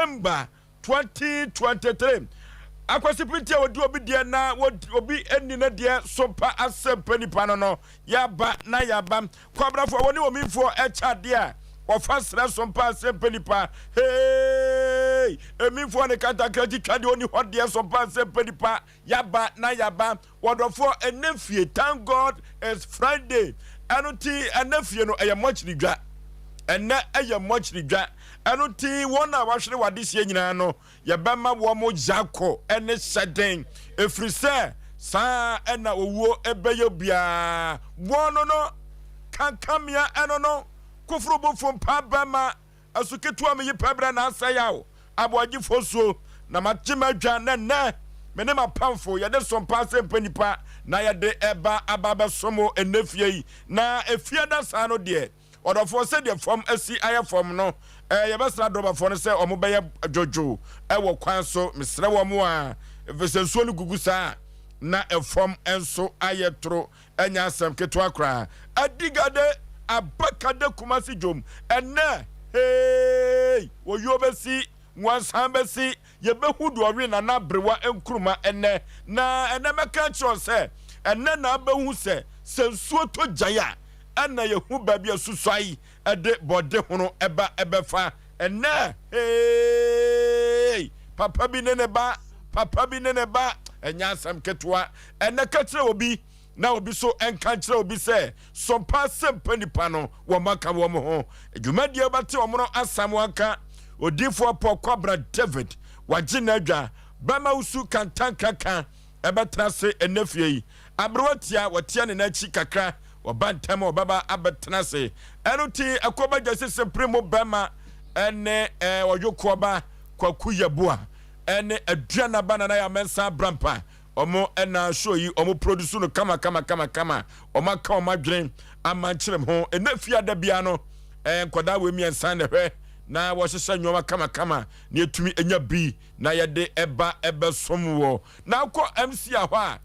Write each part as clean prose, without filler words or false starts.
September 2023. Akwasipiti wodi obi de na obi eni na de Sompa Asem Mpe Nipa no yaba na yaba kwabrafo woni omifo echa de a ofasra Sompa Asem Mpe Nipa hey emifo ne katakati twade oni hode Sompa Asem Mpe Nipa yaba na yaba wodofo enefie. Thank God it's Friday anuti enefie no much dwa ene much dwa anuti wona wahwere wade sie nyina no yebema wo mo jako ene seden efrise sa ena owuo ebeye bia wono no kankamia eno no kofro bofom pa bema asuketu am yi pebra na asayawo Aboagye Oforisuo na magema dwa ne mene mapamfo yede Sompa Asem Mpe Nipa na yede eba ababa somo enefie yi na efie da sa no de odofo se de fom asi aye fom no yebesra droba fo no se omo beye jojo wo kwan so mesre wo mo a efesensuo no gugu sa na efom enso aye tro enya asem keto akra adigade abakade kumasi jom enne hey wo yobesi wansambesi yebehudu ori na brewa enkruma enne na enne meka kiro se enne na abehu se sensuo to jaya ana yehu babi asusai ede bode hono eba ebefa enne hey papa bi ne ba enya asem ketwa enne ka kire obi na obi so enka kire obi se Sompa Asem Mpe Nipa no wo maka wo mo ho adwumadie bate wo mo asam wanka odifo pokobra David wagina dwa bama usu kantankaka ebetrase enefie yi abrowatia watia ne na chi kakra obantam obaba abetrase enuti akoba jase sempremo bama ene oyokoba kwakuyabua ene aduana bana na ya mensa brampa omo ena show yi omo produce no kama oma ka oma dwen amanchirem ho enefie da bia no nkoda we mi ensan ne hwe na wo hyehyɛ nwoma kama na etumi enya bi na yede ebe somwo na akọ MC ahọ a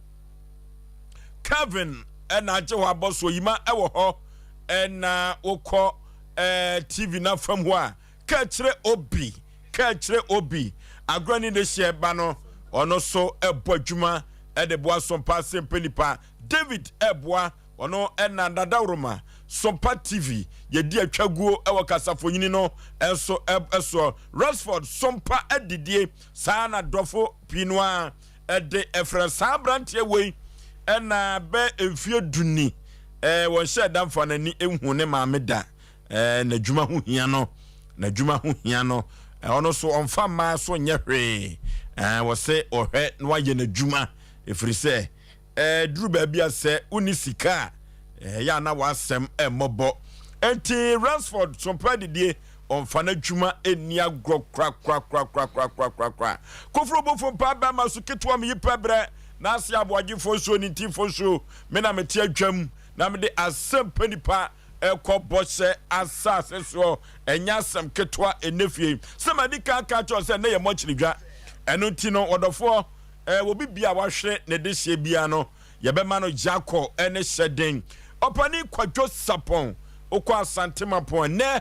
Kevin na agye ho aboso yima ewo ho na okọ TV na fam ho a ka kire obi agrani de hye ba no ono so ebo adwuma de boa Sompa Asem Mpe Nipa David eboa ono na dadawroma Sompa TV yedi atwaguo ewo kasafonyini no eso Rashford Sompa edidie saa na dofo pinwa ede efra saa brantie wei na be emfie duni won hye damfa nani ehu ne maameda na dwuma ho hia no ono so onfa ma so nyehwe wo se ohwe na waye na dwuma efrise duru ba bia se uni sika ya na wasem mobo enti Rashford Sompa didie onfa na dwuma eni agro kra kofro bofo pa ba maso ketwa me yipabre na Osei Aboagye Oforisuo ni Oforisuo me na meti adwam na me de Asem Mpe Nipa ekobose asase so enya asem ketwa enefie semadi ka cho se na ye mochirigwa eno ti no odofo wo bibia wahwe ne de hye bia no ye be ma no jako ene hyeden opani kwadwo sapon okwa santema pon ne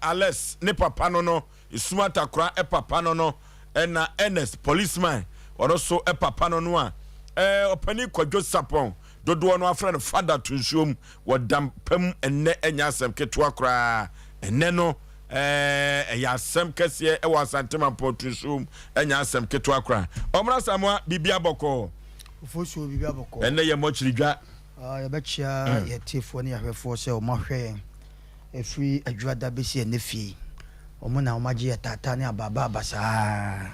Alex ne papa no isumata kra papa no na NS policeman oroso papa no a opani kwadwo sapon dodo no afra no father tunsuom wodam pam enne enya asem ketwa kra enne no ya asem kese wa santema pon tunsuom enya asem ketwa kra omra samwa bibia boko Oforisuo bibia boko enne ye mochiridwa ya bechia ye tifo ne yahwefo se o mahwe efri adwada besi enefie omuna omaji tata ne ababa abasa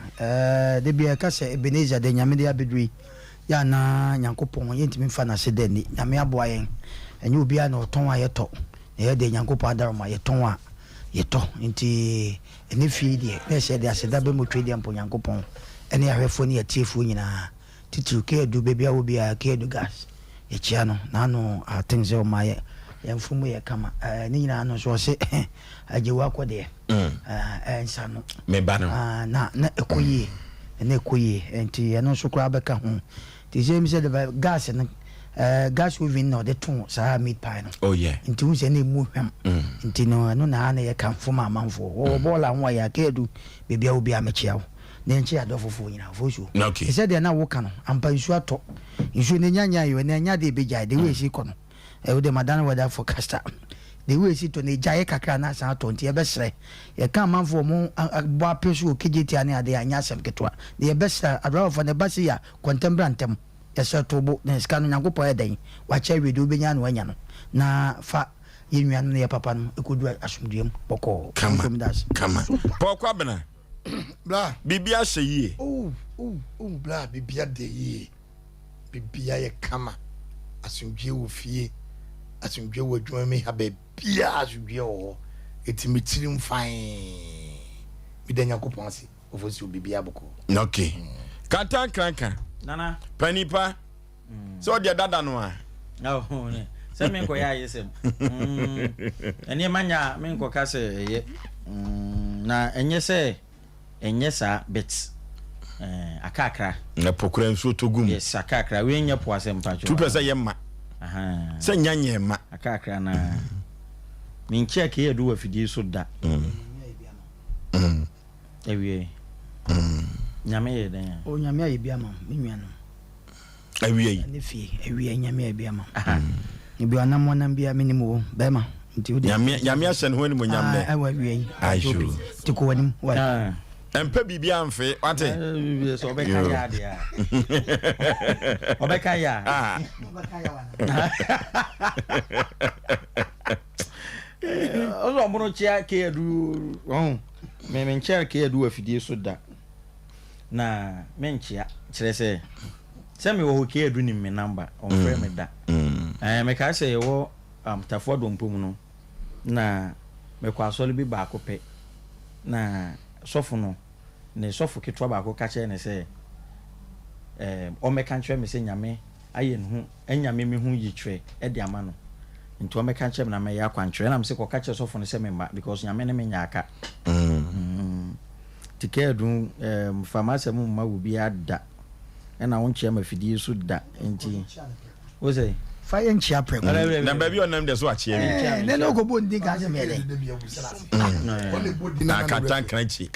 de bia ka se Ebenezer de nyame de abedui ya na Nyankopon yentimi fa na sede ni nyame aboa yen enye obi a na oton ayeto na ye de Nyankopon adaroma yeton a yeto nti enefie de na se de aseda be motwe de ampo Nyankopon ene yahwefo ne yatifo nyina titiru ke du bebia obi a ke du gas echia no na no atenze o maye yemfumu ye kama ni nyina no so se ajewa kwode ensa no me ba no na ekoyi ene ekoyi enti eno so kura beka ho ti je mi se de gas no gas oven no de ton sa meat pie no oh yeah nti hu se na emu hwam nti no na ye kan foma amanfo wo bola ho ya kedu bebia obi amechia wo na nchi adofofo nyina fosu okay se de na wo ka no ampa nsu ato nsu ne nyanya yo na nya de beja de we si ko no e de madana weather forecaster de we si to ne jaye kakra na san to nti e be sere ye kan amanfo mo bo apesu okejeti ane ade anya asem ketwa de ye be sere adofo ne basi ya contemporary yesa tobo na skanu nyankopɔ edan wacha wedu obenya no wanya no na fa yenua no ye papa no ekodu asomdiem bɔkɔ kama pɔkɔ abena bla bibia hye yie bla bibia de yie bibia ye kama asomdwe wo fie asomdwe wo adwuma me ha bia asomdwe wo etimi tirim fine bida nyankopɔ ase ofosi bibia bɔkɔ okay kata kranka Nana Panipa so dia dada no a oh ne se me ko ya yesem ene manya me ko ka se ye na enye sa bet akakra na pokura nso togum yes akakra we nya po asem pa cho 2% yemma aha se nyanye ma akakra na me nkia ke edu afidie so da ewie nyame ye den o nyame aye bia ma me nua no awie ne fie awie nyame aye bia ma ni bia na mo na bia me ni mo be ma nti o nyame ahye ne ho ni mo nyamde awa awie aisho ti ko wanim wa empe bibia amfe wate so obeka ya dia obeka ya ozo mono chia ke edu me nchia ke edu afidie so da na menchia kire se me wo ke edu ni me number on frame me da me ka se wo tafo do mpom no na me kwa asole bi ba ko pe na sofo no ne sofo ketwa ba ko ka che ne se o me kan twa me se nyame aye ne ho anyame me hu yitwe e de ama no nti o me kan twa me na me ya kwantwe na me se ko ka che sofo no se me ma because nyame ne me nya aka tikedu pharmacy mu ma wo bi ada e na won chia ma fidie so da nti Osei fire nchia pre na baby onam de so achie mi ne no go bo ndi ga se me de na katan kranchi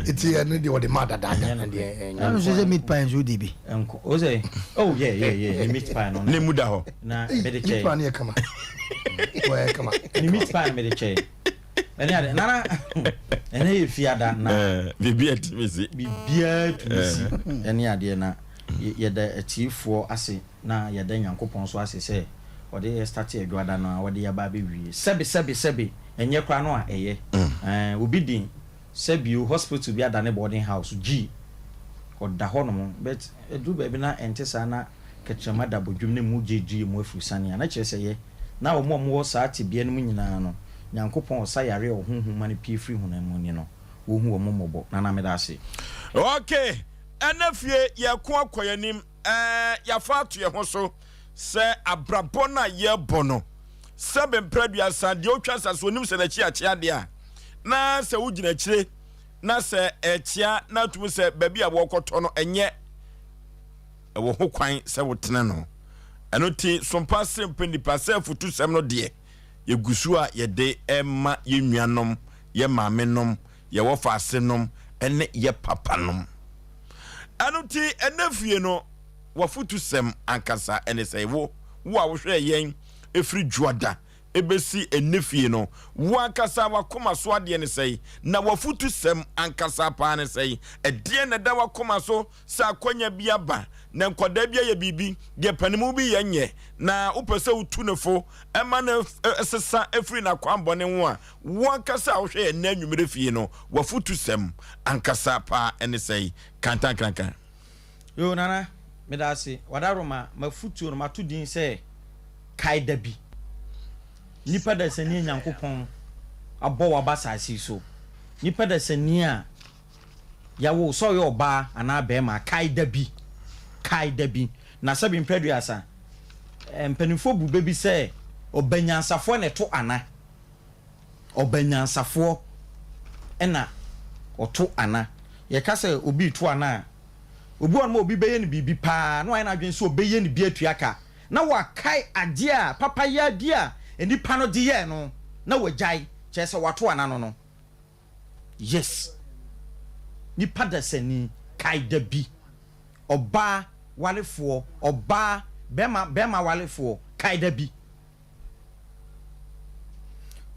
eti ene de wode ma dada na de no se meat pie so di bi enko Osei oh yeah meat pie no ne muda ho na be de che meat pie ne kama wa kama ni meat pie me de che ene ade nana ene ye fiada na bibia timisi ene ade na ye da atifo ase na ye da nyankopon so ase se ode start adwada no ode ya ba be wie sebe enye kwa no a eye obi din sebio hospital bi ada ne boarding house g oda ho no but edu ba bi na entesa na ketrema da bodwum ne mu jeji mu afusane na kire se ye na wo mo sa ate bia no nyina no nyankopon osa yare ohunhuma ne pie free hunan ni no wo hu wo momobo na me da ase okay anafie ye ko akoyanim ya fa to ye ho so se abrabɔ na ye bono se be mpradua sa de otwa saso onim se na chi achia de a na se wugina chire na se echia na tum se babi a wo kɔtɔ no enye wo ho kwan se wotene no eno ti Sompa Asem Mpe Nipa se futu sem no de ye gusu a ye de ema ye nuanom ye maamenom ye wo fa asenom ene ye papanom anuti enafie no wafutu sem ankasa ene sei wo a wo hwe yen efri juada ebesi enafie no wo ankasa wakoma so ade ne sei na wafutu sem ankasa pa ne sei ede ne da wakoma so sa akonya bia ba na nkoda bia ye bibi de panimu bi yenye na upese utu nefo ema na esesa efri na kwambone ho a wo ankasa wo hwe na nwumere fie no wafutu sem ankasa pa ene sei kantan krankan yo nana me da se wadaroma mafutu no matudin se kaida bi nipa da sani nyankopon abɔ wabasasi so nipa da sani a yawo so yo ba ana be ma kaida bi na sabi mpɛduasa mpanifo bube bi se obanyansafo ne to ana obanyansafo ena oto ana ye ka se obi to ana obi on mo obi beye ni bibi pa no ayi na adwen so obeye ni bi atuaka na wakai ade a papa ya bi a enipa no de ye no na wajai kyese wato anano no yes nipa da sani kai da bi oba walefo oba bema walefo kai da bi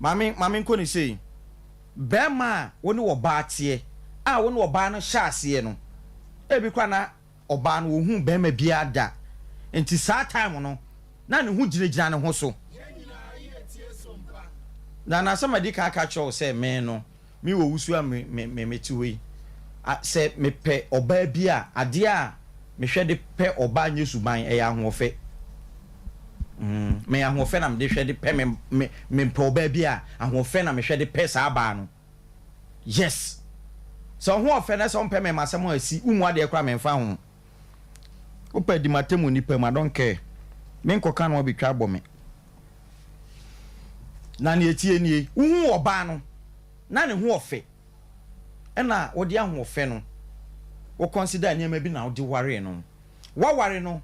mami ko ni sei bema woni wo ba tie a woni wo ba no hyase no ebi kwa na oba no wo hu bema bia da enti saa time no na ne hu giregyina ne ho so na somebody ka cho say me no me wo wusu a me ti we say me pe oba bia ade a me hwe de pe oba nyesuban e ya hofe me ahofe na me de hwe de pe me pe oba bia ahofe na me hwe de pe saa ba no yes so ho ofe na so mpe me masem asi umu ade kra me mfa ho opa di matemu ni pe ma don care me nkoka no bi twa bo me na ne etie nie uhu oba no na ne ho ofe na wo de aho ofe no wo consider nyema bi na wo de ware no wa ware no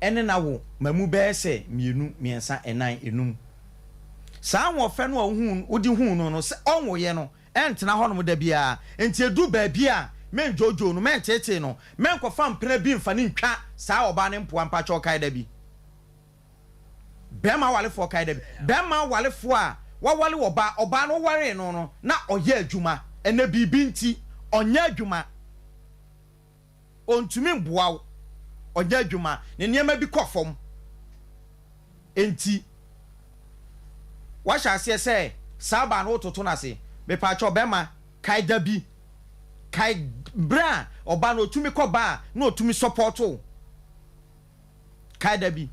ene na wo mamu be se mienu miensa enan enum saa ho ofe no wo di hu no se onwo ye no entena ho no da bia enti edu ba bia men jojo no men tete no men ko fam pere bi mfa ne ntwa saa oba ne mpoa mpa cho kai da bi bema wale fo kai da bi bema wale fo a wawale oba no ware no na oye adwuma ene bibi nti onya adwuma ontumi mboa onya adwuma ne niema bi kofom enti washa se saba no toto na se me pa cho bema kai da bi kai bra oba no otumi koba na otumi support o kai da bi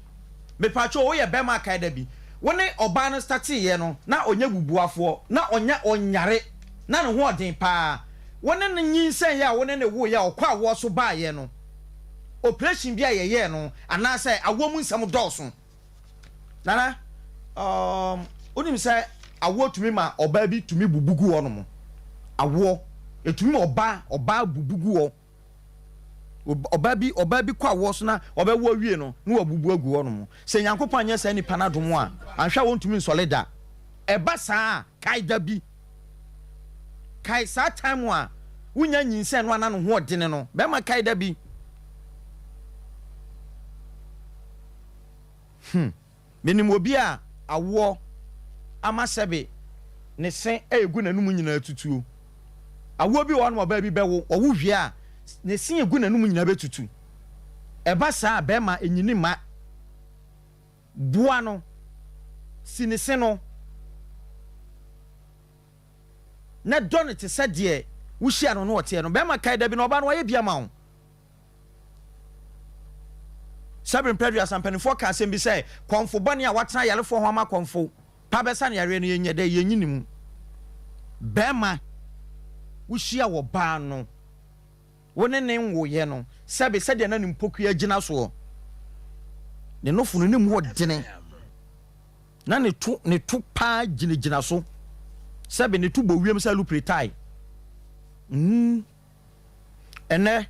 me pa cho oye bema kai da bi woni oba no start ye no na onya bubuafo na onya onyare na ne ho odin pa woni ne nyinsen ya woni ne wo ya okwa wo so ba ye no operation bia ye no ana say awomu nsam dɔɔso nana onim say awo tumi ma oba bi tumi bubugu wo no mo awo etumi oba bubugu wo oba bi kwa wo so na oba wo wie no na wabubu agu wo no mo se nyankopɔ anya sa nipa na dom a anhwa wo ntumi nsolida eba saa kai da bi kai saa time a wunya nyinsen no ana no ho odene no be ma kai da bi menim obi a awo amasebe ne sen egu nanum nyina tutuo awo bi wo no oba bi bewo owo hwe a ne sen egu nanum nyina betutu eba saa be ma enyini ma bua no sinise no na donate sadie wo hia no no ote no be ma kai da bi no oba no ye bia ma wo Sabin Pedro Asampenifo ka asem bi say konfo bani a watena yalefo ho ama konfo pa besa na yare no yenye de yenyinimu bema wo hia wo ba no wone ne nwo ye no sabe sade na nimpoku agina so ne nofunu ne mu odene na ne tu pa gina so sabe ne tu bo wiem sa lupretai ene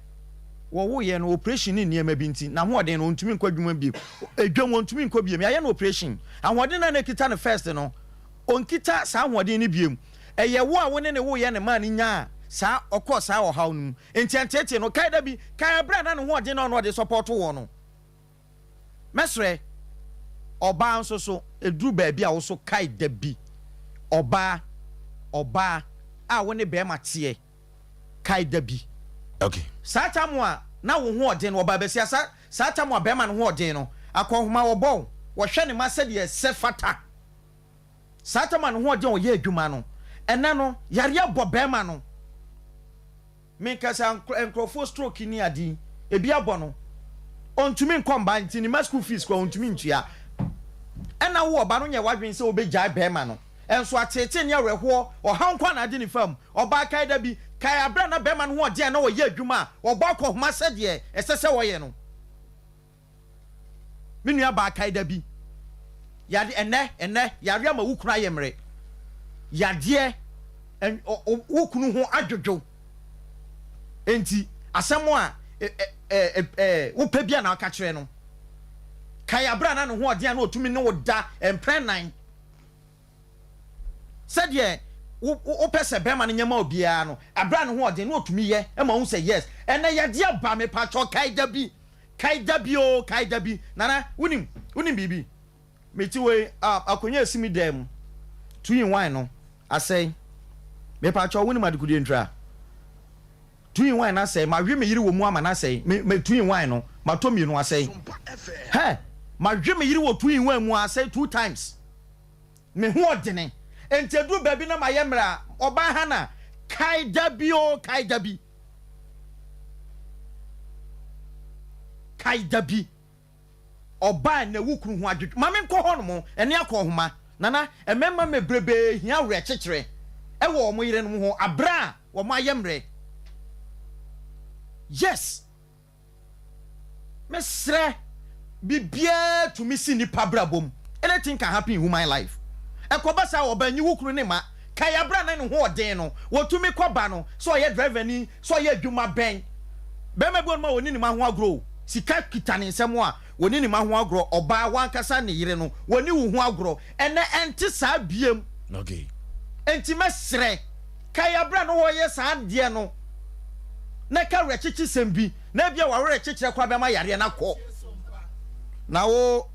wo ye no operation ni niema bi nti na ho odin no ntumi nkwadwuma bi edwam ntumi nkwa ya na operation ahoden na kita ne first no onkita sa ahoden ni biem eye wo a wone ne wo ye ne man nya sa okọ sa o haw nu entiantete no kai da bi kai bra na ne ho odin no de support wo no mesre oba nso so eduru ba bi a wo so kai da bi oba a wone be mate kai da bi okay satamwa na wo ho odin wo ba besia satamwa be ma no ho odin no akonhoma wo bo wo hwe ne ma sede se fata satamwa no ho odin wo ye adwuma no ena no yare abo be ma no minkasa enkrofo stroke ni adi ebi abo no ontumi nkomba nti ni school fees kwa ontumi ntua ena wo ba no nya wadwen se obegya be ma no enso atete ne awerho o hankwa na adi ni fam oba kai da bi kai abra na be ma no ho odi na wo ye adwuma obo akohoma sede esese wo ye no minua ba kai da bi yade ene yare ma wukuna yemre yade wukunu ho adwodwo enti asemo a wo pa bia na aka kire no kaya bra na no ho ode na otumi ne woda empren9 said ye wo pese be ma ne nyama obia no abra ne ho ode na otumi ye e ma hu say yes ene ye de aba me pa cho kaida bi nana unim bibi meti we akonya asimi dem 2 in 1 no asay me pa cho unim adikudi ntra 2 in 1 na say ma hwe me yiri wo mu ama na say me 2 in 1 no ma to mi no asay he ma hwe me yiri wo 2 in 1 mu asay 2 times me ho odene entedu baby na ma yemra oba ha na kaida bi oba na wukuru ho adwedwe ma me nko ho no mo ene akọ homa nana emema mebrebe hia wre kekere e wo mo yire no ho abra wo ma yemre yes mesre bibia to me see nipa brabom anything can happen in human life ekoba sa obanyi wukuru ne ma kaya bra na ne ho odin no wotumi koba no so ye driver ni so ye adwuma ben be ma bo ma woni ni ma ho agro sika kita ne nsem a woni ni ma ho agro oba wankasa ne yire no woni wo ho agro ene enti sa biem okay enti mesre kaya bra no wo ye sa de no na ka rechichi sembi na bia wa rechichi kwa be ma yare na ko na wo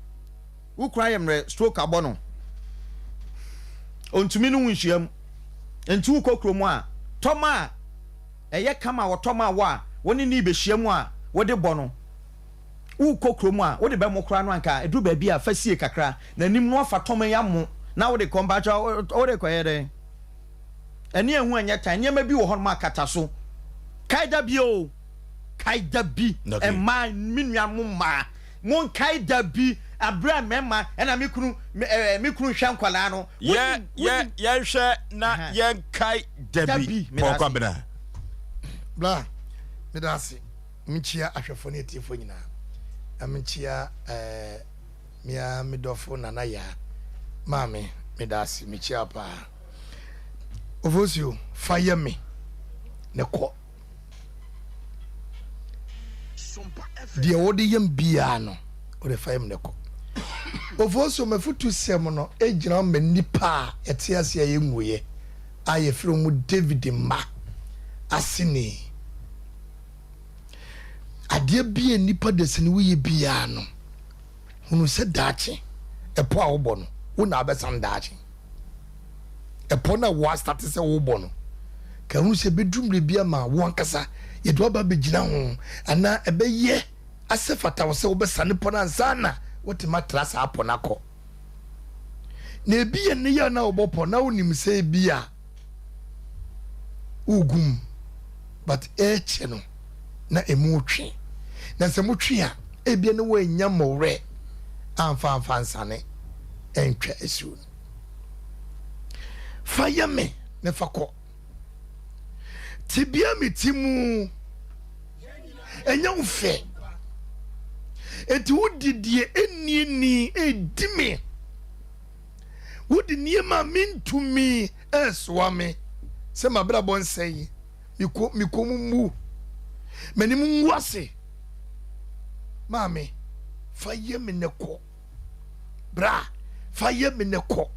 ukran yemre stroke abono ontumi no nhyiam enti wo kokromu a toma eye kama wo toma wa woni ni behyiam a wode bono wo kokromu a wode be mokra no anka edu ba bia fasie kakra na nim no afa toma ya mo na wode kombacha wode koyede eni ehu anya tan nyema bi wo ho ma kata so kaida bi emma minua mo ma mon kaida bi abra mema ena mikunu hwankwala no ye hwe na ye kai dabi pokwa bena bla medasi michia ahwefo ne tiefo nyina amichia mia medofo nana ya mame medasi michia pa Oforisuo fire me ne ko die wodi yam bia no ode fire me ne ko Oforisuo mafutu sem no ejina ma nipa ete ase ya yenwuye aye firo mu David ma asini ade bia nipa desini wuye bia no hunu se dachi epo a wobo no wo na abesan dachi epo na wo start se wobo no ka hunu se bedumre bia ma wo ankasa ye do ba begina ho ana ebeye asefata wo se wo besane po na nsana wote matrasa apo nako na ebie ne ya na obopo na wonim se bia ugum but eche no na emutwe na se mutwe a ebie ne wo anya mowre amfa nsane entwa esu fire me ne fako tibia mitimu enya ufe eti wudidie enieni edime wudi niema mintumi eswame se mabra bonsei mikomu menimu ngwase mame faye meneko bra faye meneko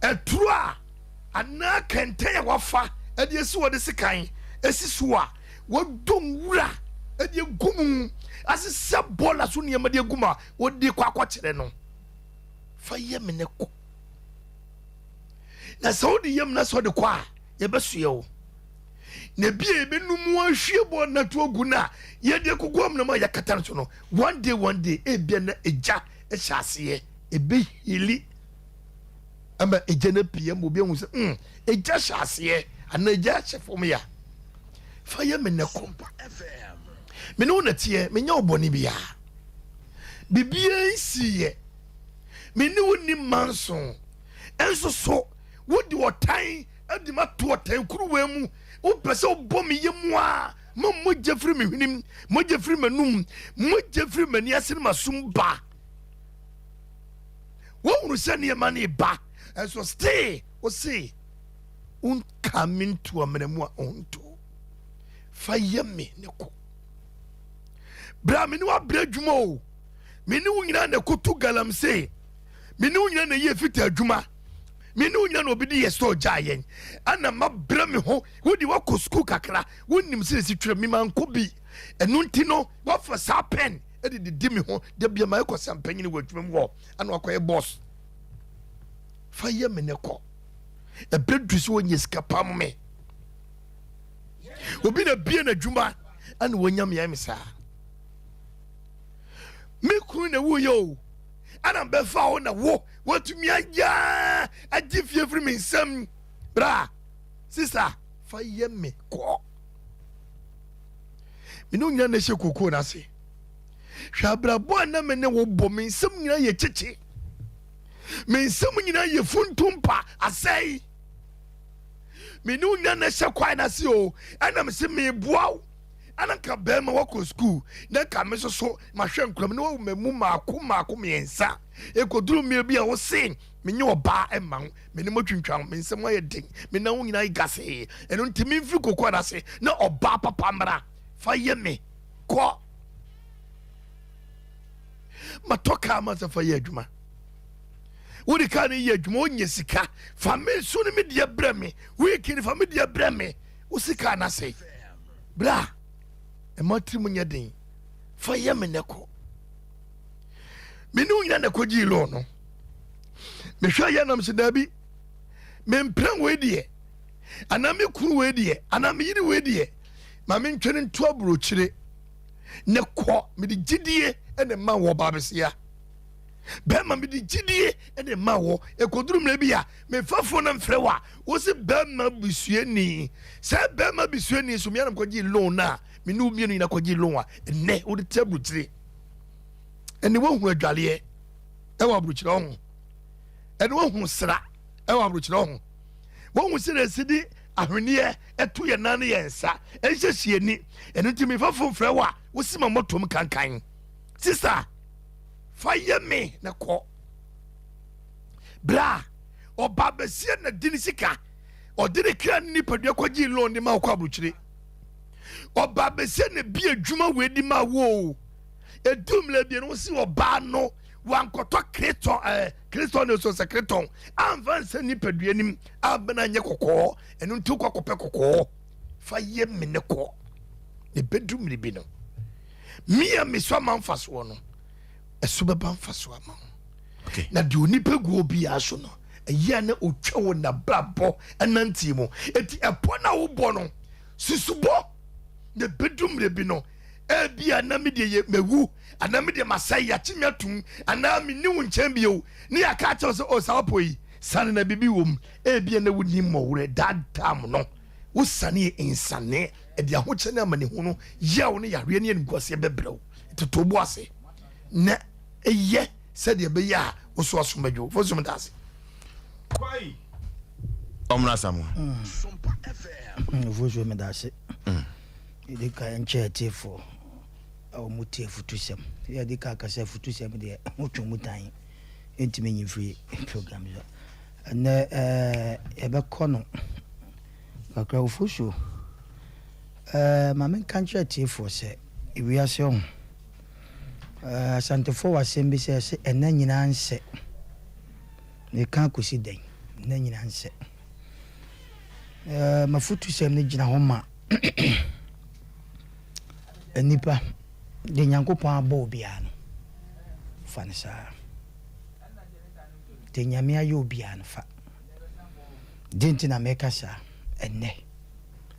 etrua ana kente ya wafa edi esi wode sikan esi suwa wodom wura edi gumu asise bola so niema de guma wodi kwakwa kire no faye meneko na saudi yam na so de kwa ye besue o na bia benum ahwie bo na to guna ye de kugom na ma yakata so no one day e bia na eja e hyase e be hili ama eja na pia mo bia hu se eja hyase ana eja hyefom ya faye meneko me no na tie me nya oboni bia bibia nsiye me ni woni manso enso so wodi wotan adi mato wotan kuruwa mu wo pese obom yemu a mo jefri me hwinim mo jefri manum mo jefri mani asene masumba wo unu sane ma ne ba enso stay o see un coming to a menemu onto fire me ne ko bra me ni wa bra dwuma o me ne wo nyina na kotu galamsey me ne wo nyina na ye fita adwuma me ne wo nyina na obidi ye store jayen ana mabra me ho wo di wako school kakra wonim se si twere me manko bi enu nti no wo fa sa pen e di me ho de bia ma ekɔ sampanyini wo adwuma wo ana akɔye boss fa ye me ne kɔ e bedu so onye sika pam me obi na bia na adwuma ana wonyam ya me saa me kunu na wo yo ana be fa wo na wo watumi aya agifie firi me nsam bra sister fa ye me ko me no nya na hye kokoo na se hwa bra bo na me ne wo bo me nsam nyina ye cheche me nsam nyina ye funtumpa asai me no nya na hye kwai na se o ana me se me boaw ana ka be ma wako school na ka me so ma hwe nkram na wo mamu maako me ensa ekoduru me bia wo sen me nye oba ema me ne matwintwan me nsem aye den me na wo nyina igase eno ntimi mfi kokɔ na se na oba papa mra fa ye me ko matoka ma se fa ye adwuma wo de ka ne ye adwuma onye sika fa me so ne me de bra me week ni fa me de bra me wo sika na se bra e matri mu nya den fa ye me ne ko me no nya na koji lo no me hwa ya nam se dabi me mpran we die ana me kuru we die ana me yiri we die ma me ntwene nto aburo kire ne ko me de gidie ene ma wo babesia be ma me de gidie ene ma wo ekoduru mle bia me fafo na mfrewa wo se be ma bisuani se be ma bisuani so me ya nam koji lo na me no mienu na koji lo a ne wo de taburo kire ene wo hu adwale e wa aburo kire ho ene wo hu sra e wa aburo kire ho wo hu sra sidi ahweniye eto ye nan ye nsa ehyehyie ni eno ntimi fafo mfrewa wo sima motom kankan sister fa ye me na ko bra oba besie na dini sika odire kra ni padua kwaji loan ni ma kwa abrochire oba besie na bi adwuma we di ma wo edumle bi no si oba no wankoto Kristo ne so sekreton anvanse ni padua nim abena nye kokko enu ntu kwakope kokko fa ye me ne ko ne bedum ne bi no mia me so manfaso no eso be banfaso ama okay na de onipa gu obi aso no eya na otwa wo na brabo ananti mu eti epo na wo bo no susubo ne bedum ne bi no ebia na me de mewu ana me de masai ya chimiatum ana me ni wo nchen bio ni aka cha so osapoi sane na bibi wom ebia na woni mowure that time no wo sane insane e de ahoche na amane hu no ya wo ne yare ne ngose bebrew totobo ase na eye said ye be ya wo so asomadwo fo so mdase kwai omna samu Sompa FM fo so mdase ide ka enche tifo aw mutie futusem ya de ka kasa futusem de mutwe mutan entime nyimfiri program yo na ebe kono kakra ofusu ma men kanche tifo se iwiase on santefo wasembi se ena nyina nse ne kan kosi den na nyina nse ma futusem ne gina ho ma nipa de nyankopon abo bia no fa ne saa de nyame ayo bia no fa dinti na meka saa enne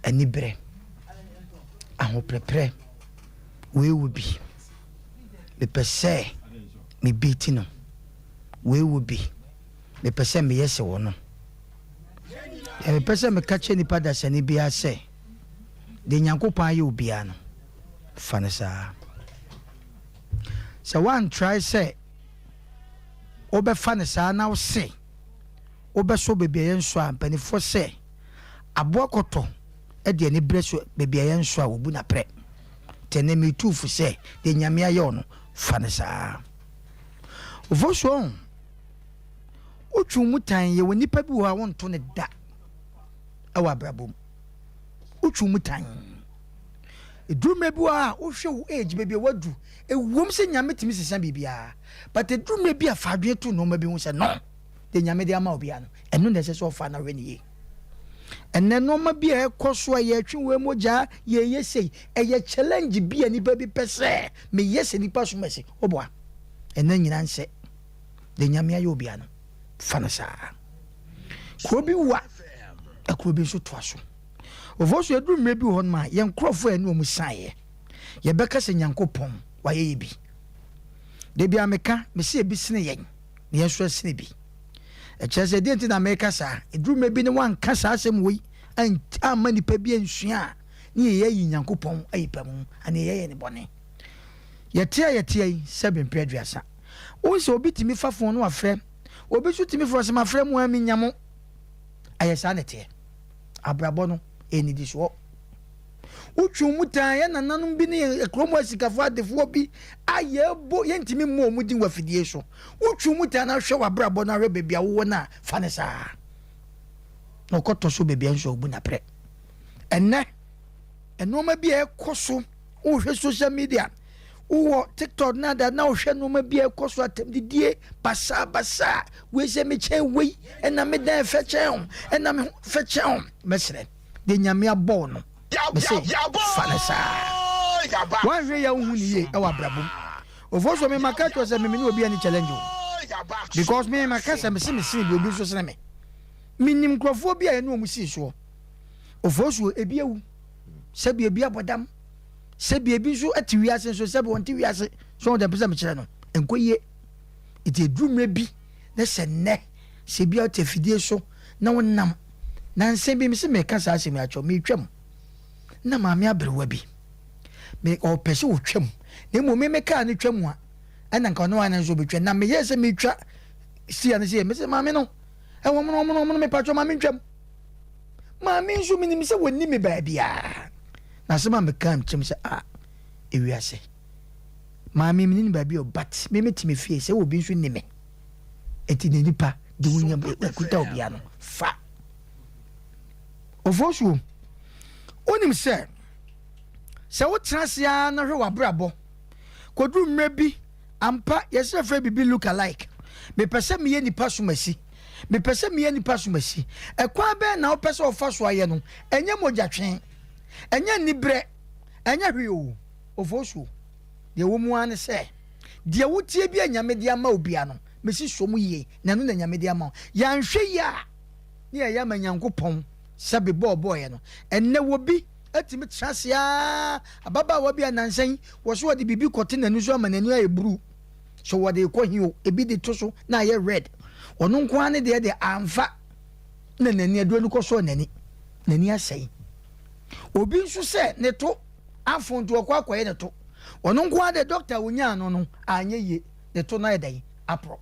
ani bre aho prepre we will be me pese me biti no we will be me pese me yese wo no me pese me kache nipa da sani bia se de nyankopon ayo bia no fanasa so one try say obe fanasa na wo se obe so bebia yen so ampani fo se aboakoto e de ni breso bebia yen so a obu na pre tenemi tufu se de nyame ayo no fanasa ofo so otwu mutan ye woni pa bi wo a wonto ne da awa brabom otwu mutan edrume bi a wo hwe wo age baby wadu ewom se nyame timi sesa bibia but edrume bi a fadwe to no ma bi hu se no de nyame de ama obia no eno na se so fa na hwe ne enne no ma bi a ekoso a ye twi we moja ye yesei eye challenge bi ani ba bi pese me yese nipa so mese oboa enne nyina nse de nyame ayo obia no fa na sa ko bi wa akro bi so to aso ofoso edrume bi hon ma ye nkrofo ene omu saye ye beka se nyankopon wa ye bi de bia meka me se bi sene yen ye so sene bi e chese de nti na meka sa edrume bi ne wan kasa asem wei an amani pa bi ensua ne ye yi nyankopon ayipam ane ye ne bone ye tie seven peduasa o se obi timi fafon no afre obi so timi fo se mafre mu ami nyamo ayesa ne tie abrabo no enidi so utwu mutan ya nananum bi ne ekromo asikafo adefo bi ayebo ye ntimi mo mudi wafidie so utwu mutan na hwe wabrabo na hwe bebia wo na fa ne sa no koto so bebia nso obu na pre enne enoma bi ekoso wo hwe social media wo TikTok na da na hwe enoma bi ekoso atemdidie basa we se me chen we ena me dan fe chen ena me fe chen mesre de nyame abo no fanasa wan hwe ya hu ni ye e wa brabum ofoso me makato se me ni obi ani challenge because me makasa me se bi obi so se me minim krofo bi a ene omu si so ofoso ebi ewu se bi ebi abodam se bi ebi so ati wiase so se bi wonti wiase so de pese me kire no enkoye iti edumre bi na se ne se bi a tefidie so na wonam na nse bi me se me kasa asemi acho me twam na maame abrewa bi me o pese wo twam na mo me ka ne twam a ana nka no ana so betwa na me yese me twa si ana si me se maame no e wo mo me patcho maame twam maame nso me ni se woni me ba bia na se ma me kam kyem se ewiase maame me ni ba bia but me metime fie se wo bi nso ni me enti ne nipa de wonya kuta obia no fa ofosu onim se wo transia na hwe wabrabo kodru mrebi ampa yese fe bibi look alike me pese me ye nipa somasi me pese me ye nipa somasi ekwa be na wo pese ofa so aye no enye mogyatwen enye nibre enye hwe o ofosu de wo mu an se de wo tie bi anyame de ama obia no mesi somu ye na no na nyame de ama ya nhwe ya ne ya manyankopon sabe boy no enne wo bi atimi trasia ababa wo bi anansan wo so de bibi kote nanu so amananu ayeburu so wo de kohio ebi de to so na ye red ono nko ane de amfa na nani adu no koso nani asai obi nso se ne to afonto akwaye ne to ono nko ade doctor wonya no anye ye ne to na edan apro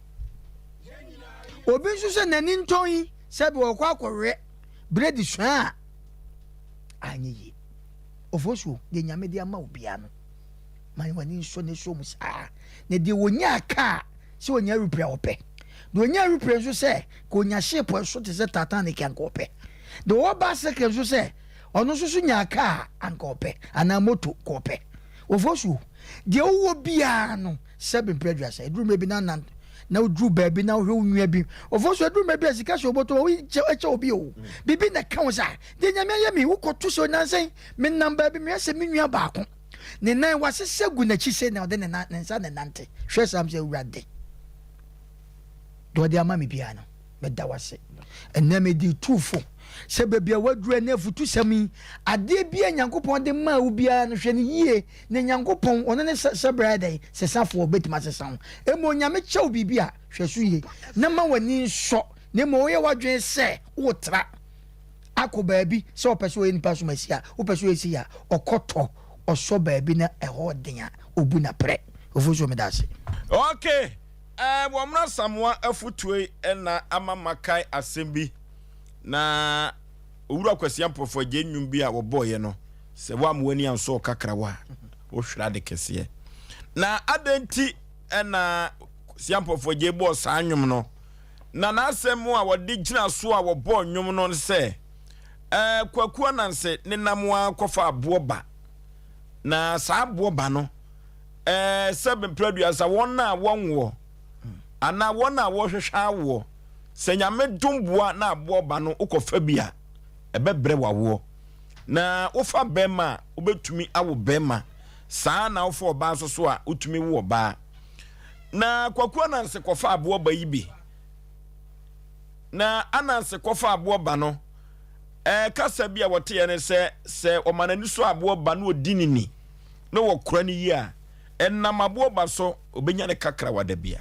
obi nso se nani nton sabe wo akwaye bredi swa anye ye ofosu de nyame de ama obia no man wani nso ne so musa ne de wonya aka se wonya repre ope de wonya repre nso se ko nya shepo so te se tatan ne kan ko ope de wo ba se ke nso se ono so nya aka anka ope ana moto ko ope ofosu de wo bia no 7 preduasa edru bi na udru baby na hwe unwa bi ofoso edru me bi asika so boto wo eche obi o bibi na kanza de nyame ye mi wo koto so nansen me namba bi me ase me nua baako ne nan wasese gu na chi se na ode ne nsa ne nante hwe sam se urade do de ama me bia no me da wase enne me di tufo se bebia wadru na futu sami ade bia nyankopon de ma wo bia no hwe ne yie ne nyankopon ono ne se brade se safo betima se san emo nyame chew bibia hwe so ye na ma wani nso ne mo ye wadwen se wo tra akoba bi se opeso ye nipa so masia opeso ye sia okoto oso ba bi na eho den a obu na pre ofuso me dase okay wamna samwa afutue na amamakai asembi na owura kwasi ampofo je nnwum bi a wo boye no se wa amwani anso kakrawa wo hwira de kese na adenti na siampofo je bo sa nnwum no na asem a wode gina so a wo bo nnwum no se kwaku ananse ne namwa kofa aboba na saa aboba no seven produce won na wonwo ana won na wo hwehwa awo sɛ nyame domboa na aboba no ukofa bia ebebre wawo na wofa bema obetumi awo bema saa na wofa oba so a utumi wo oba na kwakuo nanse kofa aboba yi bi na ananse kofa aboba no kasa bia wote ye ne se omanani so aboba no odinini na wokura ni yi a enam aboba so obenya ne kakra wada bia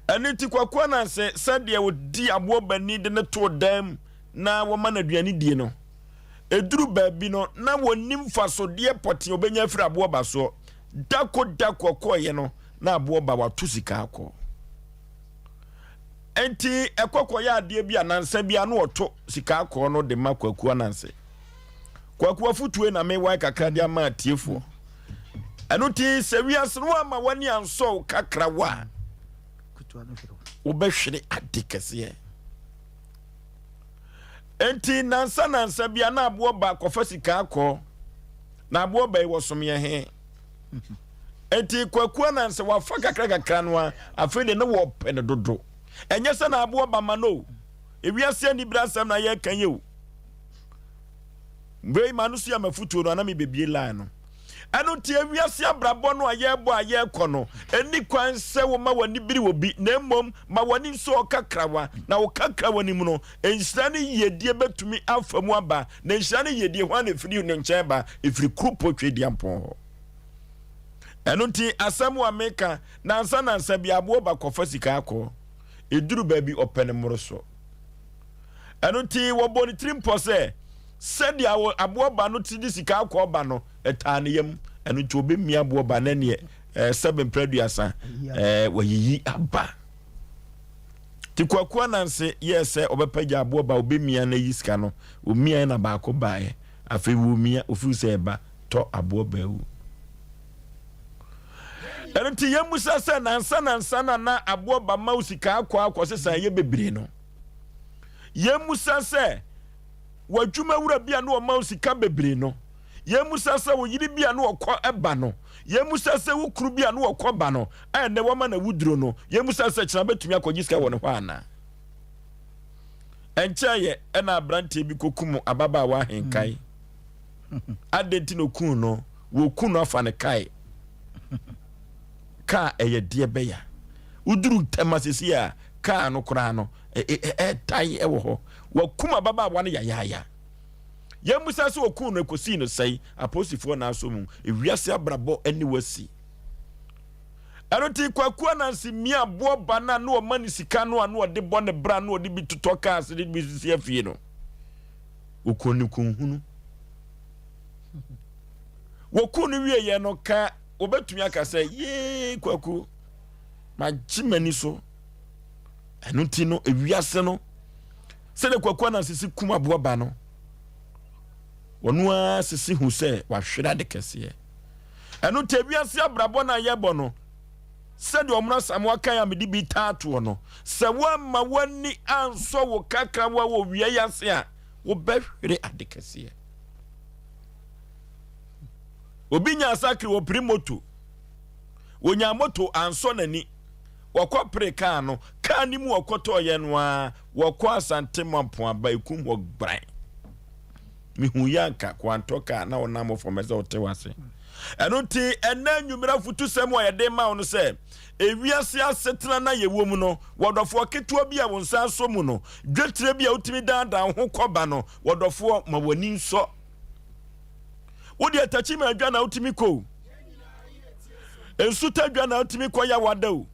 aniti kwakuo nanse sade wodi aboba ni de ne to dam na woma na aduani die no eduru baabi no na wonim faso de poti obenya fira aboba so dako koye no na aboba watu sika akọ enti ekoko ya ade bia nansa bia no oto sika akọ no de makwakuo nanse kwakuo futue na me wai kakra de ama tiefo eno ti se wiase no ama wani anso kakra wa obehwere ade kese enti nansa bia na aboba kofa sika akọ na aboba e wosomye he enti kwakuo nanse wafa kakra no afede ne wo pe ne dodo enye se na aboba mano ewiase ani brasem na ye kan ye o mbe manu so ya mafutuo no na me bebie line no eno tie wiase abrabo no aye bo aye kono eni kwan se wo ma wani biri obi na mmom ma wani so kakrawa na wo kakrawa ni mu no enhyira ne yedie betumi afamu aba na enhyira ne yedie ho na firi ne nkyɛn ba efiri krupo twedi ampo eno ti asamu ameka na ansa bi abo ba kofa sika akọ eduru baabi opene moroso eno ti wo boni trimpo sɛde abo ba no ti sika akọ ba no etaneyam eno ti obemia abo ba na ne seven producer wayiyi aba ti kwakuo nanse yese obepaja abo ba obemia na yisika no omia na ba akọ baaye afi wo mia ofu se ba to abo ba wu enti yemusa se nansa na aboba mausika akọ sesa ye bebre no yemusa se wadwuma wura bia no mausika bebre no yemusa se wo yiri bia no okọ eba no yemusa se wo kuru bia no okọ ba no ene wo ma na wuduro no yemusa se kira betumi akọgisika wo ne ho ana encheye ena abrante bi kokumu ababa wa henkai adenti no kun no wo kun no afa ne kai ka eye die beya uduru temasisi a ka no kura no tai ewo ho wakuma baba wane yaya yemusa so okun no ekosi no sei aposifo na aso mu ewiase abrabo ani wasi eroti kwakuo na nsi abo bana no mani sika no ano de bone bra no de bituto cars de bisisi afie no okoni kunhunu wakunu wie ye no ka obetumi aka say ye kwaku magimani so enu ti no ewiase no se le kwaku na sisi kuma boba no wonu a sisi hu se wahwera de kese enu te ewiase abrabo na yebo no se de omra samwa kan ya medi bi tato no se wa ma wani anso wo kakra wa wo wie yase a wo behwere ade kese obinya asakri wo primoto wonya moto anso nani wakọ preka no ka ni mu wakoto ye no a wakọ asante mampo aba ekum wo gbran mihu yanka kwantoka na onamo fomeza otewase eno ti ena nwumira futu sem wo ye de ma wo no se ewiase asetena na ye wo mu no wodofo ketua bia wo nsa so mu no dwetire bia utimi danda ho koba no wodofo ma wani nso wodi atachi ma adwa na utimi ko ensuta adwa na utimi ko ya wadao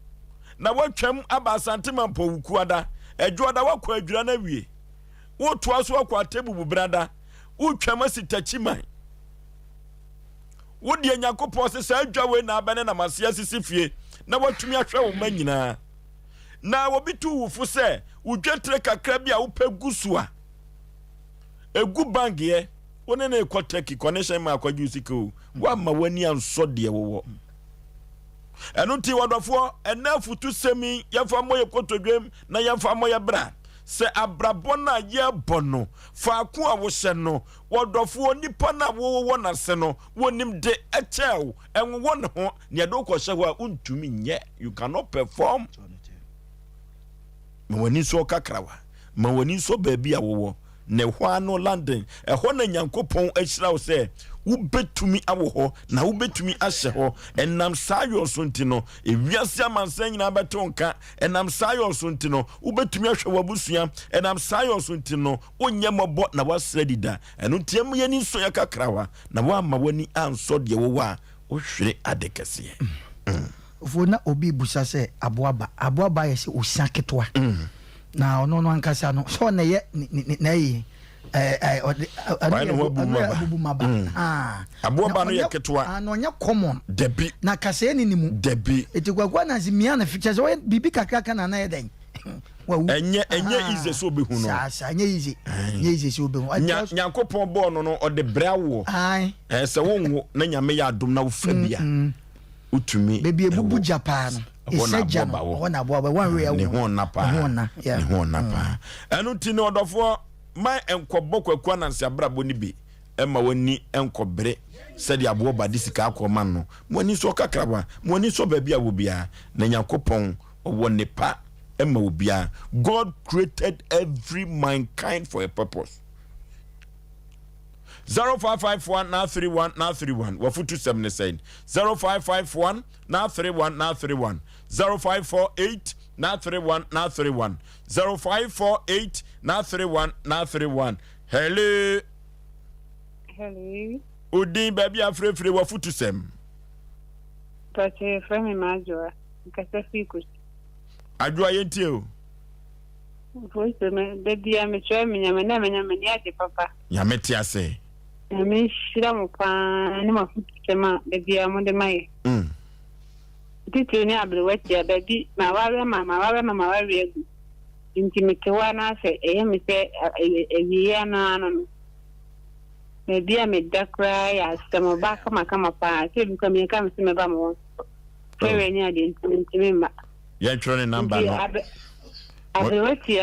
na watwam aba asante mampo wukuada adwoada wakọ adwura na wie woto aso akọ atebubu brada utwam asitachi man wodi anyakopo se adwa we na abane na masia sisi fie na watumi ahwe wo manyina na wobitu wufu se udwetre kakra bia wo pegusua egu bangie woni na ekoteki connection ma akwaji usiko wa ma wani anso de wo enu ti wadofo ena futu semi yafa moye kotodwem na yafa moye bra se abrabona ye bono fa ko a wo hye no wodofo nipa na wo na se no wonim de echew enwo ne ho ne do ko hye ho a untumi nye you cannot perform ma wani so kakrawa ma wani so baabi a wo ne hwa no London ho na Nyankopon ahyira wo se wo betumi awo ho na wo betumi ahye ho enam sayo so ntino ewiase amansan nyina betonka enam sayo so ntino wo betumi ahwe wabusua enam sayo so ntino onye mobo na wasradida eno tiam ye ni so yakakrawa na wa ma wani anso de wo a wo hwere adekase ofona obi busa se aboaba ye se osiaketwa na ono no ankasa no so na ye na yi abubu maba aboaba no yeketwa no nya common debi na kase ni nimu debi etigwagwa na zimia na features o bibi kakaka na na yeden enye ize so be hu no sa enye ize so be hu Nyankopon bo no ode brawo se wonwo na nyame ya adom na wo fabia utumi baby ebubu Japan eseja no na boaba one way ne ho napa enu ti ne odofo my enkobo kwakwa na nse abrabo ni bi ema wani enkobre sedi abo ba disika akoma no wani so kakraba wani so ba bia wo bia na Nyankopon owo nepa ema wo bia. God created every mankind for a purpose. 0551-931-931 wafutu 7 saying 0551 931 0548 931 0548 931 hello Udin baby afrefre wafutu sem Tache frame majwa nkasa fikus Adwa yentie o Voice me baby amechwa menyame ati papa Nyameti ase shira mo pa ni mafutu sema baby amonde mai Titi ni abrewachi ya baby mawawe mama egu intimitewa na se mi se ewiya na no baby amedakra ya sema baka makama pa se bika me kam se me ba mo fewe ni ade intimima ya trone number no abrewachi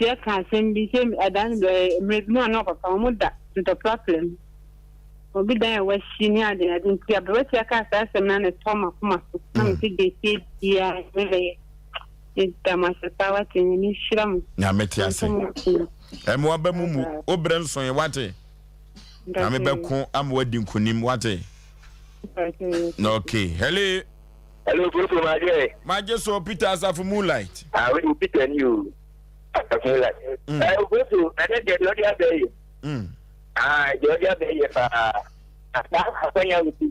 ya kan sembi se adan do mredmo na papa mo da the problem obi dan wa shini ade nti abrewachi ya ka sa sem na ne toma kuma so na me se de se dia me Tamasa tawa ni shiram na meti ase emo abamumu obre nson ye wate na me beko amwadi nkunim wate okay hello Group Maje so Peter Asafu Moonlight we Peter and you Moonlight I go to and then the other day the other day afanya with the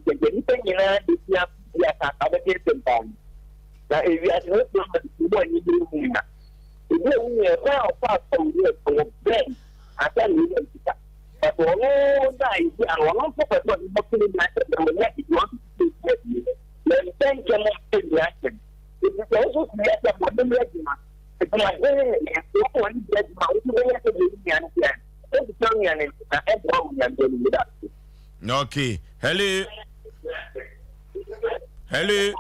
nyina dia ta abete tempan na evi ati no so mo ni ni na ebi ewu e fa so ni o brain ata ni ni kita but ono na ibi àwọn no for person ni mo kini na se mo ya ti want to say then thank you more to the action it is also clear that what the regime it's like so one get ma o ti ya se ni an ya so the song ya ni na e bro ya ni ni that okay hello Hello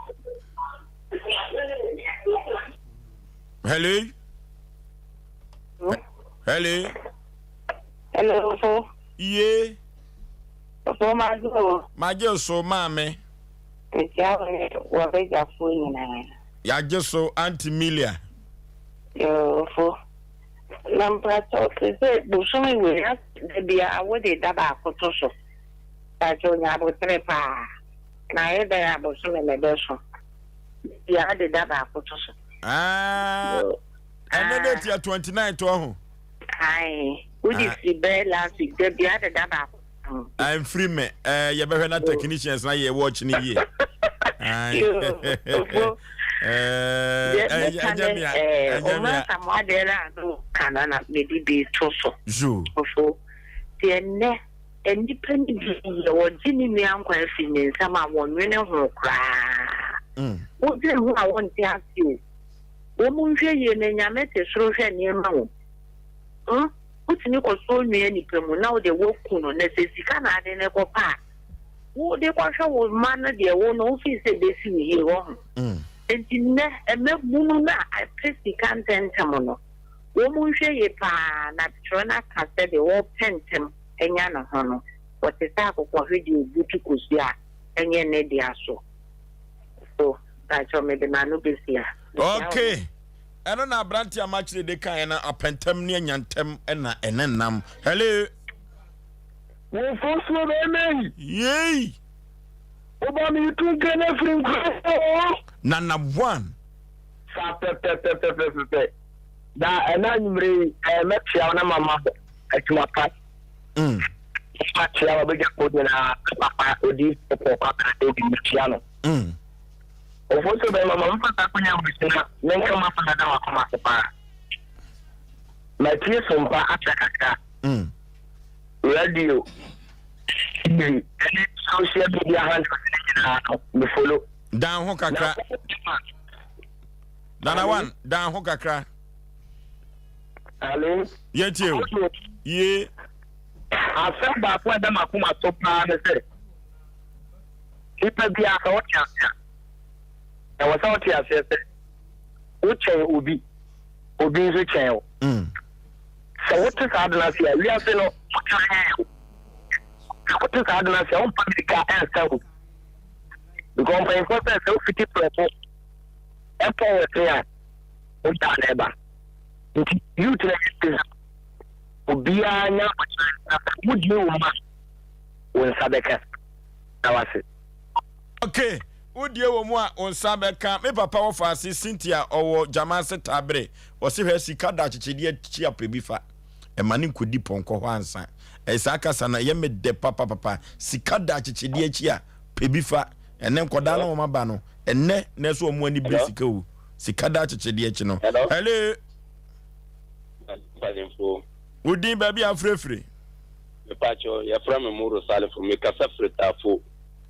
yeah so maje so mame wa beja funi na ya jeso Auntie Milia yo fo number to se do so mi we ya de awode da ba ko to so ta jo nya bo trepa na e da bo so me do so ya de da ba ko to so another year 29 to ho ai udi si bela si de bia de da ba I'm free me you better not technicians na you watch ni ye Oma samadera no kanana medi be toso ju ofo tienne eni pani bi wo jini mi ankwa afi ni nsama wonwe ne ho kra wo je ho a won ti asi wo mu nhwe ye na nyame te soro hwe ne ma wo utini ko so nwe ni pemu na wo de wo kunu na se sika na ade ne ko pa wo de kwa hwe wo man de wo no fi se be si ni ye wo enti ne eme bunu na I press the content mo no woman ye pa na trona ka said the war pentem enyana hono what is that for video butu kusia enye ne dia so that's what maybe manu be here. Okay. I don't know branti amachire de kan na apentem ne nyantem na enenam. Hello. Oforisuo be Yey. Oba mi tu gene free Nana one. Sa pe. Da ena nyumre metia na mama atuma pa. Metia obeja ko na papa odi popo papa odi metia no. Oforisuo be mama mpata kunya mbisina nenka mapa da wakoma sepa. Metia Sompa atakaka. Radio. Any social media handle me follow. Down ho kakra. Nana one, down ho kakra. Hello. Yetio. Ye. Asem ba kwa da makuma sopa na se. Ipa bia ka woti asia. E wasa woti asia se. Uche obi nso chen o. So what is adna sia? We are saying no. What is adna sia? On publica and so. Because for instance, so 50%. Apple clear. Uta neba. You to the Obia nya would you ma on Sabeka. That was it. Okay. Udie wo mu a on Sabeka me papa wo fa Cynthia owo Jamase Tabre. O se hwe sika da chichide chia pebifa. E mani nkodi ponko ho ansa. E saka sana ye me de papa sika da chichide chia pebifa. Ene nkoda na wo maba no. Enne na so omu ani bre sika wo. Sika da chichide chi no. Hello. Udin baby afrefre. Me pacho ya from Moro Salifo me kasa fretafo.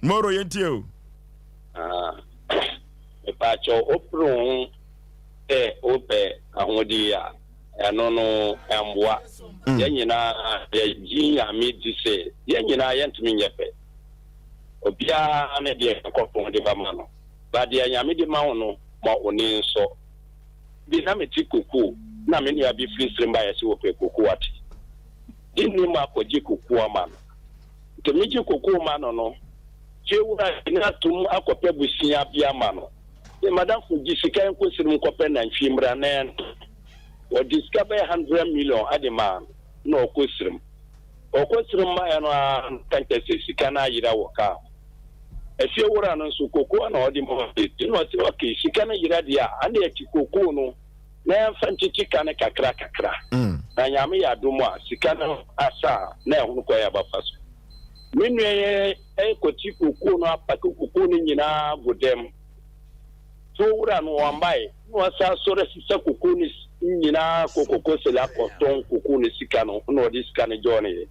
Moro yentio. Me pacho opron ope ahodi ya no amboa. Ye nyina ye jinya mi dise. Ye nyina yentumi nyepe. Obia na de akopon de ba ma no. Ba de nyame de ma no ma oni nso. Bi na me tikuku na me nua bi free stream ba ya se ope kuku ati. Inni ma koji kuku ama no. Ke mi ji kuku ma no. Jeura ina tum akope busia bia ma no. E madam fuji sika enko sirim kope na nhwimra na o discover 100 million adema no okosirim. Okosirim ma ya no tantese sika na yira woka. Esi wura no so kuku na odi mo ti no ti okay sika na yira dia ande ya kuku no na mfanchichi kana kakra. Na nyame ya domo a sika na asa na ehunu kwa ya bafaso. Minu koti kuku no apake kuku ni nyina godem. So wura no wambae no asa sore sisa kuku ni nyina kokoko sela koton kuku ni sika no odi sika ni jone.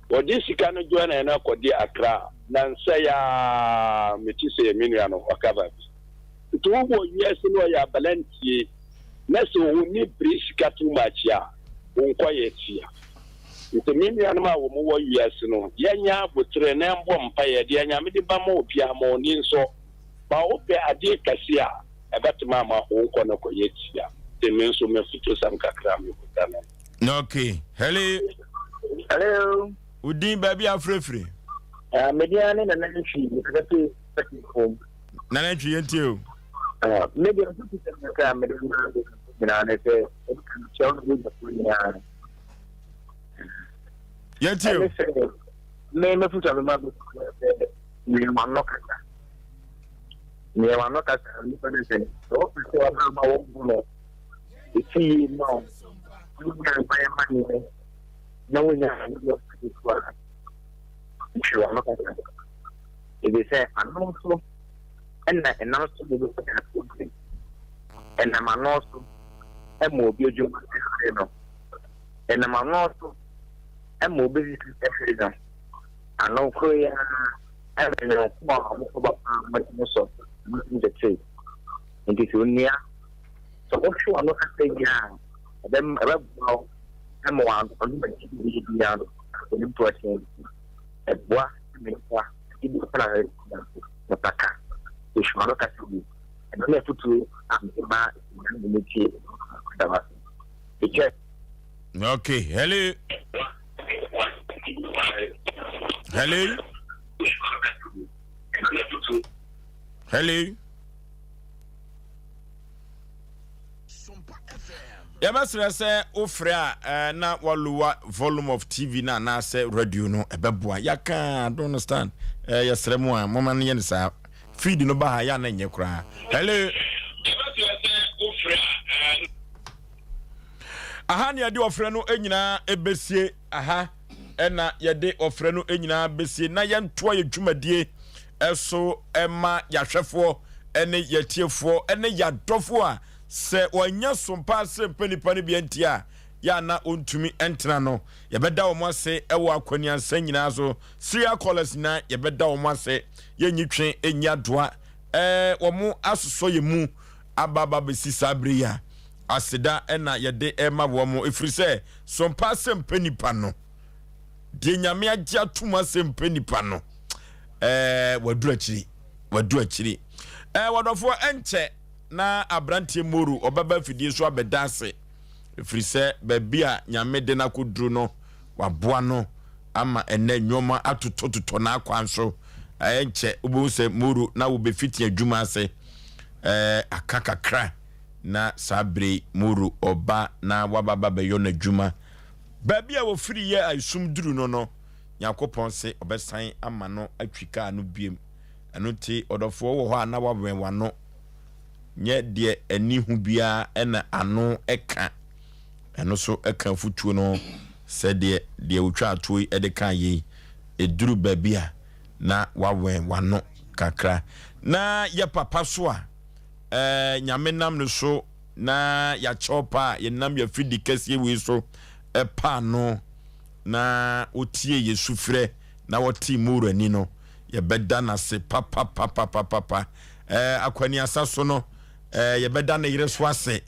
Odi sika ni jone na kodi Accra na nsa ya metise minu ya no wakaba. Tuwo yes no ya balantie. Nese woni brisika too much ya wonkwa yetia ntemimi anama wo mo wo US no yenya botre na mbo mpa ye de anya me de ba ma obia ma oni nso ba ope ade kasi a ebetima ma wonkwa na ko yetia temi nso me futo sam kakra me kutana. Okay. Hello. Udin baby afrefre. Mediane na nanchi nikati home. Nanchi yentio. Maybe I'm just and now to be looking at something. And I'm also a more beautiful, and I'm also a more busy every I know Korea and about the trade. And it's near. So, what you are not saying, then I'm one on the person. A boy, Nataka, which Maloka to be, and then I put to Ama in the Okay, hello. Hello. Hello. Yabasra say ofra na waluwa volume of TV na say radio no ebeboa. Yaka don't understand. Yesre mu a mama ne yensa feed no ba ha ya na nye kra. Hello. Aha ne yade ofra no enyina ebesie aha ena yade ofra no enyina besie na yentoa yedwumadie eso ema yahwefo ene yetiefo ene yadofo a se wanya Sompa Asem Mpe Nipa ne biantia ya na ontumi entena no yebeda wo mo ase ewo akwani ansa nyina so serial callers na yebeda wo mo ase yenyitwe enya doa wo mo asoso yemu ababa besi sabre ya aseda ena yede ema wo mo efrise Sompa Asem Mpe Nipa no de nyame agya tuma Asem Mpe Nipa no wadu akiri wadofo enche na abrantie moru obaba fidie so abedase efrise babia nyame de na kodru no waboa no ama ene nwoma atotototo na akwanso enche obo se moru na wo befiti adwuma ase akakakra na sabre moru oba na wababa beyo na adwuma babia wo firi ye aisum duru no yakopon se obesan ama no atwika no biem eno ti odofo wo ho na waben wano nye de ani hu bia ena ano eka eno so eka futuo no se de wotwa atoi edeka yi eduru babia na wawen wano kakra na ye papa so a nyame nam no so na ya chopa ye nam ya fidi kese wi so epa no na otie Yesu frɛ na woti muru ani no ye beda na se papa akwani asaso no ye beda na yire so ase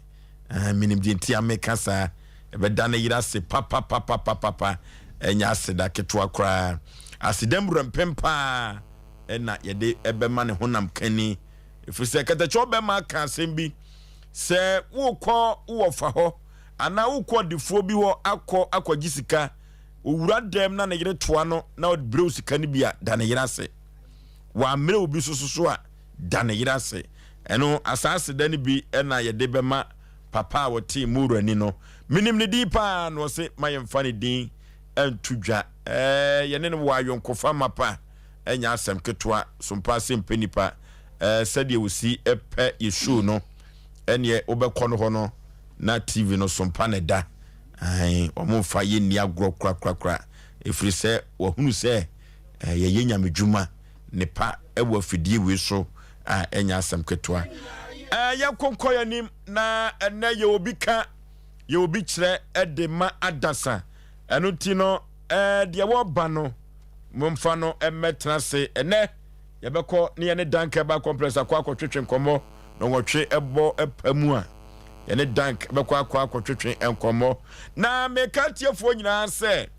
minim de ntia mekasa ye beda na yire ase papa enya ase da ketwa kra asidem rampempa na ye de ebema ne honam kani efuse katacho bema ka asem se wokɔ wofa ho ana wokɔ difo bi wo akɔ gisika owura dem na yire toa no na od brew sika ni bia da na yire ase wa mre obi soso a da na yire ase eno asase da ni bi na ye de bema papa woti muru ani no minim ne dipa no se mayemfa ne din entudwa ye ne wa yonkofa mapa enya asem ketwa Sompa Asem Mpe Nipa sade wosi epe yesu no ene obekɔ no ho no na TV no Sompa ne da ai omo fa ye ni agro kra efiri se wo hunu se ye yenya medwuma ne pa ewo afidie we so enya asem ketwa ya konkoya nim na ene ye obi ka ye obi kire edema adasa eno ti no de wo ba no momfa no emetra se ene ye beko ne ye ne danka ba complex akwa twetwe nkomo no wotwe ebo epamu a yene dank beko akwa twetwe enkomo na mekatiefo nyina se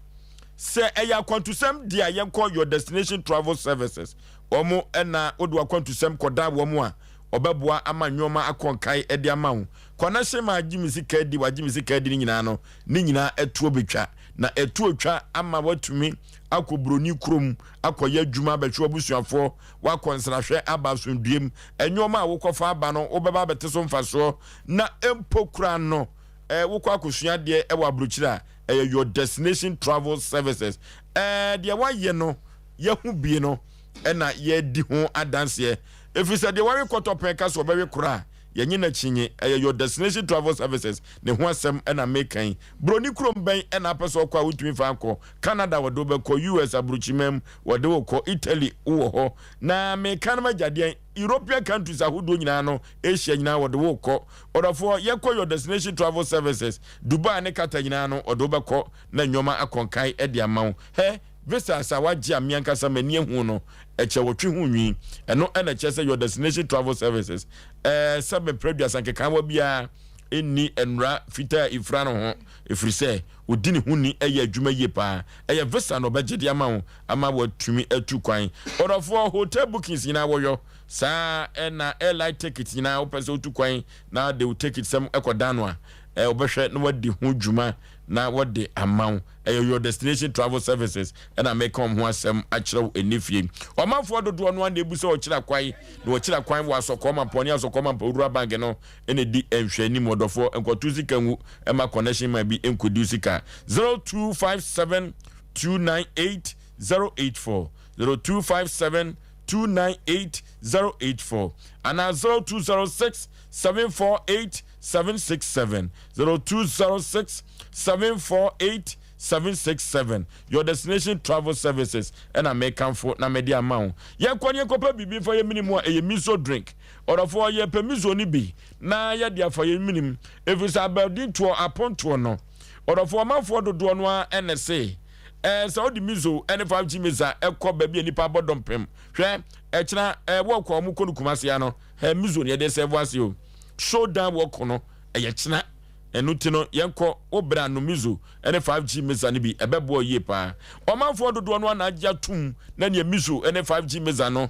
eya kwantusem dia yenko your destination travel services omo na odu akwantusem koda womo a obeboa amanyoma akonkai edi amawo kwana shema agimisika di wagimisika di nyina no ni nyina etuo betwa na etuo twa ama watumi akobroni krom akoya adwuma betwa abusuafo wakonsrahwe abasondiem enyoma awokofa aba no obeba beteso mfaso na empokura no wokọ akosua de ewa abrochira your destination travel services de waye no yehu bie no na ye di ho adanse efisa de wari kotopen ka so bewe kura yenye na chinye your destination travel services ne ho asem na mekan broni krom ben na peso kwa wutumi fa akọ Canada wodo be ko US abrochimem wodo ko Italy wo ho na mekan majade European countries ahudo nyina no Asia nyina wodo ko odofo yekọ your destination travel services Dubai ne Qatar nyina no odo be ko na nyoma akonkai e de amawo he visa sa waji amianka sa mani hu no eche wotwe hu nwi eno na che your destination travel services sabe previous anke kan wa bia eni enra fita ifra no ho efrise odini hu ni eye adwuma ye pa eye visa no begede ama watumi atu kwan orofo hotel bookings nyina woyo sa na airline ticket nyina opese otu kwan na they will take it some ekodano obehwe no wadi ho dwuma na wadi amount your destination travel services and I make come ho asem akyerew enifie omanfo dodo no na ebusa okira kwan na okira kwan wa sokoma poni asokoma mpurura bank no ene di enhwani modofo enkotu sika ngu ema connection ma bi enkodi sika 0257 298 084 0257 298 084 and 0206 748 767 0206 748 767 your destination travel services and I make come for na media amount ye kwanye kopa bibi for ye minimum e miso drink or for ye permiso ni bi na ye dia for ye minimum if it's about to upon to no or for man for do no NSA so the miso and 5G meza ekọ baby nipa bodom pem hwe e kira wo kwa mu konu kumase ya no he miso ne de serve as you show down wo kono e ye kira enuti no yenko obra no mizo ene 5G meza ni bi ebebo ye pa omanfo dodo no na agya tum na ne mizo ene 5G meza no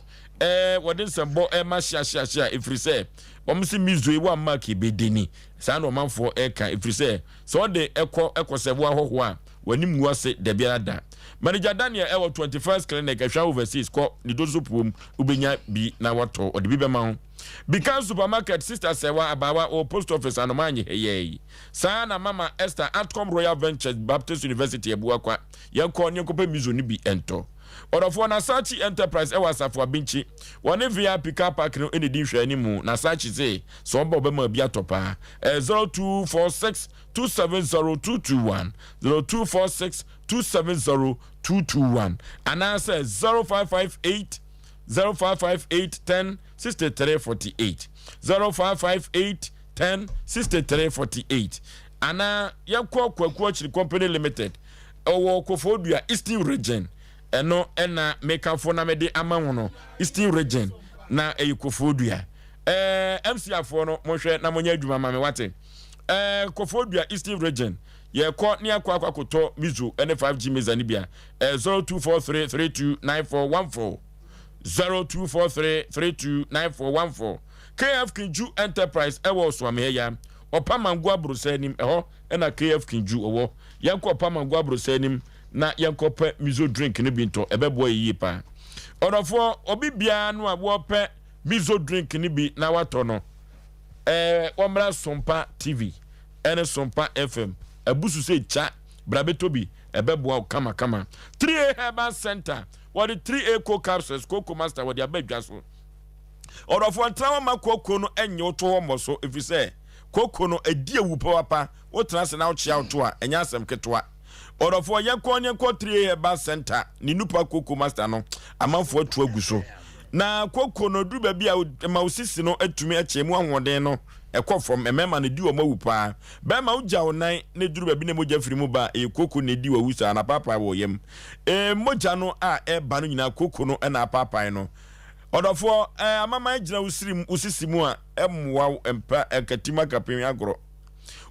wode sembo ma hia ifrise omsi mizo e wa mark bedeni sa no omanfo ka ifrise so de ekosebo ahoho a wanim wase de biada manager Daniel 21st clinic ehwa overseas ko ni dozo pum ubenya bi na wato ode bi be ma ho because supermarket sister sewa abawa or post office anomanyi heye sana mama Esther Atcom Royal Ventures Baptist University ebuakwa yanko nyekope mizo ni bi ento orofo na Sachi Enterprise ewasafo abinchi wone VIP car park no eni di hwani mu na Sachi say so oba obema bi atopa 0246 270221 0246 270221 and answer 0558 0558 6348 0558 10 6348 ana yakwa kwaku chiri company limited owo Kofodua Eastern region eno ena make for na mede amawono Eastern region na Kofodua MC afo no mohwe na monya adwuma ma me wate Kofodua Eastern region ye ko ne akwa akoto mizu ene 5G mezani bia 0243329414 0243329414 KF Kinju Enterprise ewo so ameya opamangwa brusenim eho na KF Kinju owo yanko opamangwa brusenim na yanko pe mizo drink ni binto ebebo yi pa odofo obi bia no abo pe mizo drink ni bi na wato no omra Sompa TV ene Sompa FM abusu se cha brabetobi ebebo kama 3A Herbal Center what the 3A co capsules cocoa master what their baby so or of one trauma makoko no enyo to mo so if you say cocoa no edi ewupa wapa what trans now chia to a enya asem ketwa or of one yanko 3A Herbal Center ni nupa cocoa master no amanfo atu aguso na cocoa no du ba bia ma osisi no atumi achemu ahoden no ekọ from emema ne di o mawupa be ma uja onan ne duru ba bi ne moja firi mu ba cocoa ne di wawusa na papa wo yem moja no a ba no nyina cocoa no na papa no odofo amama gina usisi mu a emwa empa katima kapem agro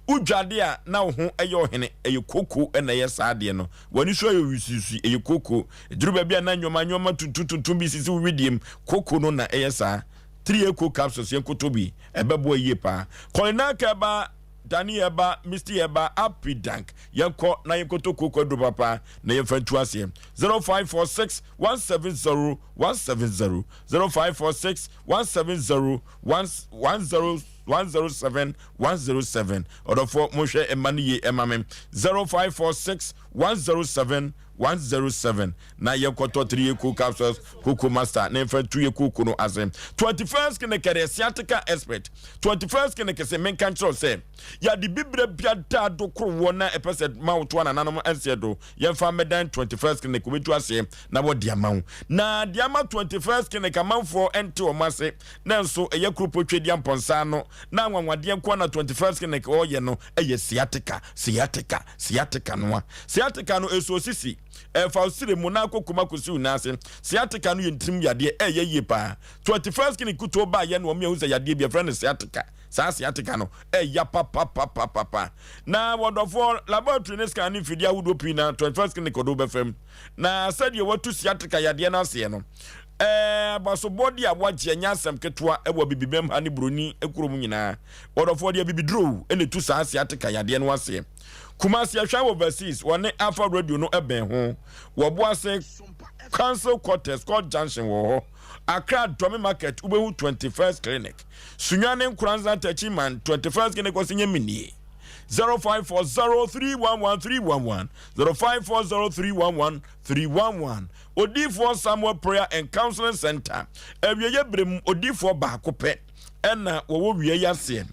udwade a na wo ho eyo hene cocoa na ye saade no wani so yo wisisu cocoa duru ba bi na nyoma tuntuntum bi sisi widiem cocoa no na sa 3 eco capsules yenkotobi ebebo yepa kolina keba dani eba Mr. eba apidank yenko na yenkoto koko do papa na yenfantu ase 0546 170 170 0546 170 107 107 odofo mohwe emani emame 0546 107 107 na yekoto 3 eco capsules cocoa master na yenfantu ye cocoa no ase 21st kene kere sciatica expert 21st kene kese men control say ya di bibre biada do kro wona episode mouth na nanom ense do yenfa medan 21st kene ko betu ase na wo dia mawo na dia ma 21st kene ka manfo ente o mase na nso eye kropo twedi amponsa no na nwanwade nko na 21st kene ko ye no eye sciatica no sciatica no eso sisi fausire monako kuma kusi unase sciatica no yentrim yade ye pa 21st kene kuto ba ye no me uza yade bia friend sciatica sa sciatica no ya papa na wonderful laboratory ne scan ni fidia wudo pina 21st kene kodo be fam na said you want to sciatica yade na se no baso body Aboagye nya Asem ketewa ewo bibibem ha ne broni ekuro mu nyina odofo de bibidro ene tu saa ase ateka yade no ase Kumasi ahwa overseas wone Alpha Radio no eben ho wo boase Council Quarters called Junction wo Accra Domi Market ubehu 21st Clinic Sunyane Nkranza Techiman 21st Clinic osinye mini 0540311311 0540311311 Odi4 Samuel Prayer and Counseling Center ewiye brem odi4 baako pe ena wo wiye yase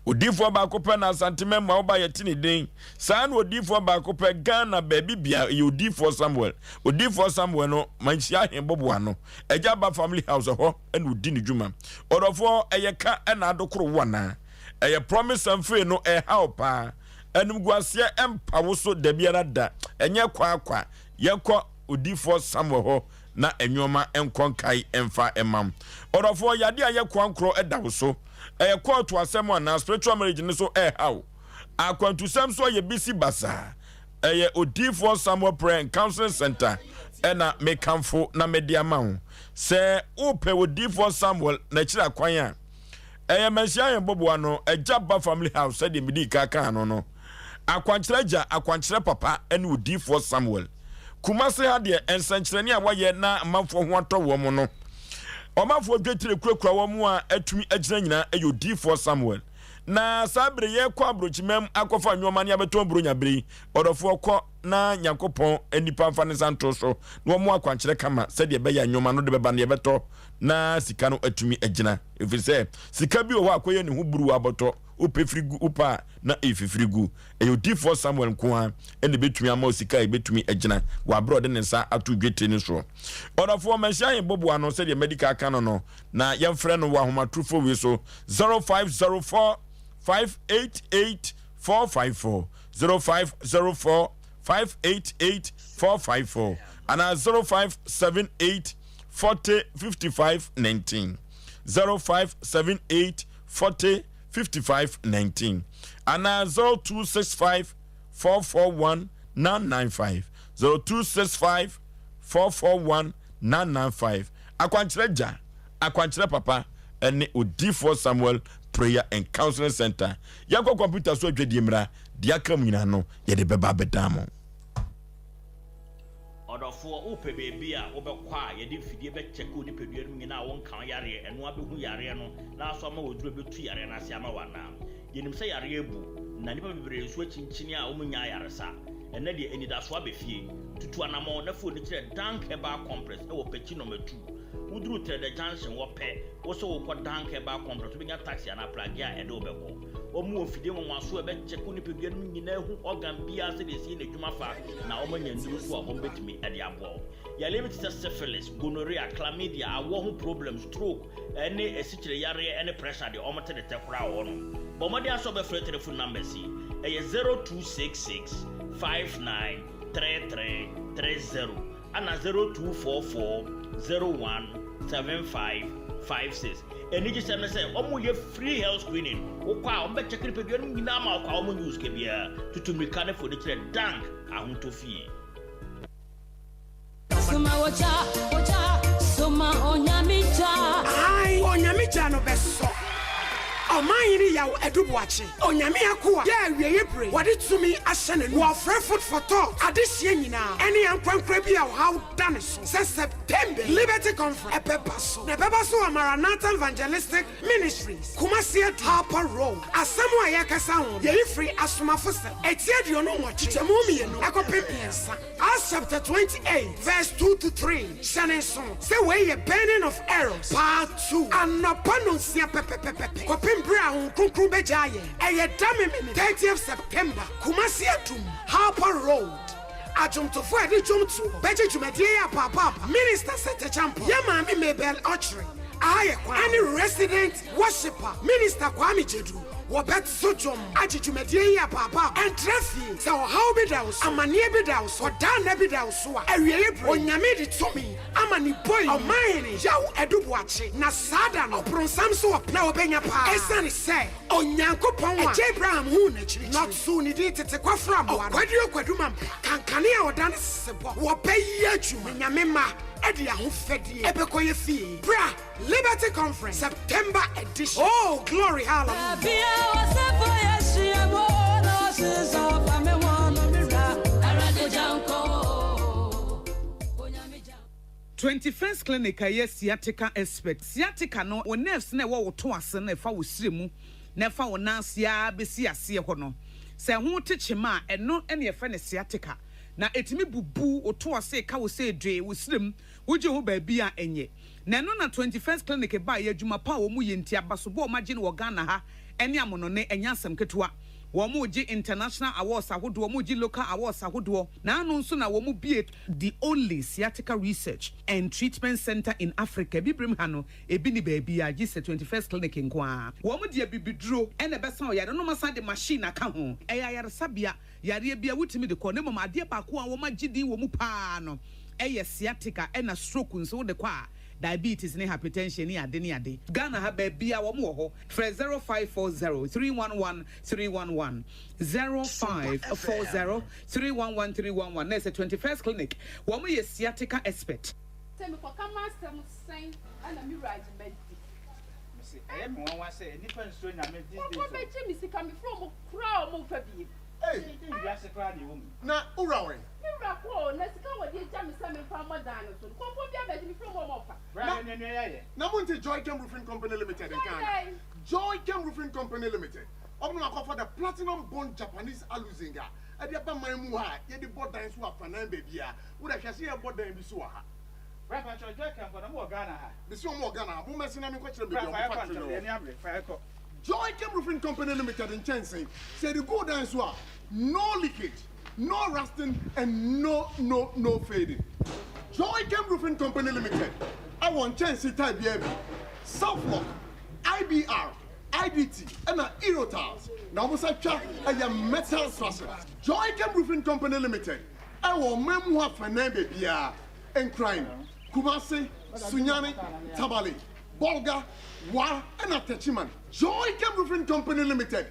Odi4 baako pe na santime ma oba yetini den saa na odi4 baako pe Ghana baby bia odi4 Samuel no manhia hembobo ano eja ba family house ho ena odi ni dwuma odofo eyeka ena adokoro wana eye promise and free no help enum guase empawo so da biara da enye kwa yekọ odi4 Samuel ho na enwoma enkonkai emfa emam odofo yade aye kwankro edawo so eye court Asem na spiritual marriage ni so how akwantu sam so ye bisi basa eye odi4 Samuel Prayer and Counseling Center ena mekamfo na mediama ho se upe odi4 Samuel na kira kwan a eye mensia ye bobo ano ejaba family house said the midi kaka no akwankyerja papa ene odi4 Samuel Kumasi ha de ensankyerani a waye na amafo ho atọwo mo no omafo dwetire kurakura wo mu a atumi agyina nyina odi4 Samuel na sabre ye kwa brochimem akofa nwoma ne abeto bronya bere odofo kọ na Yakopon enipa mfa ne santo so no mo akwankyere kama sede be ya nwoma no de beba ne beto na sika no atumi agyina efise sika bi wo akoye ne hu buru aboto upefrigu upa na efifrigu odi4 Samuel nkoa ene betumi ama sika e betumi agyina wa bro de ne nsa atu dwetire ne so odofo manhia hin bobo ano sede medical kan no na yemfre no wa homatrufo we so 0504 588 454 0504 588 454 and 0578 40 55 19 0578 40 55 19 and 0265 441 995 0265 441 995 akwankyere papa ene odi4 Samuel Prayer and Counseling Center yakọ computer so adwedi mra dia kam nyina no ye de beba bedamo odofo upe bebi a obekwa ye de fidie be check odi pedua no nyina won kan yare eno abehu yare no na so ama woduro betu yare na se ama wana yenim se yare ebu na nipa bebre so chinchini a omunya yare sa ene de enida so abefie tutu anamo na fo ni kire dank eba compress e wo pechi no metu uduru trade junction wo pe wo so wo ko dank eba compress bi nya taxi ana plagi a ede obeko omu ofide mo aso ebe check ni pedua no nyina hu organ bia se de si na dwuma fa na omanya nduru so a bombetimi ede abo ya limit syphilis gonorrhea chlamydia awo hu problem stroke ene esichire yare ene pressure de omote de tekura wo no bomodi aso be free telephone number si eye 0266 593330 ana 0244 017556 eniji se me se omo ye free health screening okwa ombe check ni pedua ni na ma okwa omo news ke bia tutumika ne for de kire dank ahontofie Suma wacha suma onyamija ai onyamija no beso Omayini Yaw Edubuachi Onyame akoa ya wieye bre wade tumi ahyene no ofre food for thought adehye nyina ene yankwankra bi a how done so September Liberty Conference epepaso na bebaso Maranatha Evangelistic Ministries Kumasi Harper Road asamo ayakasa ho ye free asomafo se etiedio no nwochi temumi no akopempiensa Acts chapter 28 verse 2 to 3 shaneson say we burning of arrows part 2 anopano sia pepepepe Bra kunkun bejaye eye dame 30th September Kumasi Atum Harper Road Ajumtofo edi jumtu beje jumedie ya papa Minister Sete Champo Yama mi Mabel Ochre aye kwa any resident worshipper Minister Kwame Jedu Wobet Sojom ajijumedie ya papa entrefi se how be daus amanie be daus odan be daus a awieye onyame di tomi amani boy Omayini Yaw Edubuachi na sada no pronsam so na obenya pa esani se onyankopon a Abraham hu na chiri not so ni di tete kwa from kwadu kwaduma kankane a odan sebo wo peyi aju nyame ma Eddie Ahufedi, Ebekoye Fee, Bra, Liberty Conference, September edition. Oh, glory, hallelujah. 21st clinic aye sciatica expert sciatica no o nerves na wo to ase na fa wo siremu na fa wo nansia besi ase ho no se ho techema eno ene ye fa ne sciatica na etimi bubu o to ase ka wo se dwe wo sirem wo je ho ba bia enye na no na 21st clinic ba ye adwuma pa wo mu ye nti abaso bo magine wo Ghana ha ene amono ne enya asem ketewa Womuji international awards ahodo womuji local awards ahodo na anu nso na womu be the only sciatica research and treatment center in Africa bibrim hano ebi ni baby agi se 21st clinic nkoa womu de bibidro ene besa o yare no masa de machine aka ho yare sabia yare bia wutimi de ko ne mama ade ba ko a womagidi womu pa no sciatica ena stroke nso de kwa diabetes ne hypertension ni ade Ghana ha baby a wo mo ho 0540311311 0540311311 na 21st clinic wo mo ye sciatica expert tell me ko kama sem sign ana mi right bed say I am one say nipa nso nya me this day ko be che mi sika mi from kra o mo fa bi na urawe ura ko na sika wo dey jam say me fa modan so ko fo bia be mi from mo fa na monte Joy Chem Roofing Company Limited in Ghana. Joy Chem Roofing Company Limited obno akofo the platinum bond Japanese aluzinga e dey ba man mu ha ye dey bodan so afanan bebia wo da hwese ye bodan bi so ha Rapper Joy Chem for no Ghana ha bi so mo Ghana mo mesina me ko kire bebia mo factory Joy Chem Roofing Company Limited in Chensing said the go down so no leakage, no rusting, and no fading. Joy Chem Roofing Company Limited. I want Chensing type BB, Southlock, IBR, IDT, and Erotiles. Now we say check a metal structure. Joy Chem Roofing Company Limited. I want memoir for name and crime. Kumasi, Sunyani, Tabali. Bolga, Wa, and Atechiman. Joy Chem Roofing Company Limited.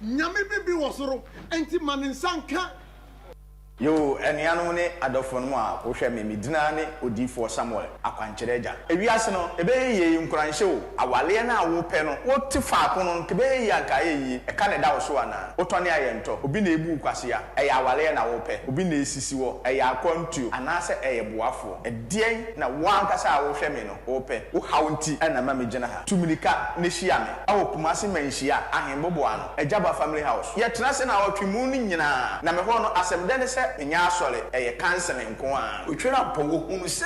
Nyame bibi wasoro enti maninsanka. Yo, eniano ne adofo no a wo hwe me medina ne odifo Samuel akwanchereja. Ewiase no ebe ye nkuranhye o awale na wo pe no wo ti faako no kebe ye aka ye e ka ne da wo so ana. Wo tone ayento obi na ebu kwase ya e ya awale na wo pe obi na esisi wo e ya akwantuo anase e ye boafo e dien na wo ankasa a wo hwe me no wo pe wo haunti e na ma me gina ha tuminika ne hia me awo kumase manhia ahembobo ano ejaba family house ye tena se na wotwemu ni nyina na me ho no asem de ne se nya asole eye counseling nko a otwera powo hunu se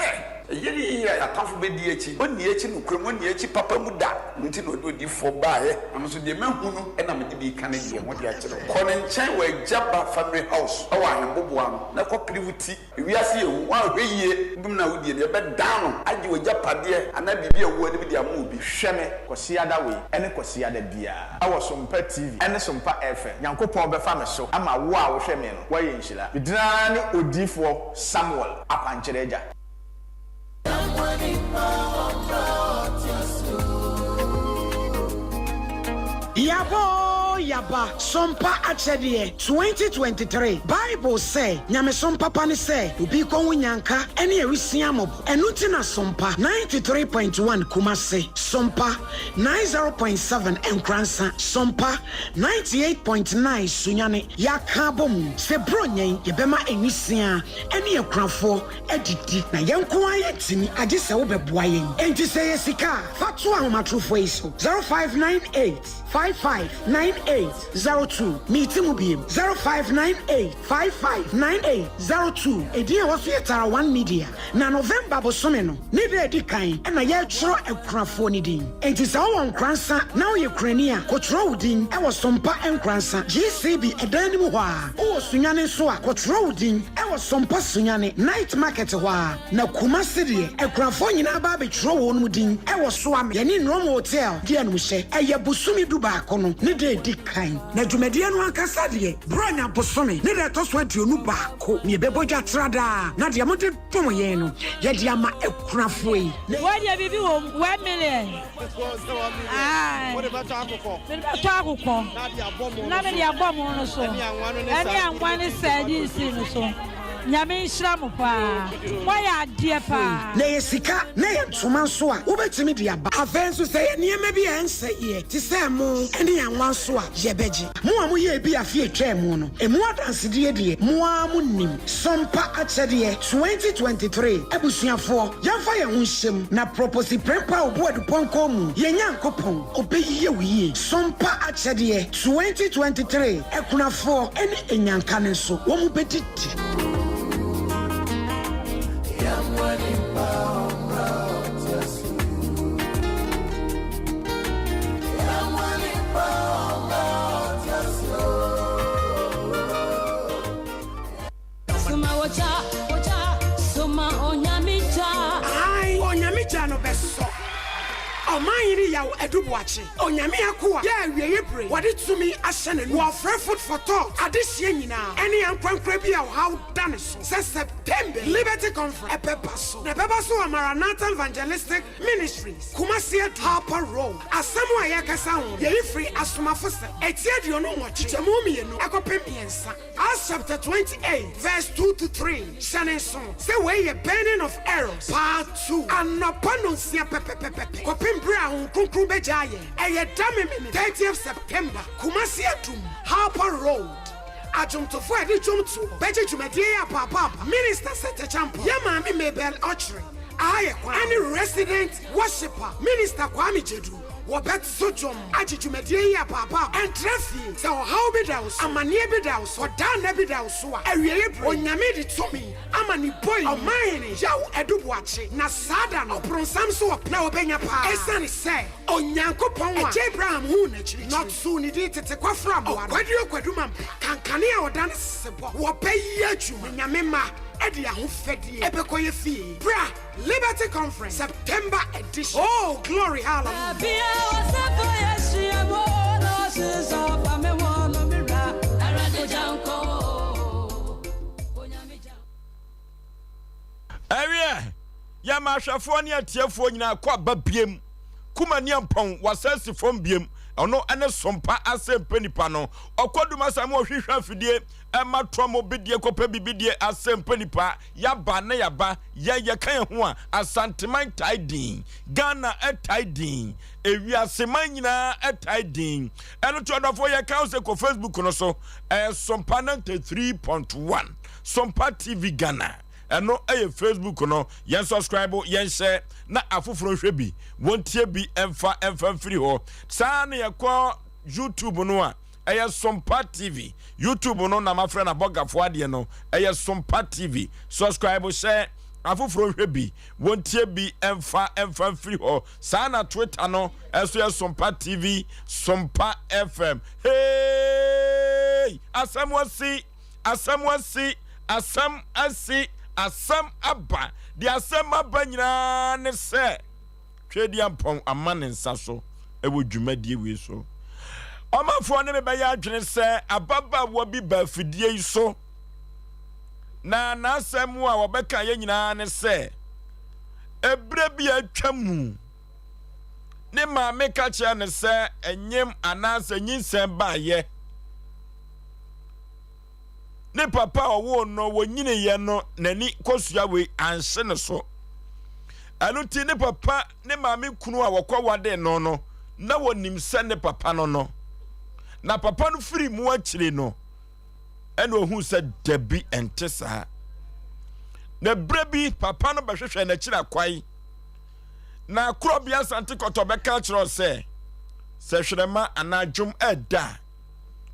yeri ya atafo be di echi oni echi no krem oni echi papa mu da nti no odi fo baaye amso de mahunu e na me di kan die mo de akere ko ne nchen we jaba family house o wa hembobo ano na ko privuti wiase ewu wa hweye bim na wodi ne be down age we japade ana bibi ewu ani bi dia mu bi hweme kwasi ada we ene kwasi ada bia awo Sompa TV ene Sompa FM nyankopon be fa me so ama wo a wo hweme no wo ye nhyira bidina ne odifo Samuel akwanchereja Yaba Sompa Achedie 2023 Bible say nyame Sompa pani say ubi ko wunyanka ene ewisia mob enuti na Sompa 93.1 Kumase Sompa 90.7 Enkransa Sompa 98.9 Sunyane yakabom se bronyen yebema enisia ene ekranfo edidi na yenko ayetini age se wo beboa yen enti se yesika fatu ahomatrofo iso 0598559802 meeting ubiem 0598559802 edie waso yetara 1 media na November bosome no ne de edikan na ye chro ekrafo ni din enti sa wo nkransa na wo yekrania kotro udin e wo Sompa enkransa GCB edan mu ho a wo sunyane so a kotro udin e wo Sompa sunyane night market ho a na Kumase de ekrafo nyina ba be tro wo no din e wo so am ye ni Nrom hotel de anu hye e ye busumi du ba ko no ne de edikan na dwumadie no ankasa de bronya bosome ne de to so aduonu ba ko ne beboja trada na de amode tom ye no ye de ama ekrafo yi wo de bibi wo 1 million What about Taco? Na me de abom no so eni anwa ne sadi si no so nyame nhyira mo pa moya adie pa na yesika na yentuma so a wobetimi de aba afenso sɛ niema bi ense ye ti sɛ mo ene yanwa so a yebeji mo a mo ye bi afie twa mo no emu adanse de mo a mo nim sompa akyede 2023 abusuafo yamfa ye ho hyem na propose prempa obo adu ponko mu ye nyankopon obeyiye wiye sompa akyede 2023 ekunafo ene enyanka ne so wo mu bediti Omayini Yaw Osei Aboagye Oforisuo ya wiye bre wade tumi ahyene wo free food for thought adehye nyina ene yankwankra bi a how done so September Liberty Conference epepaso na bebaso Maranatha Evangelistic Ministries Kumasi Harper Road asemu ayakasa ho ye free asomafo se etiedio no nwoche temumi enu akopem yensa Acts chapter 28 verse 2 to 3 shaneso say we burning of arrows part 2 anopano sia pepepepe kopem bra ho konkru bejaye eye damemini 30th September Kumasi Atum Harper Road Ajumtofo edi jumtu beje jumedie ya papa Minister Sete Champo Yama mi Mabel Ochre aye kwa any resident worshipper Minister Kwame Jedu Wobet Sojom ajijumedie ya papa entrefi se how be daus amanie be daus odan be daus so awieye onyame di tomi amani boy omahene Yaw Osei na sada no bronsam so na obenya pa esani se onyankopon wa Abraham hu na chiri not so ni di tete kwafra bo kwaduma kankane a odan sebo wobeyi adwuma nyame ma edi ahofedie ebekoye fie bra Liberty Conference September edition. Oh glory hallelujah. Area ya mahwafo ne atiefo nyina kwa babiem kuma ne ampon wasasi fom biem ono ene sompa Asem Mpe Nipa no okoduma samu ohwehwa fidie ematromo bidie kopa bibidie Asem Mpe Nipa yaba na yaba ye kan ho a asanteman tiding Ghana tiding ewiaseman nyina tiding eno to odofo ye kan se ko Facebook no so sompa 93.1 Sompa TV Ghana eno Facebook no yen subscribe yen share na afoforo hwebi wontie bi emfa free ho saa na yakọ YouTube no a Sompa TV YouTube no na my friend abogafo ade no Sompa TV subscribe share afoforo hwebi wontie bi emfa free ho saa na Twitter no eso Sompa TV Sompa FM hey Asem Aba di Asem Aba nyina ne se twedi ampon amane nsaso ewo dwumadie wi so omafo ne be ya adwene se ababa wo bi ba fidie yi so na Asem a wobeka ye nyina ne se ebre bi atwamu ne ma meka chia ne se enyem anase nyinsem ba ye ne papa owo no wonyine ye no nani kosua we anse ne so aluti ne papa ne maame kunu a wokwa wade no na wonim se ne papa no na papa no firi mu akire no ene ohun se dabi entesa na brebi papa no behwehwe na kira kwai na krobia sante kotobeka kiro se hwerema anadwom eda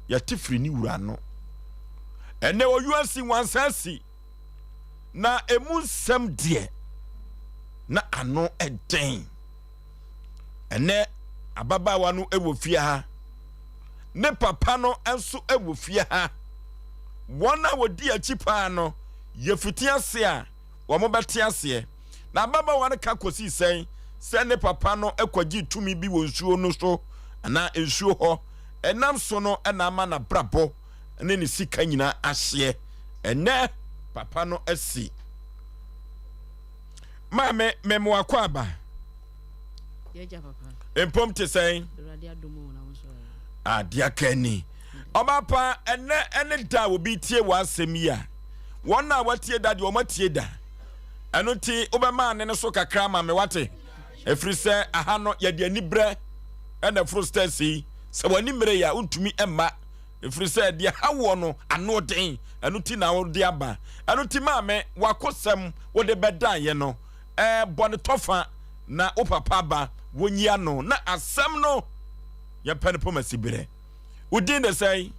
yatifiri ni wura no ene oyuansi wansasi na emunsem die na ano eden ene ababawa no ewofia ha ne papa no enso ewofia ha wona wodi achipa no yefiti ase a wo mo beti ase na ababawa no ka kosi sen se ne papa no ekwaji tumi bi wonsuo no so ana ensuo ho enam so no ena ama na brabo ene ni sika nyina ahye ene papa no asi mame memo akwaba yeja papa empom te sen radi adomo na wo so adia kani obapa ene da obi tie wa asem ya One na watie da de omatie da. Eno ti obema ne so kakra ma me wate. Efri se aha no ye de ani bre and the frustasi. So wani mre ya untumi emma. Efri se de hawo no ano den. Eno ti na wo de aba. Eno ti ma me wakosem wo de beda ye no. Bone tofa na o papa ba wonyia no na asem no ye pen pomasi bere. Udin de say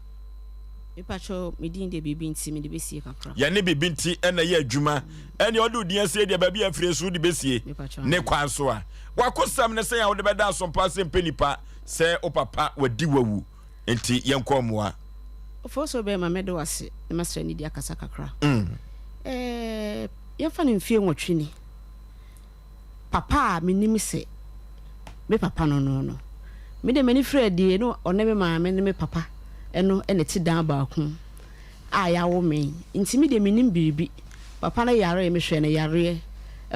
Ipacho midin de bibi nti me de besie kakra. Ya ne bibi nti na ye adwuma. Ene odu dia se de ba bia fresu de besie. Ne kwan so a. Wakosam ne se ya wo de beda Sompa Asem Mpe Nipa se o papa wadi wawu. Enti yenkomoa. Ofoso be ma medo wase. Ne masra ni dia kasa kakra. Ye fa ne mfie nwotwe ni. Papa menim se me papa no. Me de mani fredi no one me ma me ne me papa. Eno ene ti dan ba ku aya wo me ntimi de minim biribi papa na yare me hwe na yare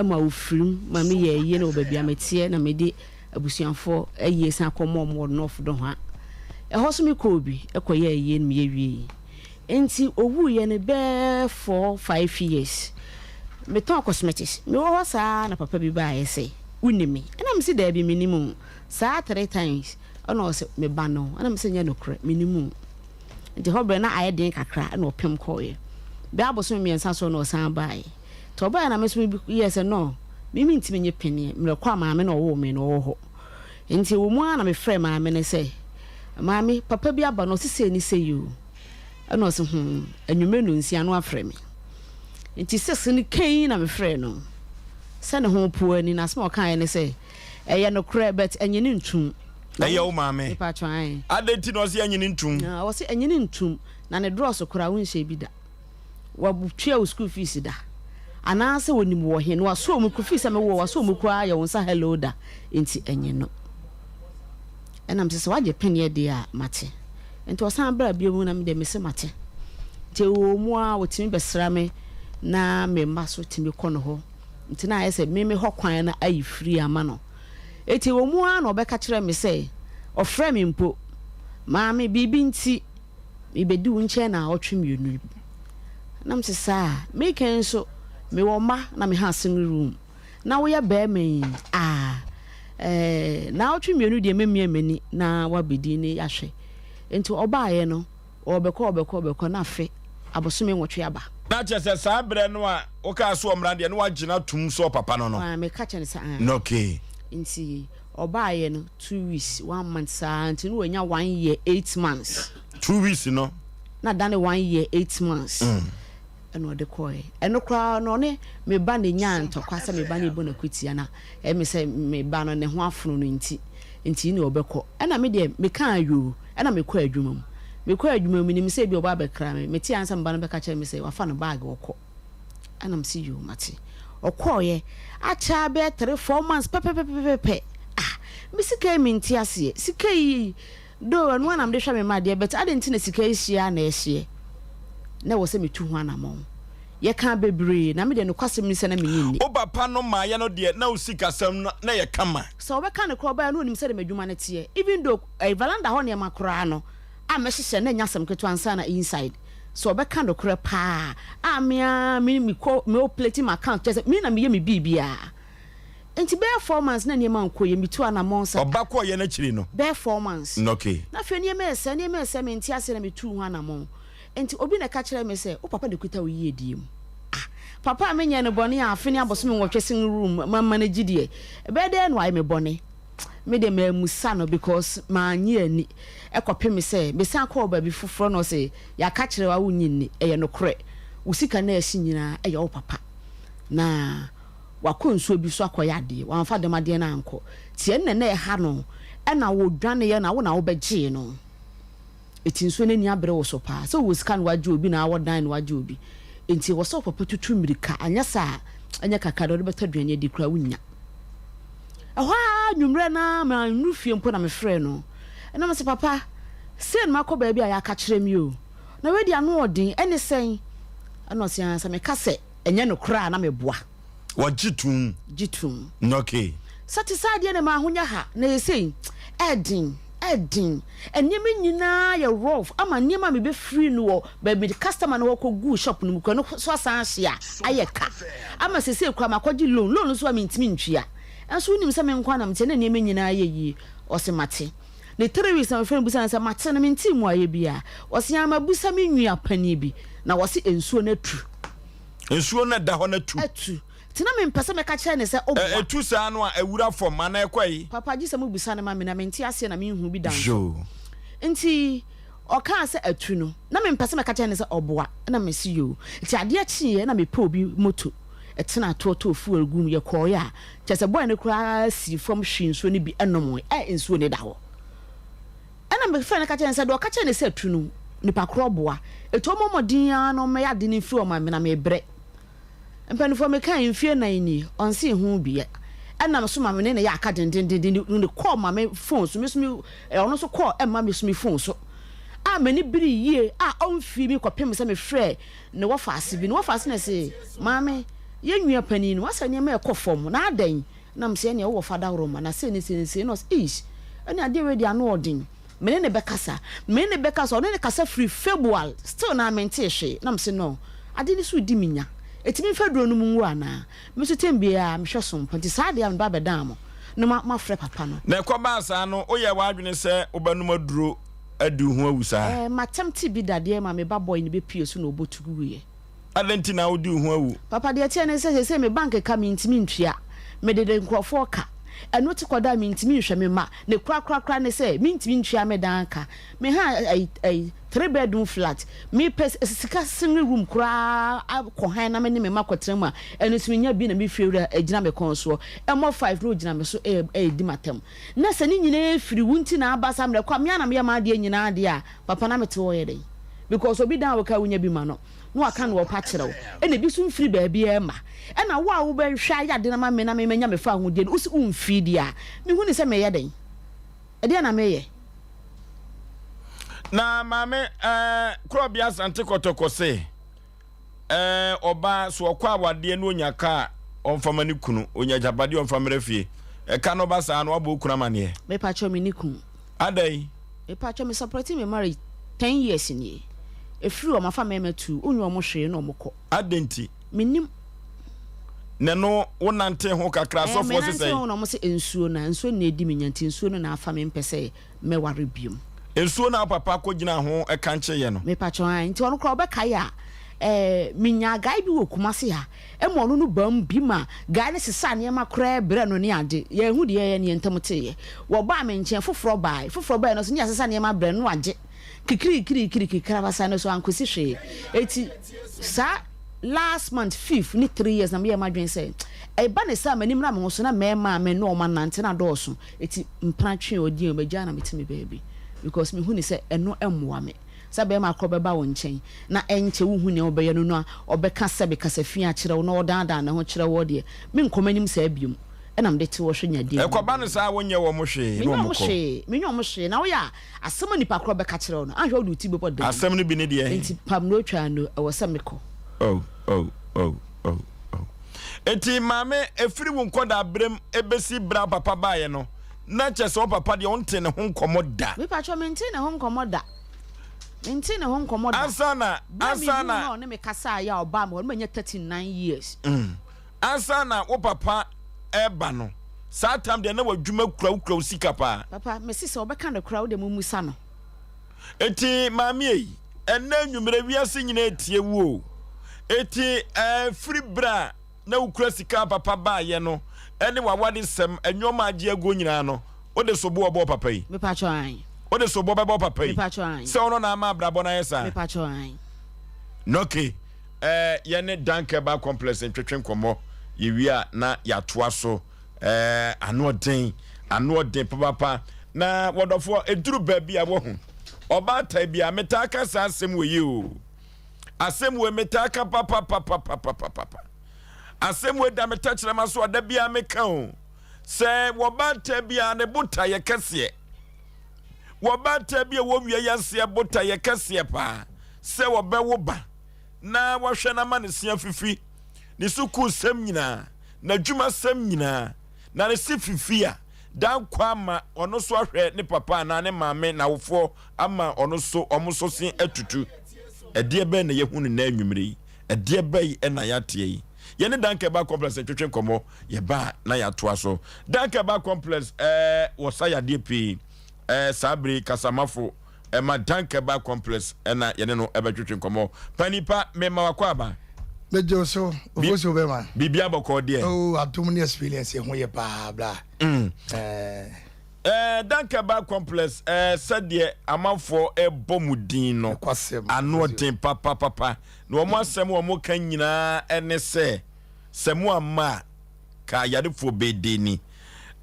ma ofirim ma me ye na obabia metie na me de abusuanfo aye san komo mo no do ha hoso me ko bi ekoye aye me yewie enti owu ye ne be 4-5 years me ton cosmetics me wo sa na papa bi ba yese unimi na me si da bi minimum sa 3 times ono se me ba no na me se nya no kre minimum nti hobre na aye den kakra na opem koye be aboso me ensa so no san bai to ba na me so yes no mimi ntimi nye penie me kwa maame na owo me no ho nti wo mu na me frɛ maame ne se maame papa bi aba no sese ni se you na so anwume no nsia no afrɛ me nti sese ni kan na me frɛ no se ne ho po ani na so kan ne se eye no kra bet enye ni ntum Aya o maame. Ipa twan. Adenti no se anyini ntum. Na wo se anyini ntum na ne draw so kora wo nhye bi da. Wa butwa wo school fees da. Ana se wonim wo he no waso mu ku fees me wo waso mu ku aye won sa hello da. Enti enye no. Enam se waje pene de a mate. Enti wo san bra bia mu na me de me se mate. Te wo mu a wotimi besra me na me maso timi kono ho. Enti na aye se me ho kwan na ayi free ama no. Eti wo mu a na obeka kire me say ofre me mpo maame bibi nti me bedi wo nche na otwe mienu nam se sa me ken so me wo ma na me ha sing room na wo ya ba me na otwe mienu de memie mani na wa bedi ne yahwe enti oba ye no obeko na afe abosome nwotwe aba na chese sa bre no a o ka so omra de no wa gina tum so papa no me ka chene sa okay nti obaye no 2 weeks 1 month sa nti no wanya 1 year 8 months 2 weeks no na dane 1 year 8 months eno de koy eno kra no ne me ba ne nya ntokwa se me ba ne bo na kutia na me se me ba no ne ho afono no nti ne obekọ ena me de me kan ayo ena me kọ adwuma mu nim se bi oba bekra me ti ansa mba no beka kire me se wafa no bag okọ ena me se yo mate okoye acha be 3-4 months pepe me sika mi nti ase sika yi do anu na me hwa me ma de but adenti na sika hia na ehie na wo se metu ho anamon ye kan bebre na me de no kwasem ni se na me nyinni o papa no ma ye no de na usika sam na ye kama so we kan ko ba no nim se de madwuma na tie even though valanda ho ne makora no a me hyehyɛ na nyasam keto ansa na inside so be kan do kra pa me ko me o plate my account just me na me ye me bibia enti be 4 months na ne man ko ye mitu anamon sa obako ye na chiri no be 4 months okay na fe ne me ese me nti ase na mitu ho anamon enti obi na ka kire me se o papa de kuta wo ye diem papa me nya ne bone a afi ne aboso me nwotwe sing room mamma na gidie be de no ai me bone me de me musa no because ma anye ani ekope me se me san ko ba bi fufuro no se ya ka kire wa wo nyinni eye no kore wo sika na ehyi nyina eye wo papa na wakonso bi so akoya de wanfa de made na anko tie nne na e ha no e na wo dwane ye na wo na wo begye no etinso ne ni abre wo so pa so wo scan waje obi na wo dan waje obi enti wo so papa tutu mirika anya sa anya kakado de betadwane di kura wunya aha nwumre na ma nufie mpo na me frɛ no na me se papa sen makoba bi aya ka kire mi o na we di anu odin ene sen ana se ansa me kase enye no kura na me boa wajitum jitum okay satisade ne ma ahonya ha na yesei edin edin ennyema nyina ya rough ama nnyema me be free no baby customer no ko gu shop no ko no so asanhye ayeka ama sese kwa makogi loan so am ntimi ntwia enso unim se me nkwa na mte na nnyema nyina ayeyi osemate the 3 weeks na friend busa na mate na menti mu aye bia osema busa me nwia pani bi na wose ensuo na tu ensuo na da ho na tu atu tina me mpese me ka kire ne se obo etu sa no a ewura fom ana ekwai papa ji se mu busa na ma me na menti ase na me hu bi dan jo nti oka se atu no na me mpese me ka kire ne se oboa na me si yo ti ade achi na me pe obi moto etina toto fu agum ye koya chese boy ne kura si fom hwi nsuo ne bi enom ensuo ne da ho ana me fa na ka kire ne se do ka kire ne se atu no nipa kroboa eto momodin ano me ya de ne fi o ma me na me bre mpanifo me kan mfie nan ni onse hu bia ana me so ma me ne ya aka den ne call ma me phone so me ono so call e ma me so me phone so a me ni biri yie a onfi mi kopem se me frɛ ne wo faase bi ne wo faase na se ma me ye nwia pani no wasa ne me ekofom na adan na me se ne wo fada roma na se ne no ish ani ade we dia no odin me ne bekasa one ne kasa free February still na mente hwe na me se no ade ni so di minya etimi fedro no mu ana me so tembia me hwe Sompa nti saa de am ba bedam no ma frɛ papa no na ekoba asa no oye wa adwene se obanum aduro adu ho awusa matem ti bi dade ma me ba boy ne be pie so na obotugu ye adenti na odi ho awu papa de tie ne se me bank ka me ntimi ntwia me de nkrofo ka eno ti koda me ntimi hwe me ma ne kra ne se me ntimi ntwia me dan ka me ha 3 bedroom flat me sika single room kra ko han na me ne me makotrem a eno ti nya bi na me fiewura agina me kon so emo 5 no gina me so di matem na se ni nyina firi wunti na abasa me kwa me na me ma de nyina de a papa na me te wo ye dey because obi dan wo ka wunya bi ma no no aka no pa kirew ene bi so mfiri ba bia e ma ena wo a wo be hwa ya de na ma me na me nya me fa ho de usi umfiri dia me hu ni se me ye den e de na me ye na mame krobia sante kotoko se oba so okwa awade no onyaka onfama ni kunu onya jabade onfamere fie ka no ba sa no abo kuna mane me pa cho me ni kunu adai me pa cho me support me marry 10 years ni efiri o mafa me matu onyu o mo hwe no mokọ adenti menim neno wonante ho kakra so fo se sei no mo se ensuo na na edi menyanti ensuo no na afa me mpese me ware biom ensuo na papa ko gina ho e kanche ye no me pacho an nti ono kro obeka ya minya gai bi wokumase ha e mo no bam bi ma gai ne sesa ne ma kra bre no ne ade ye hu de ye ne ntamte ye wo ba me nche foforo bai no so ne sesa ne ma bre no age kikiri basa no so ankosi hwe eti sa last month 5th ni 3 years na me ma dwen say e ba ne sa manim na me so na me ma me no ma nante na dooso eti mpratwe odi o magya na metime baby because me hu ni say eno emmoa me sabe ma akọ beba wo nchen na enche wo hu ne obeye no no obeka sabe kasafi a kire wo na odanda na ho kire wo de me nkomanim sa abium enam de te wo hwe nyade ekoba no sa wonye wo mo hwe no mo ko me nyo mo hwe na wo ya asem nipa akọ beka kire wo no ahwe wo du ti bebo de asem no bi ne de enti pam no twa no e wo sa me ko oh eti mame efiri wo nkoda brem ebesi bra papa baaye no na chese papa de onte ne ho nkomoda me pa cho menti ne ho nkomoda menti ne ho nkomoda asana ne me kasa ya oba mo manya 39 years asana wo papa eba no saa time de na wadwuma kura sika pa papa me sisi obeka ne kura wo de mumusa no eti mame yi ena nwumere wiase nyina etie wo eti free bra na ukura sika papa baaye no ene wawade sem enwoma age ago nyina no o de sobo obo papa yi me pa cho an o de sobo bebo papa yi me pa cho an se ono na ama brabo na yesa me pa cho an noke ye ne danke ba complex ntwetwe nkomo ye wia na ya toa so ano den papa na wodofo eduru ba bia wo hu oba ta bia metaka sa asem we yi o asem we metaka papa asem we da metachira maso da bia meka o se wobata bia ne buta ye kase wobata bia wo wie yase buta ye kase pa se wobewo ba na wohwe na ma ne sia fifi ne suku sem nyina na dwuma sem nyina na ne si fifi a dan kwama ono so ahwe ne papa na ne maame na wofo ama ono so omoso sin atutu ede be na yehunu na anwumre yi ede be na yatie yi ye ne danke ba complex twetwe komo ye ba na ya toa so danke ba complex wosaya de pi sabri kasamafo ma danke ba complex na ye ne no ebetwetwe komo panipa mema wakwa ba Mejo so ofoso be ma bibia boko de oh atumni experience ho ye pa bla danke ba complex sade amafo bomudin no ano den papa no mo asem wo mo kan nyina ene se semu ama ka yadefo bedeni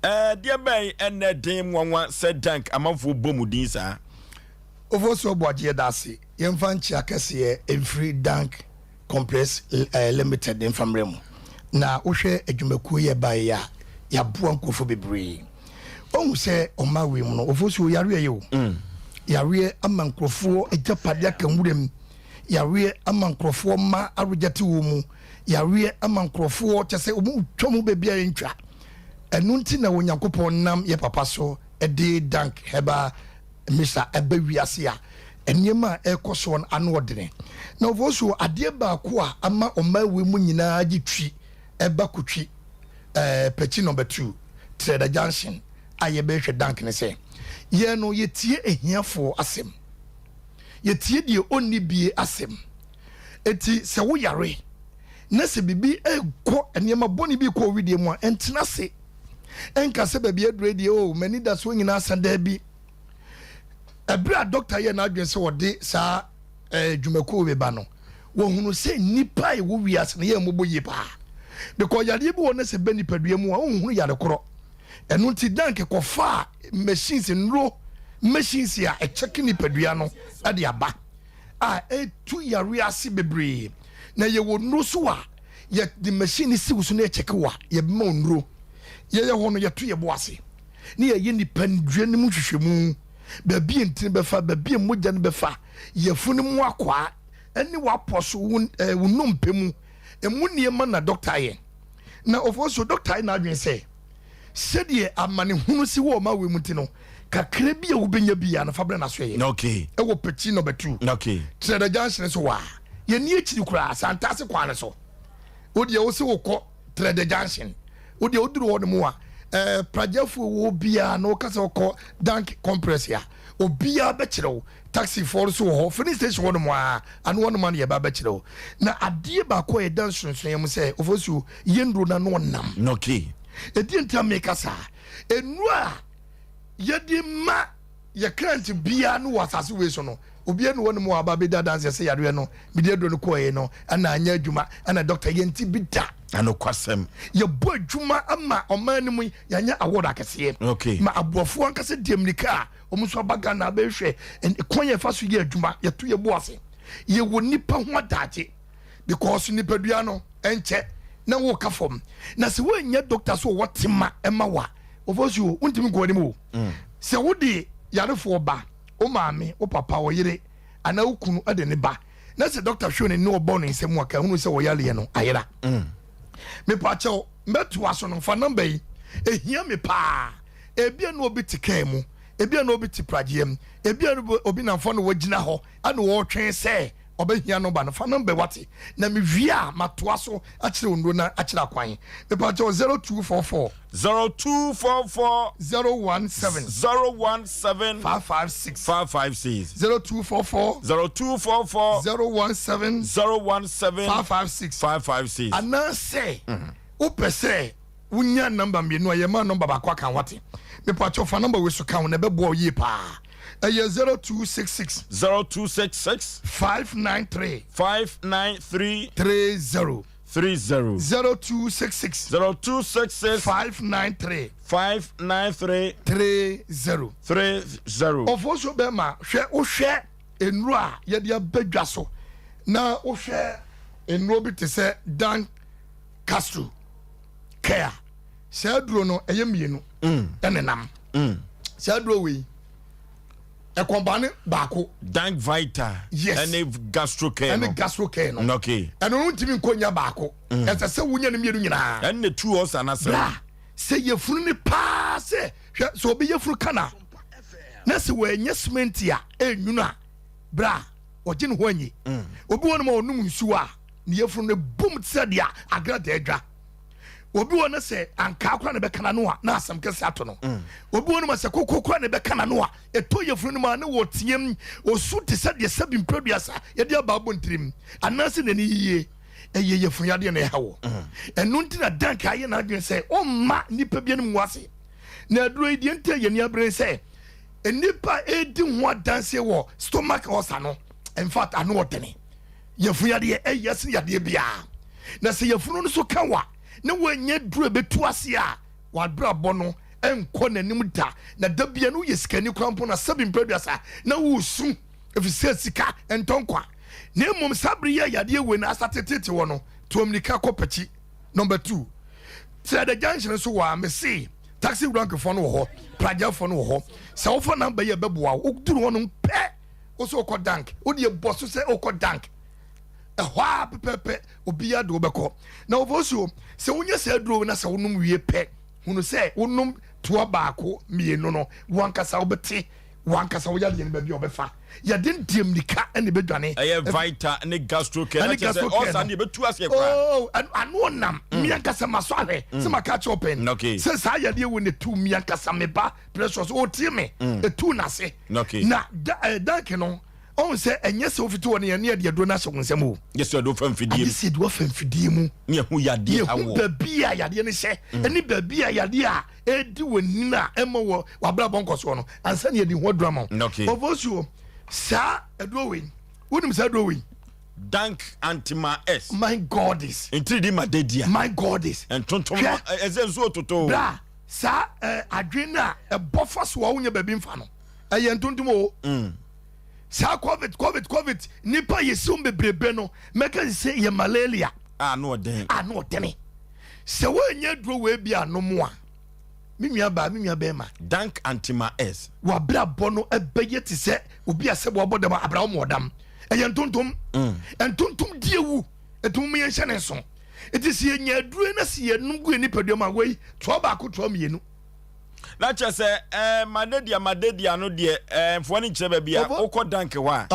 de ben ene den nwanwa se dank amafo bomudin sa Osei Aboagye dase yemfa nchi akese every dank complex limited in famremu na wohwe adwumakuo ye ba ya boa nkofo bebre on se o ma we mu no Osei yare ye o yare ama nkrofo ejapade aka nwurem yare ama nkrofo ma arujate wo mu yare ama nkrofo tese o mu twomu bebia ntwa enu nti na onyankopon nam ye papa so ede dank heba misa ebe wiase a enema ekoso anu odene na Osei ade ba ko a ama oma we mu nyina agitwi eba kutwi pechi number 2 Trader Junction aye be hwe dank ne se ye no yetie ehiafo asem yetie die onni bie asem eti se wo yare na se bibi ego enema boni bi ko widie mu a entena se enka se baabi adure die o mani da so nyina asanda bi ebra doctor ye na adwen se wode sa dwumako we ba no wo hunu se nipa e wo wiase na ye mobo ye pa because yare bi wona se bani padua mu a wo hunu yare koro enu ti danke ko fa machines nro machines ya e check ni padua no ade aba tu yare ase bebre na ye wo nro so a ye the machine si wusu na e check wa ye be ma nro ye hono ye to ye bo ase ni ye ni pandua ni mu hwehwemu babi entin befa babi mogya ne befa yefunu mu akwa eni waposo wunompemu emu niema na doctor ye na Osei doctor na adwen se sedie amane hunu si wo ma we mutino kakra bi a wobenya bia na fabre na so ye okay e wo pechi number 2 okay Trader Junction so wa ye ni echi kura santase kwa ne so odi wo se wo ko Trader Junction odi oduru wo ne mu a prajafu wo bia na okasa ko dank compress ya obia be kire taxi for so ho finish station wo mo a anu wo man ye ba be kire na adie ba ko e dan sunsun yem se Osei yendro na no nam okay edi ntia make sa enu a ye di ma ye can't bia no wasase we so no obia no wo mo aba be da dance se yare no bi de do no ko ye no ana anya adwuma ana doctor ye nti bi da ano kwasem ye bo adwuma ama omani mu yanya award akese okay ma aboafo ankase diemnika omuso baga na be hwe konye fa so ye adwuma ye to ye bo ase ye wo nipa ho adaje because nipa dua no enche na wo ka fom na se wo nya doctor so wotima ema wa Osei untimi go anim o se wo de yarefo ba o maame o papa o yire ana ukunu ade ne ba na se doctor hwe ne no bo no nsem aka hunu se wo yale no ayera me pa cho meto aso no fa number yi ehia me pa ebia no obi tikae mu ebia no obi tipragiem ebia no obi na fo no wagina ho ana wo twen se obehia no ba no fa number wate na me wia mato aso akire ondo na akire akwan me pa cho 0244 017 556 0244 556 ana say upese unya number me no ye ma number ba kwa kan wate me pa cho fa number we so kan na be bo ye pa 0266 593 30 0266 593 30 Osei be ma hwe o hwe enru a ye de abadwa so na o hwe enru bi te se Dan Castro care se aduro no eye mienu enenam se aduro we ekombane baako Dank Vita and gastrocare no okay eno ntimi nkonya baako ese se wunya ne mienu nyina and the two us anasa se ye funu ne pa bra se so obi yefuru kana na se we nya cement a enwunu a bra oje ne ho anyi obi wonu ma onum nsu a ne yefuru ne bum tse dia agrada adwa obi wonu se anka akora ne bekana no a na asam kese ato no obi wonu ma se kokokora ne bekana no a eto yefuru ne ma na wotiem osu te se de sabim producer ye de aba bontirim anase ne ni yiye eye yefuru ya de na hawo enu ntina danka ye na adwen se o ma nipa bi anim wase na aduro yi de ntia ye ni abre se enipa edi ho adanse wo stomach ulcer no in fact anu otene yefuru ya de eyes ya de bia na se yefuru no so kanwa na wanye duro betu ase a wadra bono enko nanim da na dabia no yesikani krampo na sabim producer na wusu efise sika entonkwa na mum sabri ya yade we na asatetete wo no tuomnika kopachi number 2 say the junction so wa me see taxi rank fo no ho praja fo no ho se wo fo number ye beboa wo duru ho no pe wo so ko dank wo de bosso se o ko dank ehwa pepepe obiya do beko na ovoso se wonya se aduro na se wonum wie pe hunu se wonum to baako mienu no wankasa obete wankasa wo yade ne ba bi obefa ya den diem nika ene bedwane eye vita ne gastro care na se osa ne betu ase kwa oh anu nam miankasa maso ahwe se maka cha open se sa yade wo ne tu miankasa meba precious o tie me etu na se na dank no on se enye se ofiti woni ye ne de do na hyewonsem o yeso do famfidie yeso do famfidie mu ne hu yade awo ba bia yade ne hye eni ba bia yade a edi woni na emo wo wabra bonkoso no ansa ne di ho drama ovosuo sa edowe wonim sa edowe dank antima s my god is intridi madedia my god is entontom ezenzo ototo bra sa adwena ebofa so wo nya ba bi mfa no eye entontom o sa covid nipa yesum bebrebe no meka se ye malaria no odene se wo nya duro we bia no mo a minua ba ma dank antima s wa bra bono ebeye te se obi asebo obodam abra wo modam eye ntontom entontom diewu etum ye hye ne so etisi ye nya duro na se ye num gu nipa duam a wei to ba ko to mienu na che se madedia no de mfo ni kire ba bia ukọ dank wa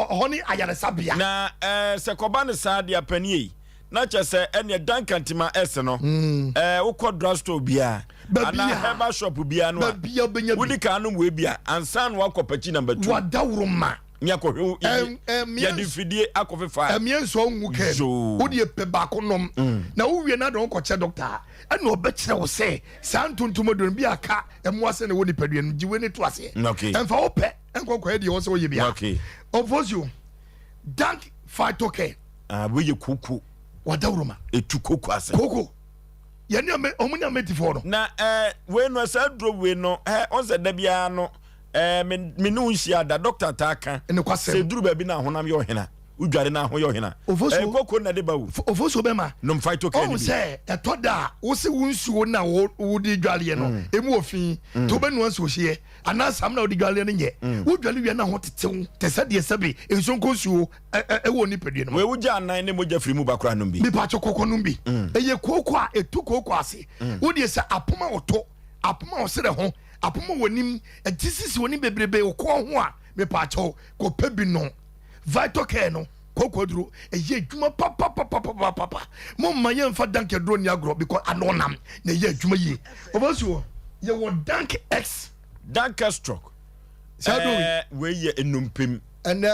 honi ayare sabia na se koba ne sa de apanie na che se ene dank antima s no ukọ drugstore bia ana heba shop bia no wudi ka no we bia ansa no akọpachi number 2 wadawroma nya ko hwe ya difidie akọfefa emienso nwuke wudi epe ba konom na wuwie na don kọche doctor ana obekire wo se santuntum don bia ka emuase ne woni padua no jiwe ne to ase emfa wo pe enkọkọ e de wo se wo ye bia obviously dank fatoke we ye kuku wadawroma etu koku ase koko yani omunya metifo no na we no sa dro we no on se da bia no me no nsia da doctor ta kan se duru ba bi na honam yo hena udware na ho yo hena koko na de ba wo ofoso be ma no fight okay on se etoda wo se wunsuo na wo di dwale no emu ofin to be no anso hye ana sam na wo di dwale no nye wo dwale wi na ho tetew te se de sebe enso nkonsuo wo ni pedie no we wo ja nan ne moja firi mu bakra no bi bi pa chokoko no bi eye koko a etu koko ase wo de se apoma oto apoma osere ho apoma wonim agisisi wonim bebrebe okọ ho a me pa cho ko pebi no vital care no kokoduro eye adwuma papa mo maye mfa dank duro ni agro because anonam na eye adwuma yi obosuo ye wo dank x dank stroke we ye enumpem and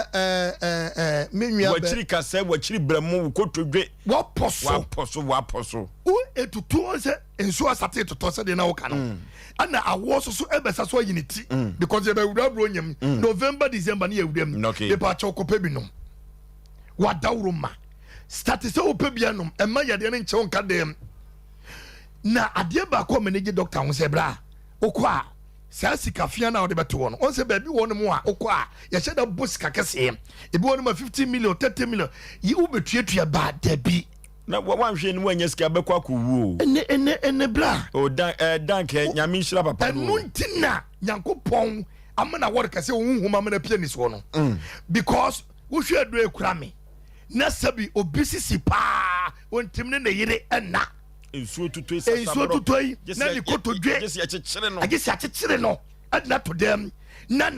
menua wachiri kasa wachiri bramo kotodwe wa poso o etutu onse enso asate toto se de na wo kana ana awo so ebesa so yiniti because ye be wura bro nyam November December na ye wudam e pa cha okopa bi no wa dawroma start se opa bi anom e ma yade ne nche wonka dem na ade ba ko manage doctor ho se bra okwa sa sikafia na ode beto no on se ba bi won mo a okwa ye hye da boss kakese e bi won ma 50 million 30 million yi u betuatua ba da bi na wanhwe ni wanya sika bekọ akọwu ene bra o dank nyame nhyira papa enu ntina yankopon amana word kase ohunhum amana pia ni so no because wo hwe do ekura me na sabi obisisi pa ontim ne yire enna ensuo tutoi na ni kotodwe just ya chichire no agesi achichire no adna to dem na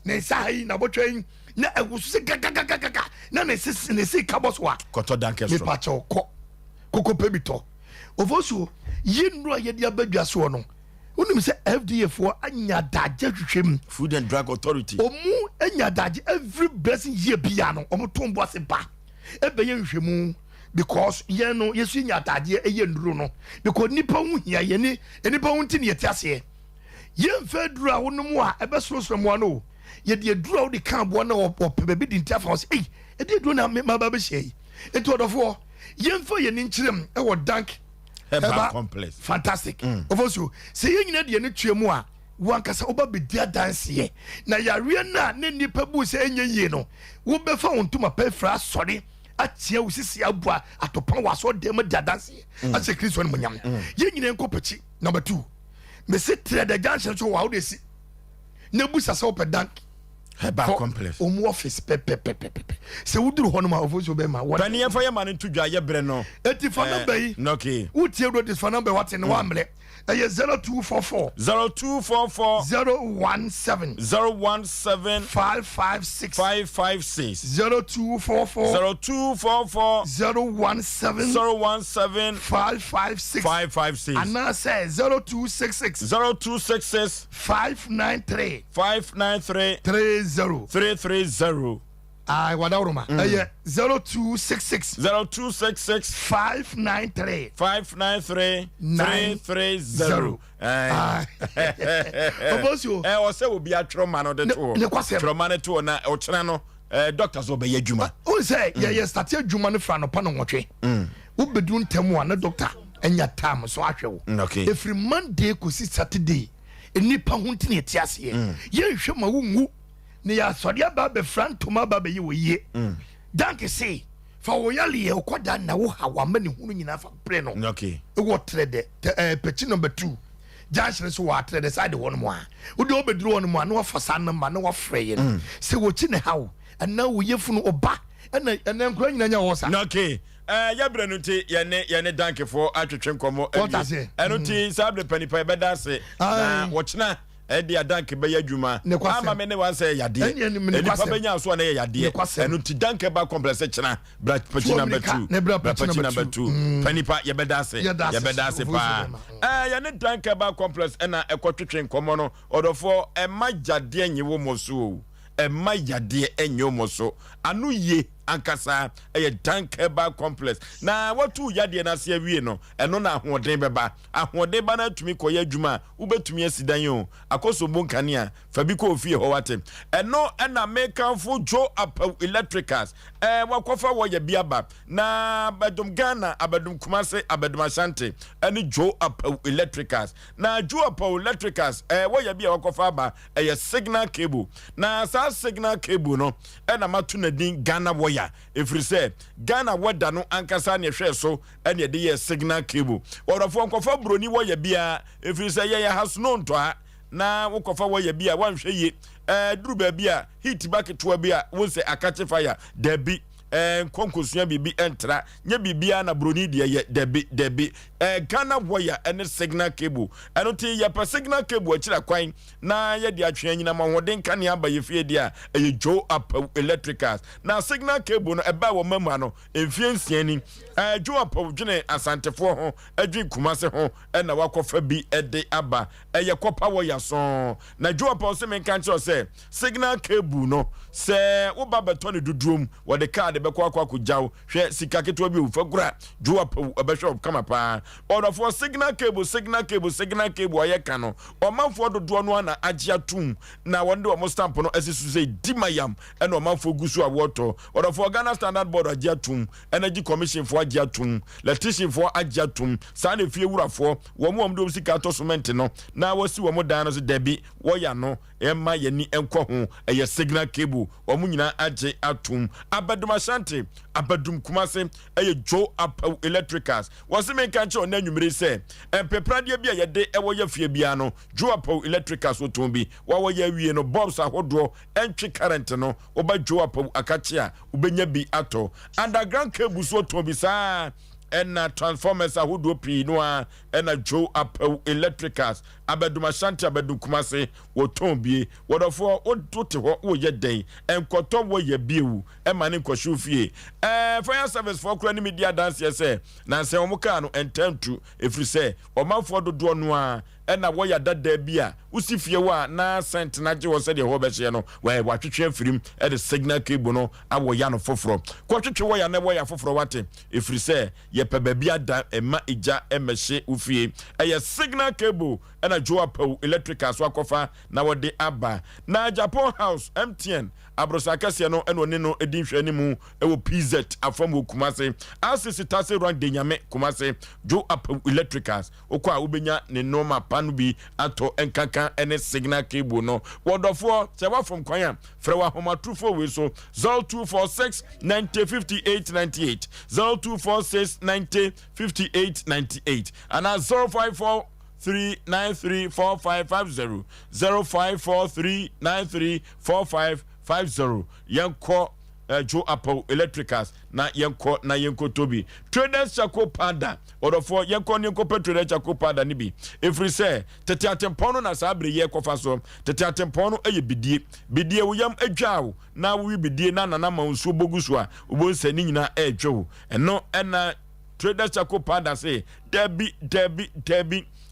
nsa na botwen na ewusu gagagagaga na ne si kaboswa koto danke so me pa che koko pebito ofosu yinro ye dia badwa so no unim se FDA for anya daje hwehwem Food and Drug Authority omu anya daje every blessing year bia no omo tombo ase ba ebe ye hwehwemu because ye no yesu nya daje eye nduro no because nipa hu hia ye ni nipa hu nti ne yeti ase ye mfa duro a wonum a ebe sorosoro mo no ye de duro a wodi kan bo na opebe bi di ntafa se eh e de duro na ma ba be hye enti odofo ye mfa ye ni nkyerem e wo dank Herbal Complex fantastic ofosu se ye nyina de ne tuemu a wankasa oba bedia dance ye na yare na ne nipa bu se enye yie no wo be fa wontuma pa fra sori atia usisi abua atopan waso dem da dance ase Kristo ne munyam ye nyina enkopachi number 2 me se tre da junction so wa wo de si na busa se opa dank Herbal Complex omu office se wuduru hono ma ofosu be ma pani e fa ye ma ne tudwa ye bre no eti fa number yi okay wutie do this for number what in one mle 0244 017 556 0244 017 556 and now say 0266 593 330 I wadauruma 0266 593 330 Obosio Osei obi atroma no de to troma ne to na ochena no doctors obey adwuma o say ye start adwuma no fra no pa no nwotwe wo bedu ntemu a na doctor anya time so ahwewo every Monday ko si Saturday enipa ho ntine etiase ye hwe ma wo ngu ne ya sɔde aba be frantoma aba be yi wo yie danke se fa wo yale ye okoda na wo hawa ma ne hunu nyina fa pre no okay e wo trede pechi number 2 junction so wa trede side one mo a wo de obeduru one mo a na wo fasa na ma na wo frɛ ye se wo chi ne hawo ana wo yefunu oba ana nkura nyina nya wo sa okay ya branu ti ye ne danke for atwetwe nkomo eno ti sabre panipa be da se na wo chena edi adanke be yadwuma ama me ne wan say yade eni pa benya so na yade enu ti danke ba complex chena page number 2 panipa ye beda se pa ya ne danke ba complex na ekotwetwe nkomo no odofo e majade anyewo moso e majade enyo moso anu ye ankasa eye danke ba complex na watu yade na se awie no eno na ahoden beba na tumi koye adwuma ubetumi asidan yo akoso bonkania fabi ko ofie ho wate eno na mekanfo jo up electricals wakofa wo ye biaba na badum Ghana abadum Kumase abadum Ashanti eni jo up electricals na jo up electricals wo ye bia wakofa ba signal cable na sa signal cable no na matu na din Ghana wire efiri say Ghana wada no ankasa ne hwe so ene de ye signal cable orofo nkofa broni wo ye bia efiri say ye has no ntoa na wokofa wo ye bia wanhwe ye duru ba bia heat bucket to bia wo say akache fire debi konkosua bibi entra nya bibia na broni de ye debi Ghana wire ene signal cable eno ti ye pa signal cable akira kwan na ye de atwe nyina ma hoden kan ya ba ye fie dia jo up electricals na signal cable no eba wo mamu ano enfie nsiani jo up dwene asantefo ho adwi Kumase ho na wakofa bi ede aba ye kopa wire so na jo up se men kan che signal cable no se wo ba beto ne duduom wo de card be kwa jaw hwe sika keto bi ufagura jo up obehwe kama pa order for signal cable ayeka no omanfo dodo no na agya tum na wonde o stamp no asisu say dimayam ena omanfo gusu awoto order for Ghana Standard Board agya tum Energy Commission for agya tum electrician for agya tum sa na fie wurafo wo mo omdo sika to cement no na wasi wo mo dan no so debi wo ya no emma yani enko ho eye signal cable wo mo nyina agye atum abadum Ashanti abadum Kumase eye jo up electricals wasi men kan che na nwumire se empeprade bia ye de ewo ya fie bia no jo up electricals wo ton bi wo ya wie no bulbs ahodo entwe current no oba jo up akache a ubenya bi ato underground cables wo ton bi saa ɛna transformers ahodoɔ pii no a ɛna Joe Apple Electricals abɛdum Ashanti abɛdum Kumase wɔtɔn bie wɔdɔfoɔ wote hɔ woyɛ den ɛnkɔtɔ wɔyɛ biewu ɛma ne nkɔhyew fie fire service for kura ne media dance sɛ na sɛ wɔn kaa no ɛntɛntu ɛfiri sɛ ɔmanfoɔ dodoɔ no a ɛna wɔyɛ dada bi a wosi fie wɔ a na sent na gye wɔ sɛdeɛ hɔ bɛhyɛ no wɔatwetwe afirim ɛde signal cable no awɔ ya no foforɔ kɔtwetwe wɔ ya na wɔyɛ foforɔ wate ɛfiri sɛ yɛpɛ baabi ada ɛma igya ɛmɛhye wo fie ɛyɛ signal cable ɛna Joe Apple Electrical so akɔfa na wɔde aba na Japan House MTN abrosa kɛseɛ no ɛna ɔne no ɛdi nhwɛ ne mu ɛwɔ PZ afam wɔ Kumase asisi tase run de nyame Kumase Joe Apple Electricals okɔ a wobɛnya ne noma pano bi atɔ ɛnkaka ɛne signal cable no wɔdɔfoɔ sɛ wafom kwan a frɛ wɔ ahomatrofo wei so 0246 90 58 98 0246 90 58 98 ana 054 3934550 0543934550 yenko Joe Apple Electricals na yenko tobi traders chako pada odofo yenko nenko traders chako pada ni bi efri se tete atempono na sabre ye kofa so tete atempono eye bidie wo yam adwawo na wo bidie na nana ma nso boguso a obonsa ni nyina adwawo eno ena traders chako pada se debi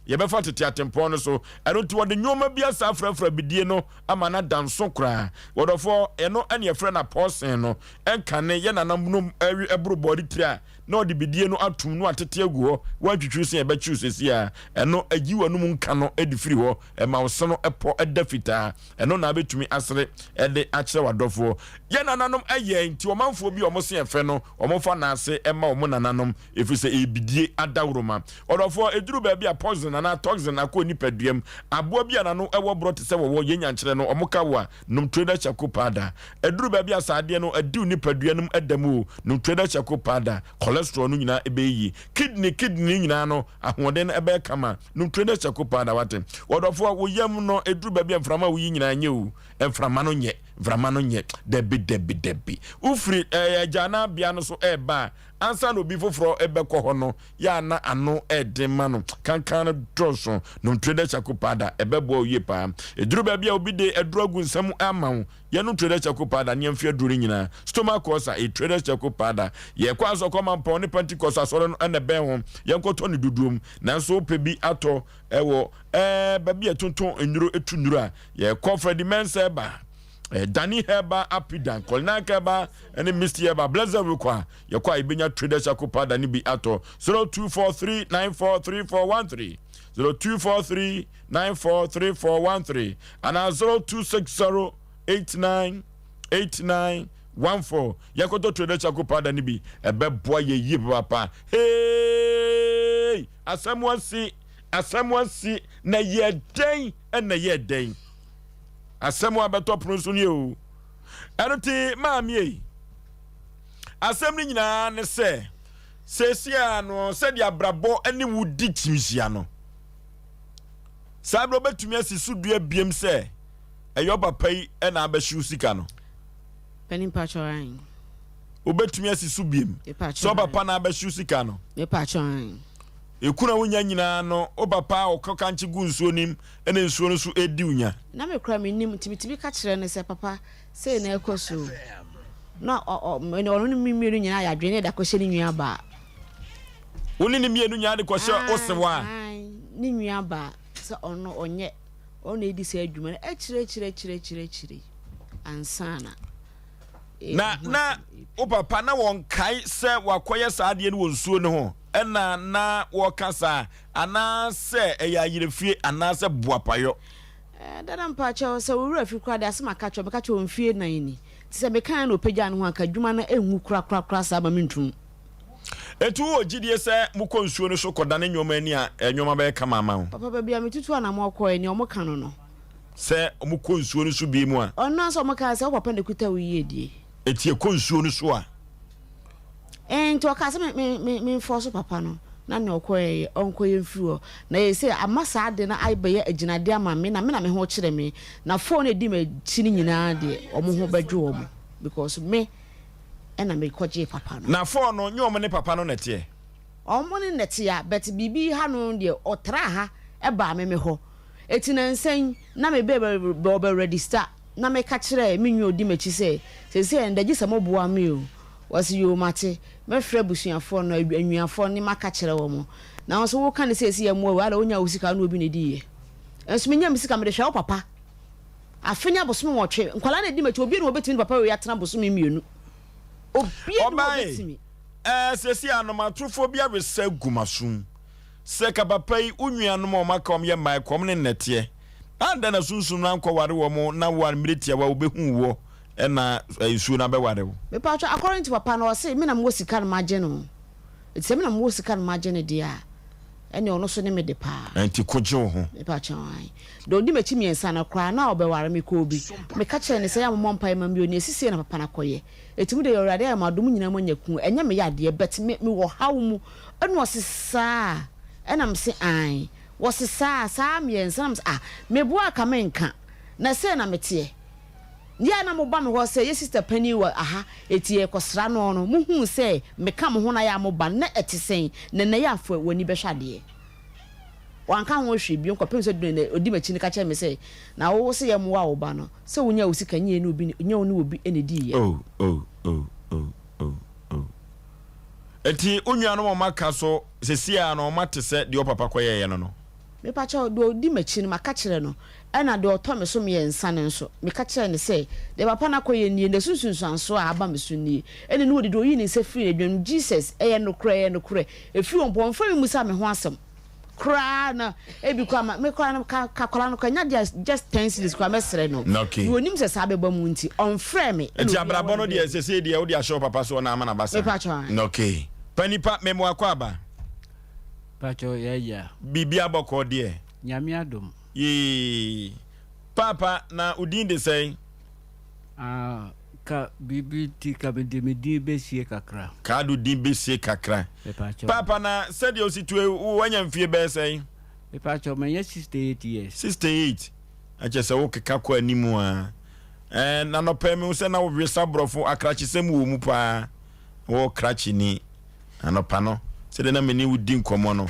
yɛbɛfa tete atempɔn no so ɛno nti wɔde nyoma bi asa afrafra bidie no ama na danso koraa wɔdɔfo ɛno ɛne yɛfrɛ na pɔsen no ɛnkane yɛ nanam no ɛboro bɔde tiri a na ɔde bidie no atum no atete agu hɔ wɔatwitwiw sɛ yɛbɛkyiw sɛsi a ɛno agyi wɔ no mu nka no ɛde firi hɔ ɛma wo se no ɛpɔ ɛda fitaa ɛno na abɛtumi asere ɛde akyerɛ wadɔfoɔ yɛ nananom ɛyɛ nti ɔmanfoɔ bi ɔmo se ɛfɛ no ɔmo fa naase ɛma ɔmo nananom ɛfiri sɛ ɛbidie adawroma ɔdɔfoɔ ɛduru baabi a poison na toxin akɔ nipaduam aboa bi anano ɛwɔ brɔte sɛ wɔwɔ yɛnya nkyerɛ no ɔmo ka wo a nom trader chako pada ɛduru baabi a saadeɛ no adiw nipaduanum ɛdam o nom trader chako pada cholesterol no nyinaa ɛbɛyi kidney nyinaa no ahoɔden no ɛbɛyɛ kama nom trader chako pada wate wɔdɔfoɔ wo yam no ɛduru baabi a mframa wo yi nyinaa nyɛ o mframa no nyɛ debi ufiri jana bia no so ɛba ansa no bi foforo ɛbɛkɔ hɔ no ya na ano ɛdema no kankan droso no trader chako pada ɛbɛbɔ oye pa ɛduru baabi a obi de ɛduru agu nsam ama wo ye no trader chako pada ne mfia duru nyina stomach ulcer e trader chako pada ye kwa so kɔma mpɔ ne pentecost asɔre no ɛna bɛn ho ye nkɔtɔ ne duduom nanso pɛ bi atɔ ɛwɔ baabi ɛtonton enuro etu nuro a ye kɔfredi mensa ba Danny Heba Apidan, Kolna Keba, and the Misty Heba, Blazer Rukwa, Yakwa Ibinya Trader Shakupa, Dani Bi Ato, 0243 943413, 0243 943413, and 0260 8914. Yakoto Trader Shakupa, Dani Bi, a bad boy, ye papa. Hey, as someone see, na ye day and na ye day. Asem wa beto pronso ni o eroti maami asem ni nyina ne se sesia no se dia brabo ani wudi timisia no sabro betumi asisu dua biem se eyo papa yi e na abehyu sika no penin pachoran obetumi asisu biem so papa na abehyu sika no me pachoran ekuna wonya nyina no o papa okaka nche gu nsuo nim ene nsuo no so edi unya na me kra me nim tibitibi ka kire ne se papa se na ekoso na ono ni mienu nyina ya dwene da kohye ni nwia ba woni ni mienu nya de kohye osewa ni nwia ba se ono onye ono edi se adwuma e chire ansana na o papa na won kai se wakoye saade ne wonsuo ne ho ena na wokasa ana se eya yirefie ana se boapayo dada mpacha se wura fi kwa da se makacho mekacho mfie nan ni ti se mekan na opagya ne ho akadwuma na enwu kura sa ba mentum etu ogidie se muko nsuo ne so koda ne nyoma ani a nyoma ba ka mama ho papa ba bia metutu ana mo akọ ni omo kan no se muko nsuo ne so bi mu a onno so omo kan se papa ne kuta wiye die etie ko nsuo ne so a ento ka se me force papa no na ne okoye onkoye mfiro na ye say amasa ade na aibeye aginade ama me na me ho kire me na phone edi me chini nyina de omo ho badwo omo because me na me koje papa no na phone no nyo omo ne papa no nete omoni netia bet bibi ha no de otra ha e ba me ho eti na nsen na me be register na me ka kire me nyu odi machi se ndagi samoboa me o wasi yo mate me frɛ busuafo no anwuafo ne maka kire wo mo na so wo kan se ya mo wala onya usika no obi ne di enso me nya misika me de hwe papa afenya bosom wo twe nkwala na di machi obi no obetimi papa we atena bosom mienu obi no obetimi sesi anomatrofo bia resa gumasum se kapapai unnuanom o makom ye mai kom ne nete anda na sunsun na nkware wo mo na wa miritia wa obehu wo na isu na be ware wo me pa according to papa no say me na mo sika na maje no etse me na mo sika na maje ne dia ene ono so ne me de pa anti koje wo ho me pa ai do di mechi miensa na kra na obeware me ko obi me ka kire ne say ya mo mpa ma mi oni esisi na papa na koye etimu de yorade ya madum nyina mo nyaku enya me ya de bet me wo hawo mu eno osesa ena me se ai wo sesa miensa na me bo aka me nka na say na mete ya na mo ba me ho say ye sister pani wa aha etie kosra no no mu hu say me ka mo ho na ya mo ba na etisen na ya afo wani be hwade wanka ho hwe bi nko pem so de odi machi ni ka che me say na wo se ye mo wa wo ba no se wonya usika nye na obi nya oni obi ene di ye eti onwanu mo maka so sesia na o mate se de papa koye ye no me pa cha do odi machi ni maka kire no ena de oto me so me yensa ne nso me ka kire ne say de papa na koye nie de sunsunso a aba me so nie ene no de do yi ni se free edwam Jesus eye no kure efi on pon fa mi musa me ho asem kra na ebi kwa me kra na ka kra no kwanya just 10 cities kwa mesre no wonim se sa beba mu nti on frɛ me enti abrabɔ no de sese de wo de ahye papa so na ama na basa okay panipa memo akwaba pacho ya bibia bɔkɔ de nyame adom ye papa na udin de sei ka bibiti ka bedemedi besie kakra ka do din besie kakra papa na said you situe wanya mfie be sei pacho me 68 years 68 ache se wo keka kwa animu a na no peme se na wo wesa brofo akrachi sem wo mu pa wo krachi ni anopa no se de na meni wudi nkomo no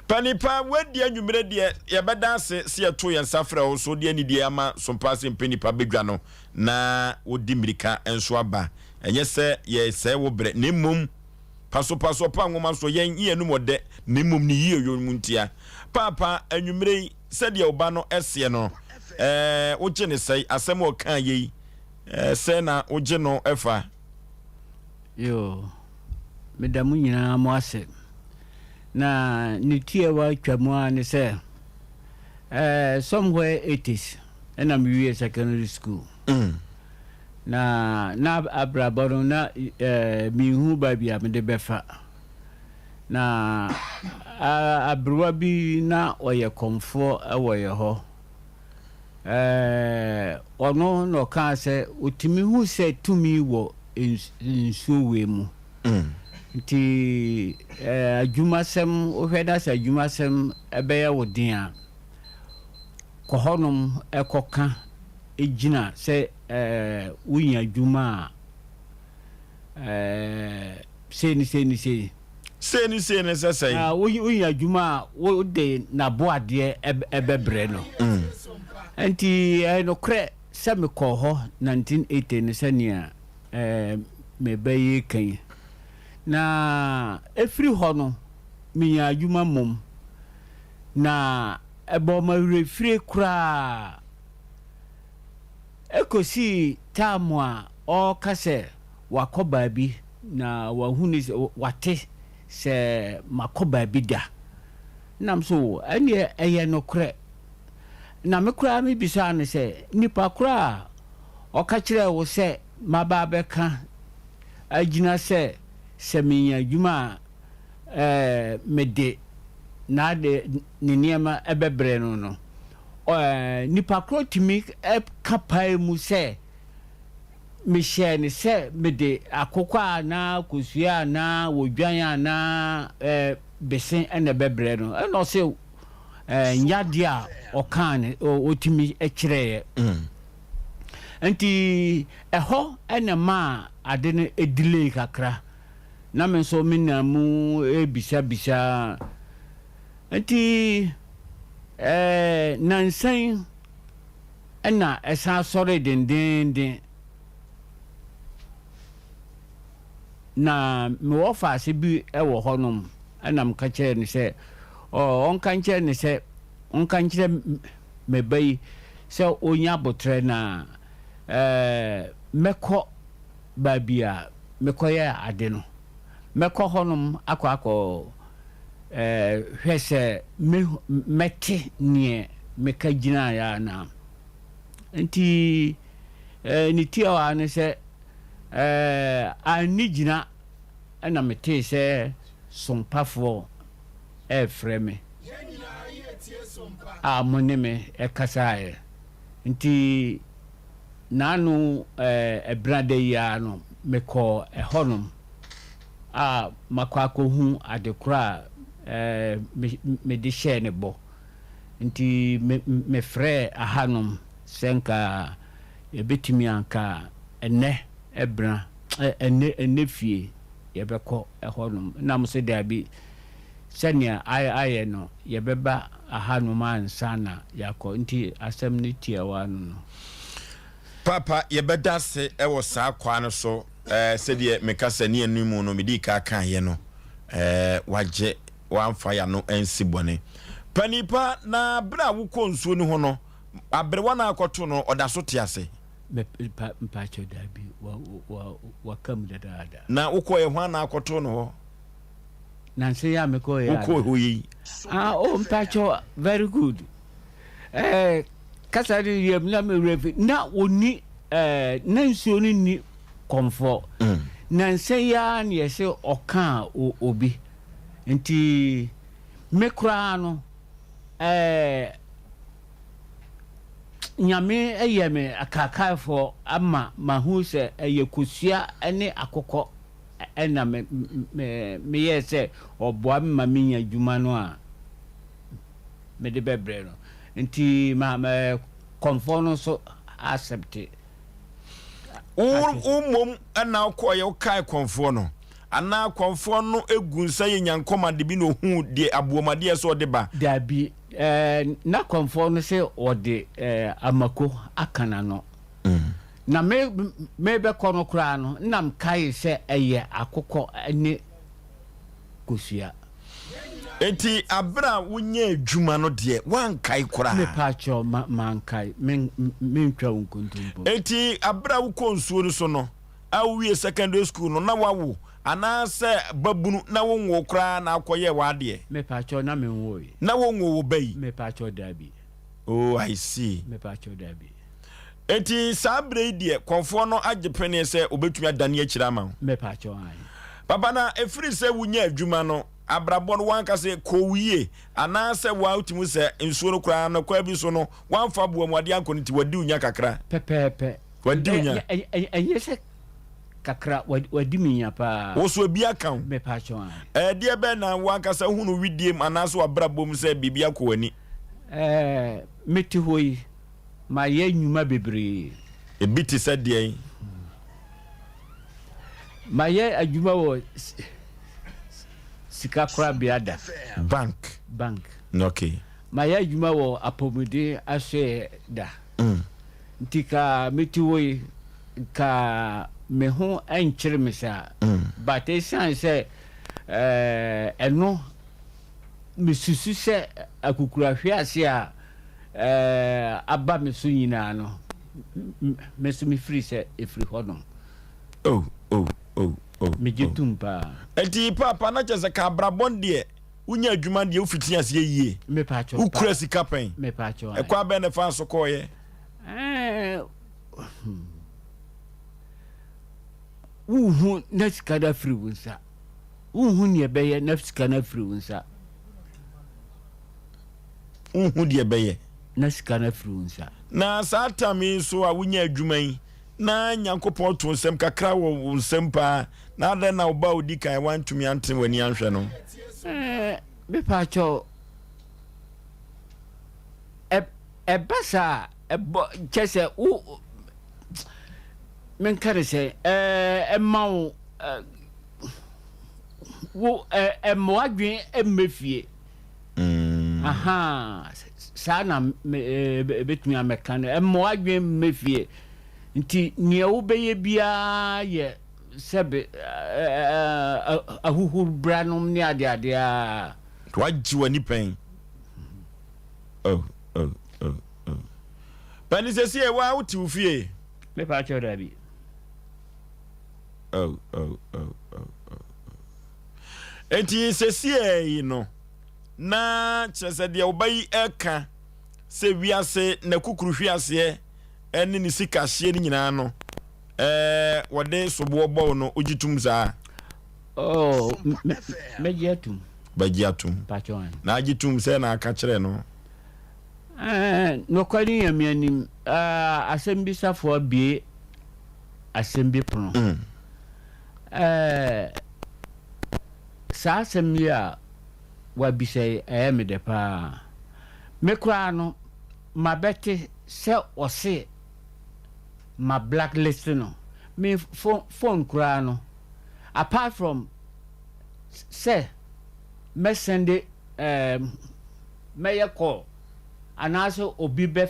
panipa wadi anwumre de ye bedanse se ye to ye nsafra wo so de ani de ama Sompa Asem Mpe Nipa bedwa no na wodi mirika enso aba enye se ye se wo bre na mum paso pa ngoma so yen ye no mode na mum ni ye yo muntia papa anwumre se de oba no ese no wo gye ne sei asem o kan ye se na wo gye no efa yo medamu nyina mo ase na nitie wa twamu an say somewhere 80s and I'm in secondary school na abraboro na mi hu ba bia me de befa na abruwa bi na oye komfo awoye ho ono no ka se otimi hu se tumi wo nsuwe mu nti adwumasem ohweda sa adwumasem ebeye wodin a kohonum ekoka ejina se wunya adwuma seni se wunya adwuma wo de na boade ebebre no nti no kre se me ko ho 1980 ne senia me baye kan na every hono mi adwuma mom na ebo ma refre kra ekosi tamwa o kase wakoba bi na wahuni wate se makoba bi da nam so ene eye no kre na me kra me bisa ne se nipa kra o ka kire wo se maba beka agina se seminya juma mede na de niema ebebre no nipa krotimi kapai mu se me share ne se mede akokwa na kosua na wodwan na besen ene bebre no no se nyadia okan otimi ekire nti eho ene ma ade ne edile kakra na me so me na mu ebisa enti nansan na esa sore dendenden na me wo fa se bi e wo honom na me ka kire ni se on kan kire ni se on kan kire me bai se onya botre na meko babia meko ya ade no meko honom akọ hwese mete nie meka gina ya na nti ni tiawa ne se ani gina na mete se sompafo freme monne me kasae nti nanu ebrade ya no meko honom makwako hu adekura me de share ne bo nti me frɛ ahanom senka ebetimi anka ene ebra ene fie yebekɔ honom na mo se da bi sɛnea ayɛ no yɛbɛba ahanom ansa na yakɔ nti asɛm ne tiawa no papa yɛbɛda se ɛwɔ saa kwa no so sɛdeɛ meka sɛ ne anim no medi ka ye no wagye wamfa ya no ansi bɔne panipa na bra wo kɔ nsuo no ho no abrewa na akɔto no ɔda so te ase mpacho dabi wa kam dada na wokɔ ye ho na akɔto no ho na nse ya mekɔ ye wokɔ ho yi mpacho very good kasa de yem na me refi na oni na nsuo no ni komfo na nse ya na yese ɔka obi nti mekura no nyame eyeme akakaifo ama mahu se eyekosua ene akokɔ ena me yese oboa me minya dwuma no a me de bebre no nti ma komfo no so accept mom ana akɔ ye kai komfo no ana komfo no egunsa ye nyankoma de bi no hu de aboomade so de ba da bi na komfo no se ode amako akana no na me be kono kra no nam kai se eye akokɔ ne kosua enti abra wonye adwuma no de wan kai kra me pacho man kai men twa unkontompo enti abra wo konsuo no so no awie secondary school no na wawo ana se babunu na wonwo kra na akoye wade me pacho na me nwoyi na wonwo wo bai me pacho dabi oh I see me pacho dabi enti sabre die konfo no agepene se obetumi adane akira ma me pacho an papa na efiri se wunya adwuma no abrabɔ no wanka se kowie ana se wa utimu se nsuo no kra na kwa bi so no wanfa boa mu ade ankɔ nti wadi unya kakra pepepe wadi unya yese kakra wadi minya pa wo so bi akan me pacho an de be na wanka se hunu widiem ana so abrabɔ mu se bibia kɔ wani meti hoyi ma ye nyuma bebre ebiti se de ma ye adwuma wo sika kura biada bank okay ma ye adwuma wo apomode ahwe da ntika meti hoyi ka me ho enkyere me sa but e san se eno me susu se akukura hwe ase a aba me so nyina no me so me free se e free hodom me jetumpa enti papa na chese ka brabon de unya adwuma de ufiti ase yie me pa cho ukura sika pen me pa cho e kwa be ne fa so koye uhu na sika da free wunsa uhu ne beye na sika na free wunsa uhu de beye na sika na free wunsa na satami so a wunya adwuma yi na nyankopɔn to nsɛm kakra wo nsɛm pa na da na oba odi kan wantumi ante wani anhwɛ no me pa cho basa chese u men kare se mawo wo mmoadwen mmefie aha saa na betumi ameka no mmoadwen mmefie nti nea wo beye bia ye sebe ahuhur branom ne ade a wagye wani pen pani sesi e wa uti ufie me pa cho dabi enti sesi e no na chese de obayi eka se wiase na kukuru hwiase ene ni sika hye ni nyina no wode sobo bo no ogitum za megiatum pa cho na agitum se na aka kire no no kwani yamianim asembisafo abie asembi pono sa asemi a wabisai me de pa me kura no mabete se ose ma blacklist no me phone kura no apart from say me send me call and also obi be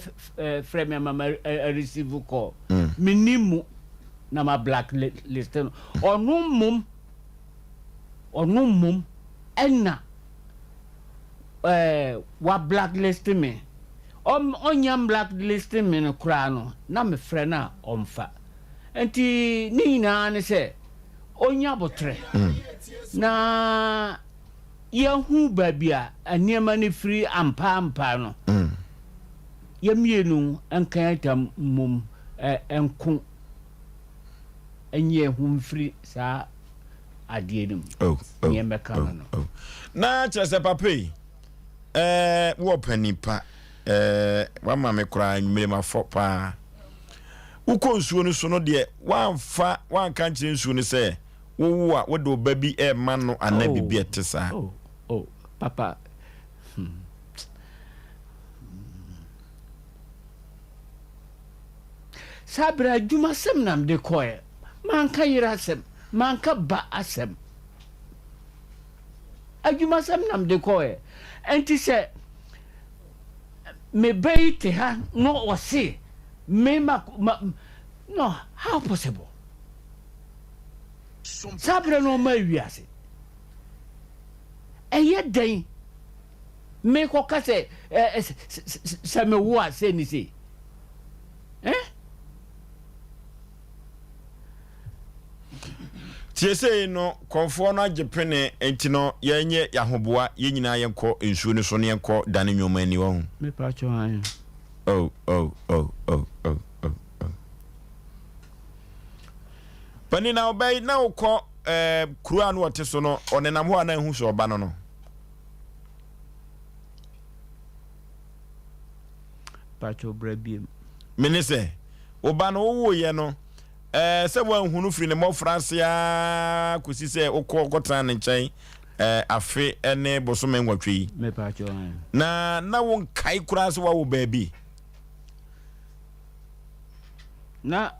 frame me mama receive call minimum na ma blacklist no onum enna wa blacklist me onyam blacklist me no kura no na me frɛ na omfa enti ni na ne sɛ onya botre na yehu babia anema ne free ampa no yemienu enkan tam mum enko enye hu free sa adie nim yemeka no na chese papai wo panipa wa ma me kura nwumere ma fo pa uko nsuo no so no de wanfa wanka nkyere nsuo no se wo a wo de obabi ma no anabi bi etesa papa sabra juma sem nam de koye manka yira sem manka ba asem ajuma sem nam de koye enti se me beite ha no wase me no how possible sabra no ma wiase eye den me ko kase se me wo ase ni se tiese no konfo no agepene enti no yenye yahoboa yenyina yenko ensuo ne so ne yenko dane nwoma ani wo me pa cho an pani na obey na ukọ kruan wote so no onenam ho ana hu so oba no pa cho brabiem menese oba no wo ye no se wan hunu firi ne mo France ya kusi se okọ ne nkyɛn afe ene bosome nwatwe me pa cho na won kai kura so wo baabi na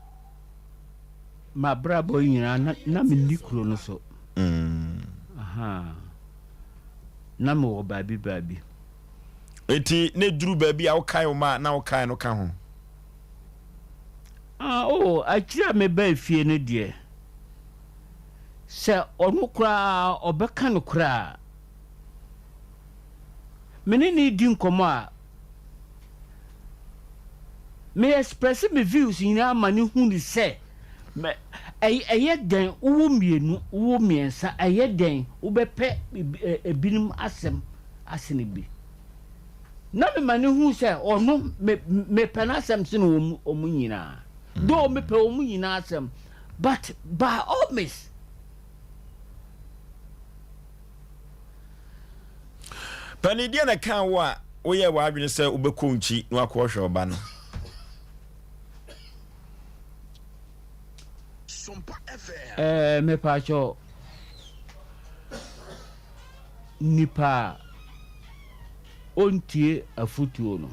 ma brabo nyina na me nikro no so aha na mo wo baabi eti ne duru baabi a wo kai o ma na wo kai no ka ho akira me ba fie ne de se onu kura obeka no kura menene di nkomo a me express me views nyina mani hu ni se me eye den wo mienu wo miensa eye den wo bepe ebinim asem asene bi na me mani hu se onu me penasem se no omu nyina do me pe omu nyina asem but by all means pani dia na kan wo a wo ye wa adwene se obekọ nchi no akọ hwe oba no Sompa FM me pa cho nipa ontie afutuo no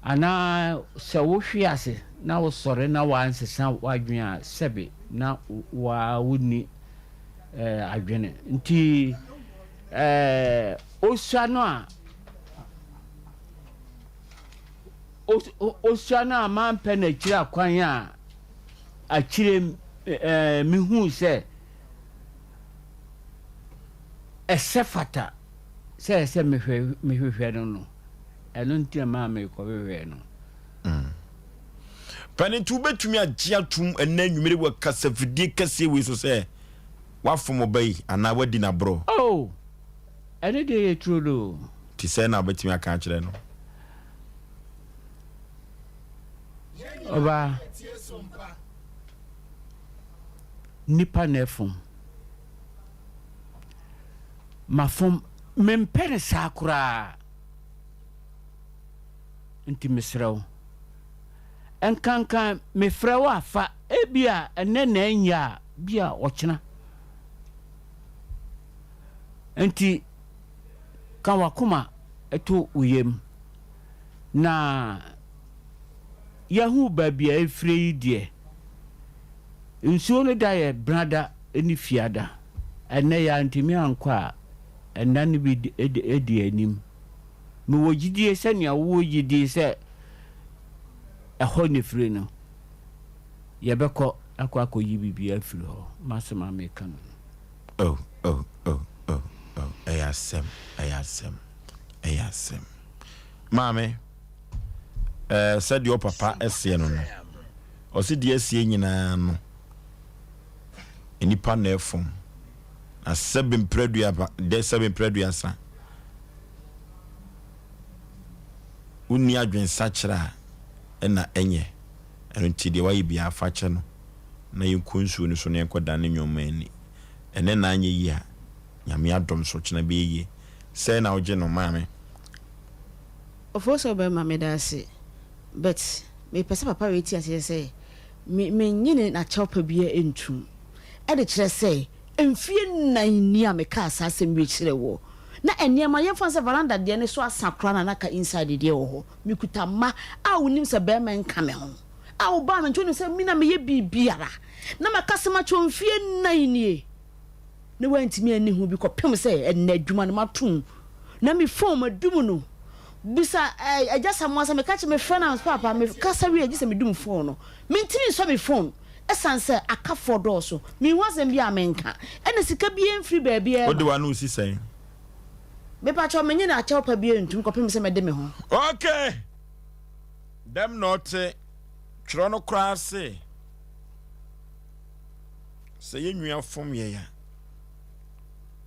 ana se wo hwiase na wo sore na wa ansesa wadwen a sebe na wa woni adwene nti osua no a osua no a man pɛ na kyira kwan a akyire mehu sɛ ɛsɛ fata sɛ mehwehwɛ no no ɛno nti ma mekɔhwehwɛ no pani tu betumi agye atum ɛna nwumere wɔ kasafidie kɛseɛ wei so sɛ wafom ɔbai anaa wadi na bro ɛne de yɛ true do ti sɛ na betumi aka akyerɛ no Oba nipa na efum mafom mempere sakura nti mesrew enkankan mefrew afa ebia ene na anya bia ochena nti kan wakoma eto uyem na yahu babia efre die nsuo no da ye brada eni fiada ene ya ntimi ankwa enani bi edi anim me wogidie se ne wogidie se eho ne fre no ye beko akwa yibibi afiri ho masema meka no ayasem mame said your papa ese no o se die ese nyina no enipa na efom na sebem predua ba de sebem predua sa unni adwen sachira na enye eno ti de wayi bia afache no na yinkunsu ni so ne enkoda ne nwomani ene na anye yi a nyame adom so chena be yi say na oje no maame Oforisuo be maame da se but me pese papa we ti ase say me nyine na chopa bia entum e de kire say emfie nan ni a me ka asasem bi kire wo na eniema ye fanse veranda de ne so asakra na ka inside de wo ho me kuta ma a wonim se be men ka me ho a wo ba me ntoni se mi na me ye bibiara na makasema cho mfie nan ni ne wantimi ani hu bi kopem se enna adwuma no matum na me form adum no bisa ajasa mo asa me ka che me friend papa me kasa wi ajisa me dum phone no me ntimi so me phone esanse aka fodo so me wasem bi amenka ene sika bi enfri ba bia odi wa no si sen me pa cho me nyina acha opa bi entum kopem se me de me ho okay dem not tro no krase se yenua fom ye ya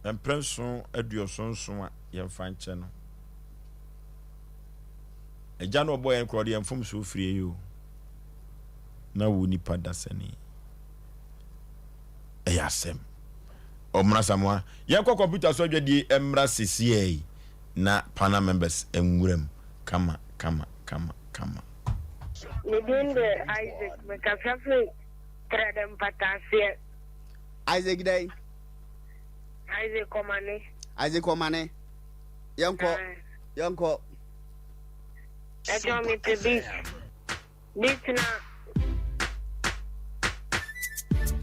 emprenso aduosonso a yemfa nche no eja no boy en krode yemfom so frie yo na wo nipa dasani Asem omra samwa ye ko computer so dwedi emra CCA na panel members enwuram kama Nidinde Isaac mekafafle tradem patasie Isaac day Isaac Komane yanko Ejo mi te beat na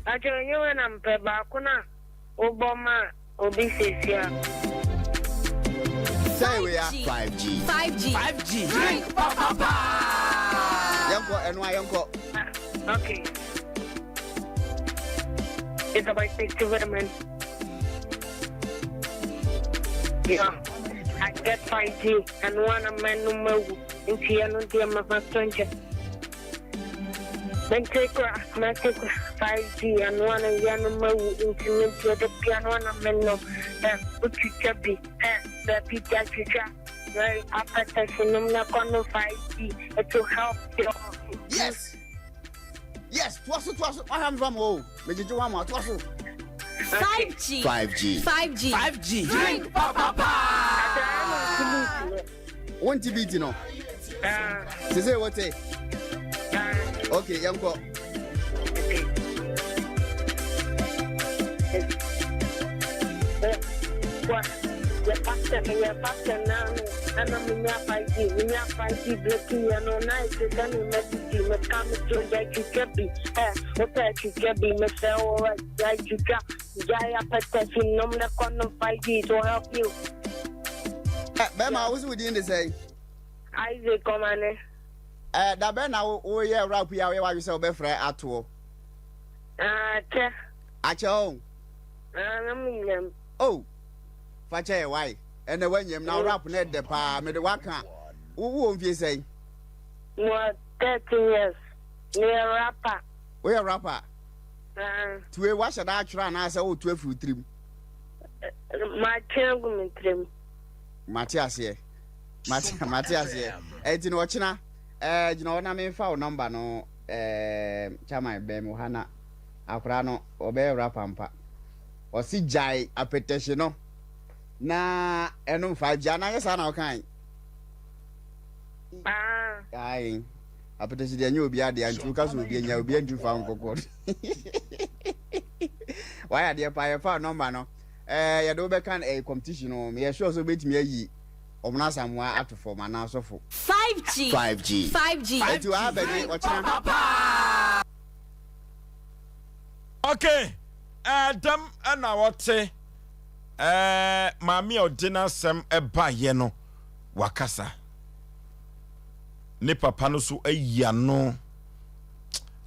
Ajo nyewe na mpe ba kuna oboma obi sesia say we are 5G Drink papa yanko Okay It's about 60 women. Yeah, I get 5G and one of my number in Tiano Diama Pastonja. Then take 5G and one of your number in the piano and a menu. Put you chubby, the pizza chicha. Right after touching them, not on 5G to help you. Yes, twaso I am from home. Me jijo wa ma twaso 5G Drink papa One TBT no say what say Okay yanko Your pastor now and I'm 5G blocking no nice and you come to like you can be what you can be myself like you got Jaya Patashin, Nomna Condom 5G to help you. Bema, who's within the say? Isaac, come on. That Bena, oh, yeah, rap here, where you sell Befra at all. At your own. Oh, Fache, why? And the when you now rap net the pa, made the waka. Who won't you say? More 30 years. Near rapper. Where rapper? To a wash at that run, I said, oh, 12 through 3. My children trim. Matthias here. Matthias here. You know what, you know, I mean, foul number no, Chama Bemuhana, Aprano, Obe Rapampa. Or see Jai, a petition, no. Na, and no 5 Jana, yes, I know kind. Aye. A petition, you will be at the Antukas will be in your being to found cocord. Why are there by number no? You do beckon a competition on me, sure so bit me ye. Omna somewhere out of form and also for 5G. 5G. 5G. To have a okay. Adam and I what say Mammy or dinner sem Aboagye no wakasa. Ne papa no so ayano.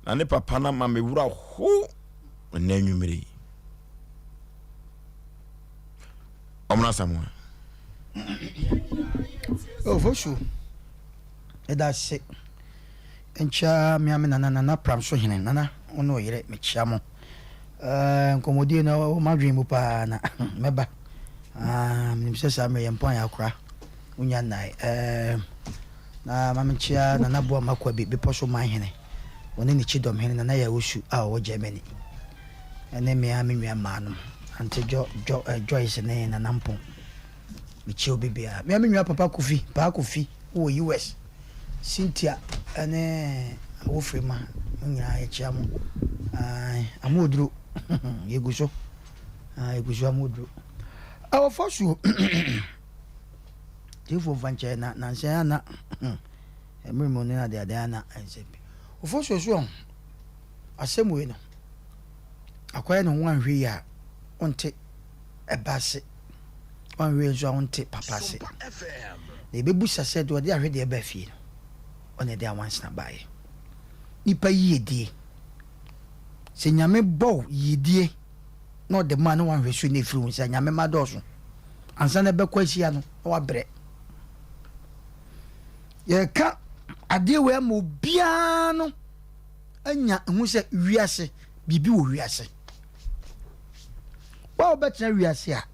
Na ne papa na mame wura ho na nwumire. Omna Samuel. Oh, for sure. That's it. Encha mi amena na pram so hene nana ono yere me chiamo. Komodi na o madwin mu pa na meba. Nimse sa me yempon yakora. Unya nai. Na mamchia na nabo makwa bi poso man hene. One ni chidom hene na ya osu a o Germany. Ene me amenwa manum. Ante Joyce ne na nampon. Michio bibia. Me amenwa papa Kofi wo US. Cynthia ene Wofrema nyina ya chiamo. Amodru yeguso. Yeguso amodru. Our first Tifo vanche na nse na emrimo ne na de na ensepi. Ofo so asem we no. Akwai no wan hwe ya onte ebase. Wan hwe so onte papa se. E bebu sase do de ahwe de eba fie. One de awan sna bae. Nipa yedie. Se nyame bo yedie. No de man wan hwe so ne firi se nyame madoso. Ansa na be kwahia no wa bre. Ye ka ade we mo bia no anya hu se wiase bibi wo wiase ba obetena wiase a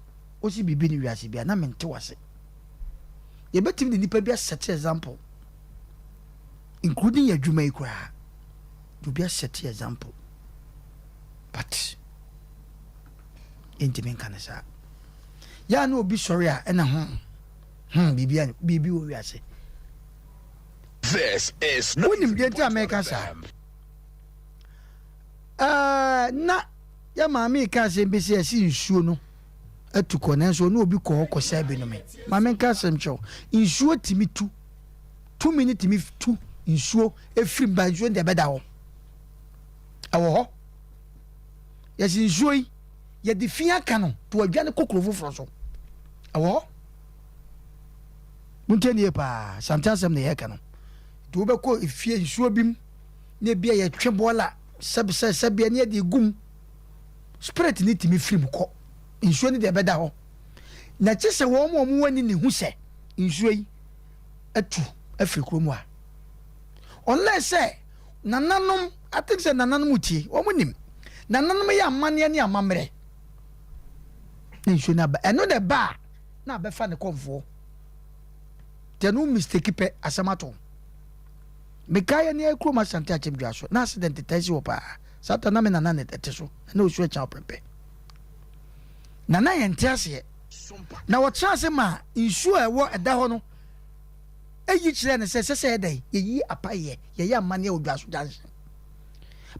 o si bibi ni wiase bia na mente wase ye betim de nipa bia set example including your dwuma ikura do bia set example but intimen kanasa ya no obi sorry a na bibi wo wiase. This is not America, sir. Na ya mami ka se mbesi asi nsuo no atuko na nso no obi ko sabe no me mami ka se mcho nsuo timi 2 minutes timi 2 nsuo efiri ba nsuo de beda ho awo ho ya si nsuo yi ya di fia ka no to adwane kokoro foforo so awo ho munteni pa santasem ne ye ka no to be ko efie nsuo bim ne bia ye twe bola sabia ne de gum spirit ni timi film ko nsuo ni de beda ho na kyese wo mo wani ne hu se nsuo yi atu afiri kromu a unless say nananom I think say nananom tie wo monim nananom ya amane ne amamre nsuo na ba eno de ba na be fa ne konfo tenu mistake pe asamato mekaya ni ekro ma sante achemdwa so na accident tesi wo pa satana me nana ne teteso na osu echa prepe nana ye ntiase na wo chance ma nsuo ewo eda ho no eyi kire ne se edai yeyi apaye yeyi amane odwa so dance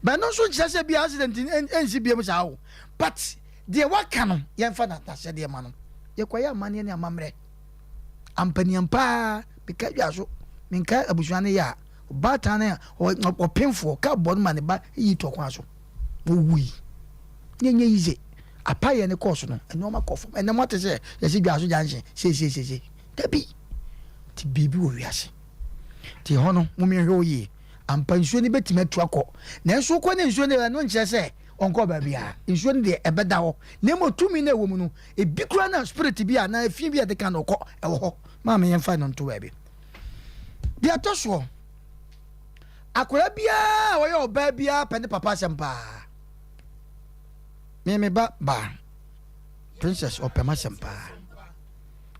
ba no so kire se bi accident ensi bi em sa wo but de waka no ye mfa na tase de ma no ye kwaya amane ne amamre ampani ampa bika dwa so minka abusuane ya batana o painful ka bon man ba yi to kwa so wo wi nyenye yize apa ye ne course no eno ma kofo eno ma te se ye si dwa so janche se dabi ti bibi wo wiase ti hono mo me hwe oyi ampa nsuo ni betime atu akọ na enso kọ ne nsuo ne no nche se onko ba bia nsuo ne de ebeda ho na mo tumi na ewo mu no ebi kura na spirit bia na afie bia de kan okọ ewo ho ma me yemfa no nto wa bi bia to so akora bia wo ye oba bia pe ne papa sempa me ba princess opema sempa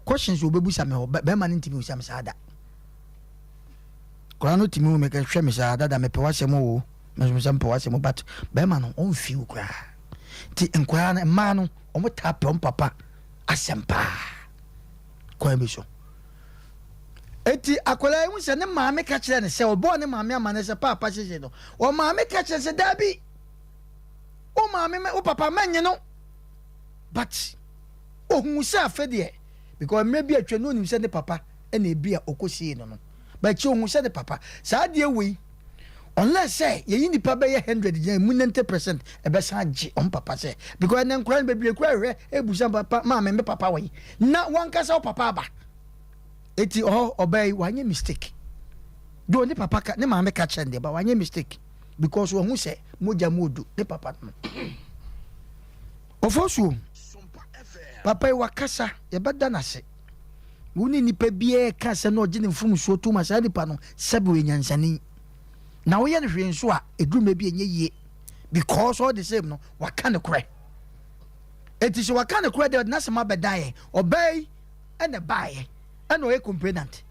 questions obebusa me be man ntimi usam saada Korano timi me ka hwe me saada da me pe wasem o me sempa wasem but be man on fiu kra ti enkwara na ma no o mo tape on papa asempa ko ebiso eti akola hu se ne maame ka kire ne se obo ne maame amane se papa sese no o maame ka kire se dabi o maame me o papa manye no but o hu se afede because maybe atwa no nim se ne papa ena ebia okosie no no but chi o hu se ne papa sa de we unless say ye nipa be 100 jan mu 90% e be sa agi on papa say because na nkran be bia kwa hwe ebusa papa maame me papa we na wankasa o papa ba eti obey wanye mistake do ne papa ka ne maame ka chende ba wanye mistake because wo hu se moja modu ne papa no Oforisuo papa wakasa ye bada na se woni nipa bia ka se no ogene mfum so to ma sa nipa no sebe we nyansani na wo ye ne hwe nso a eduruma bi enye yie because all the same no waka ne kure eti so waka ne kure de na se ma bedaye obey ene baye eno e complainant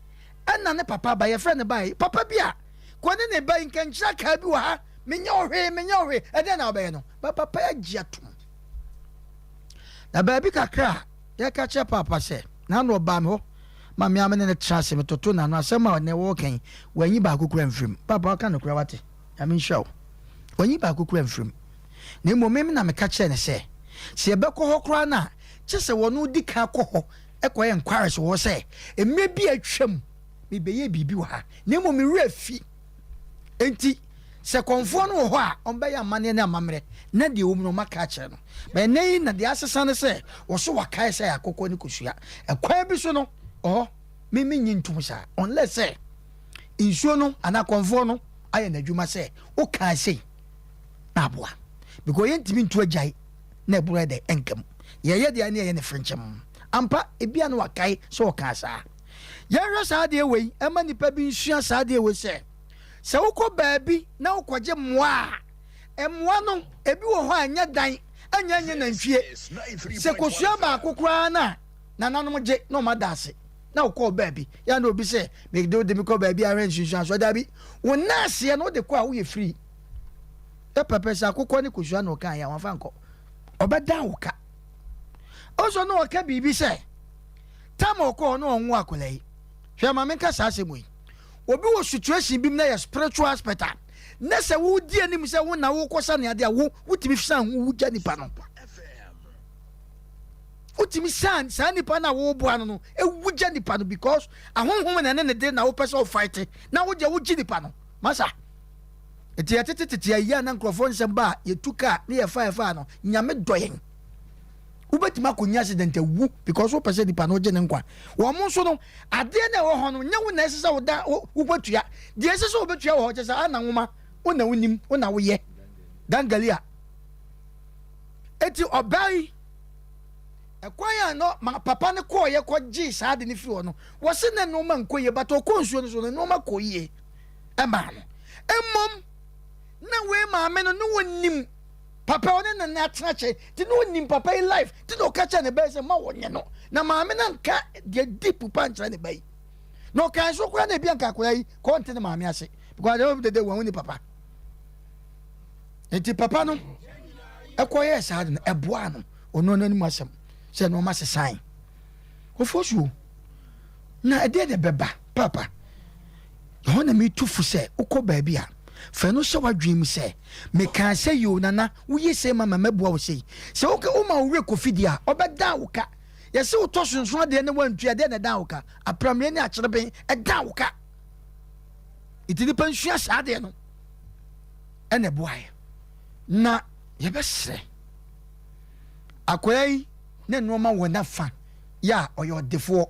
ena ne papa ba ye friend ne ba papa bia ko ne ba nkanchira ka bi wa ha menya ohwe e de na obey no papa ya giatum na ba bi kakra ya ka che papa se na no ba me ho ma me amene ne trase me toto na no asema ne wo kan wanyi ba kokura mfrim papa ka no kura wate ya me show wanyi ba kokura mfrim na mo me na me ka che ne se be ko ho kura na che se wono di ka ko ho ekoye enquiries wo say emme bi atwam me beye bibi wa ha na mo me refi enti se konfo no ho a on be ya mane na amamre na de wo no maka kire no be nei na de asesa ne se wo so wakae se akokọ ni kosua ekwa bi so no me nyintum sa unless say insuo no ana konfo no aye na dwuma se o ka sei na aboa because yentimi ntu agyan na ebura de enkam ye de ane ye ne frenchem ampa ebia no wakai so ka sa yehwe sa de wei ema nipa bi nsua sa de we se wokọ baabi na wokọje moa emoa no ebi wo ho anya dan anya na nfie se kosua ba akokora na nanom je no madase na wokọ baabi ya na obi se me de me kọ baabi arrange nsua so dabi wo nase no de kọ a wo ye free e papa sa akokọ ni kosua no kan ya wanfa nkọ obeda woka oso no waka bibi se tamo ko no onwo akolai hwe ma menka sa asemu yi obi wo situation bi na ya spiritual aspect na se wo di anim se wo na wo kosa ne ade a wo timi fisan wo gya nipa no wo timi san nipa na wo bo ano no e wo gya nipa no because ahonhom na ne de na wo pese wo fight na wo gya wo gyi nipa no masa eti atete ya na nkrofo nsem ba ye tuka ne ye fa no nyame doyen ubeti makonya accident wu because wo pese nipa no gye ne nkwa wo mo so no ade na wo ho no nya wo na esesa wo da wo kwatua de esesa wo betua wo ho kyesa ana nwoma wo na wonim wo na wo ye dangalia eti obai ekwaya no ma papa ne ko ye ko gye sa de ne fi wo no wo se ne no ma nkoye but o ko nsuo no so no ma koye e ma no emmom na we ma me no wonim papa one na atrache ti no nim papa in life ti no kacha ne be se ma wonye no na maame na nka de deep pancha ne bai no kan so kwa na bia nka kwa yi konte ne maame ase because they dey won ni papa enti papa no ekoye sa de eboa no ono no ni masem se no ma se sign Oforisuo na ede de beba papa ho na me tufu se ukọ baabi a feno se wadwem se me kan se yo nana wo ye se mama mabua wo se o ka o ma wo rekofidi a obeda wo ka ye se wo to sonson de ne wantua de na da wo ka apramre ne akyereben e da wo ka itini pansua sa de no ene boae na ye be sre akwai ne noma wona fa ya oyo defo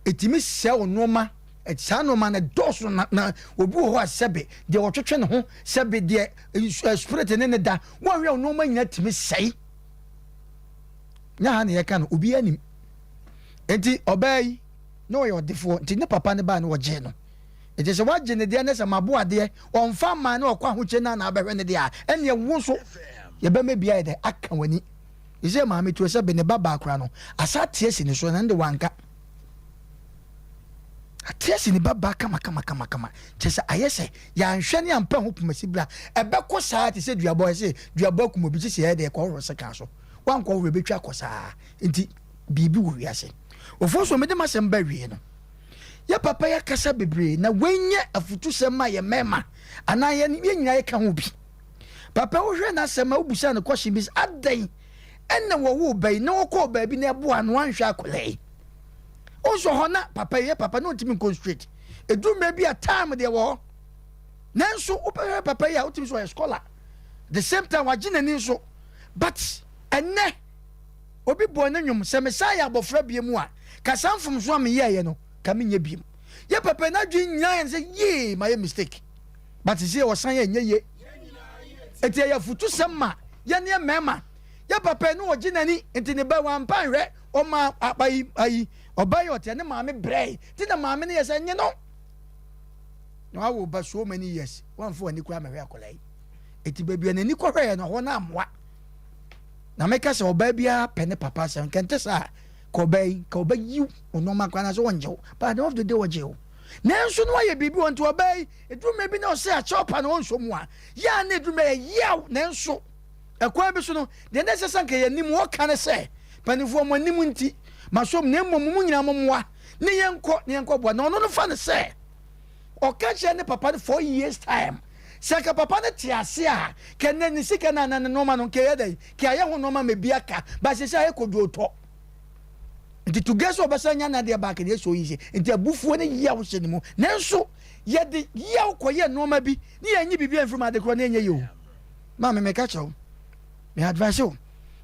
etimi se onoma etsa noma na doso na obi ho asebe de wotwetwe ne ho sebe de spirit ne da won we onoma nyina timi sei nya ha ne yeka no obi anim enti obai no oyo defo enti ne papa ne ba ne woje no enti se waje ne de ne se mabo ade onfa ma ne okwa hoche na abehwe ne de a ene wo so ye be mebia de aka wani ise maame to se be ne baba akra no asa tie si ne so na nde wanka atie si ne baba kama chese ayese ya nhwe ne ampa ho pumasi bla ebe ko saa te se duabo se duabo ku mobi se ye de ko ro se kan so wan ko we betwa ko saa nti bibi wo wiase ofo so me de masem ba wie no ya papa ya kasa bebre na wenye afutu sema ye mema ana ye nyina ye ka ho bi papa wo hwe na sema obusa ne kwhye bis adan enne wo bai na wo ko ba bi na ebo anu anhwe akolai ozo hona papa ye papa no timi concentrate eduma bi a time de wo nanso wo papa ya utimi so a scholar the same time wagina ni so but enne obi bo na nwum se mesaya abofra bie mu a kasamfom so am ye no ka menye biem ye papa na dwen nyina en say ye my mistake but say wo san ye nye eti ya futu semma ye ne mema ye papa no oginani enti ne ba wan pan hwe o ma ayi obayi ote ne maame brei ti na maame ne yesa nye no no awo ba so many years wan fo ani kwa mahwe akolai eti baby na ni kohwe no ho na amwa na meka se oba bia pene papa se nkente sa ko bayi ono ma kwa na so wonje but the of the day woje o nanso no aye bibi won to obai eduma bi na o se a chopa na wonso mu a ya na eduma yaw nanso ekwa bi so no de na se sanka ya nim wo kan se panifo mo nim nti masom ne mmom mu nyina momwa ne yenko bo na ono no fa ne se o ka che ne papa 4 years time saka papa ne tiase a kenne ni sika na no ma no ke yedai ke aye ho no ma mebia ka ba se sha ekodu oto nti to geso obasanya na de ba ka de so yi nti abufuo ne yawo hye ne mu nanso ye de yawo koye no ma bi ne yanyi bibia mfiri ma de kro na enye yo ma me ka chawo me advise o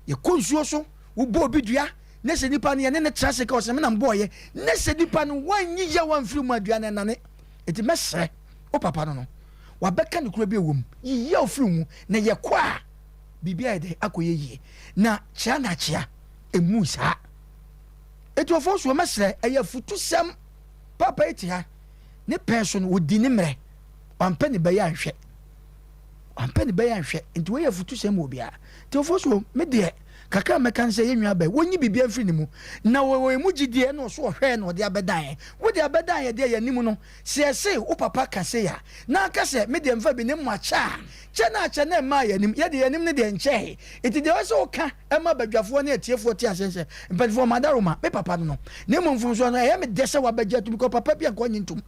ye konsuo so wo bo bi dua ne se nipa ne ne trase ka o se me na mboye ne se nipa no wanyi ya wan firi mu adua na nane enti mesre o papa no wabeka ne kuro bi ewom yiye ofiri mu na ye kwa bibia de akoye yie na chia na chia emu saa etu ofo so mesre eye futu sam papa etia ne penso no odi ne mre ampa ne baya nhwe enti we ye futu sam obia te ofo so me de kaka mekan se yenwa ba wonyi bibia mfiri ne mu na wo emu gidie no so hwe no de abedan wo de abedan ye de ya nimu no se o papa ka se ya na ka se me de mfa bi ne mu acha che na ma ya nim ye de ya nim ne de nche eti de so ka e ma badwafo na etiefo ti asense mpadifo madaroma me papa no ne mu mfum so no ye me de se wa bagya tu ko papa bia ko nyintum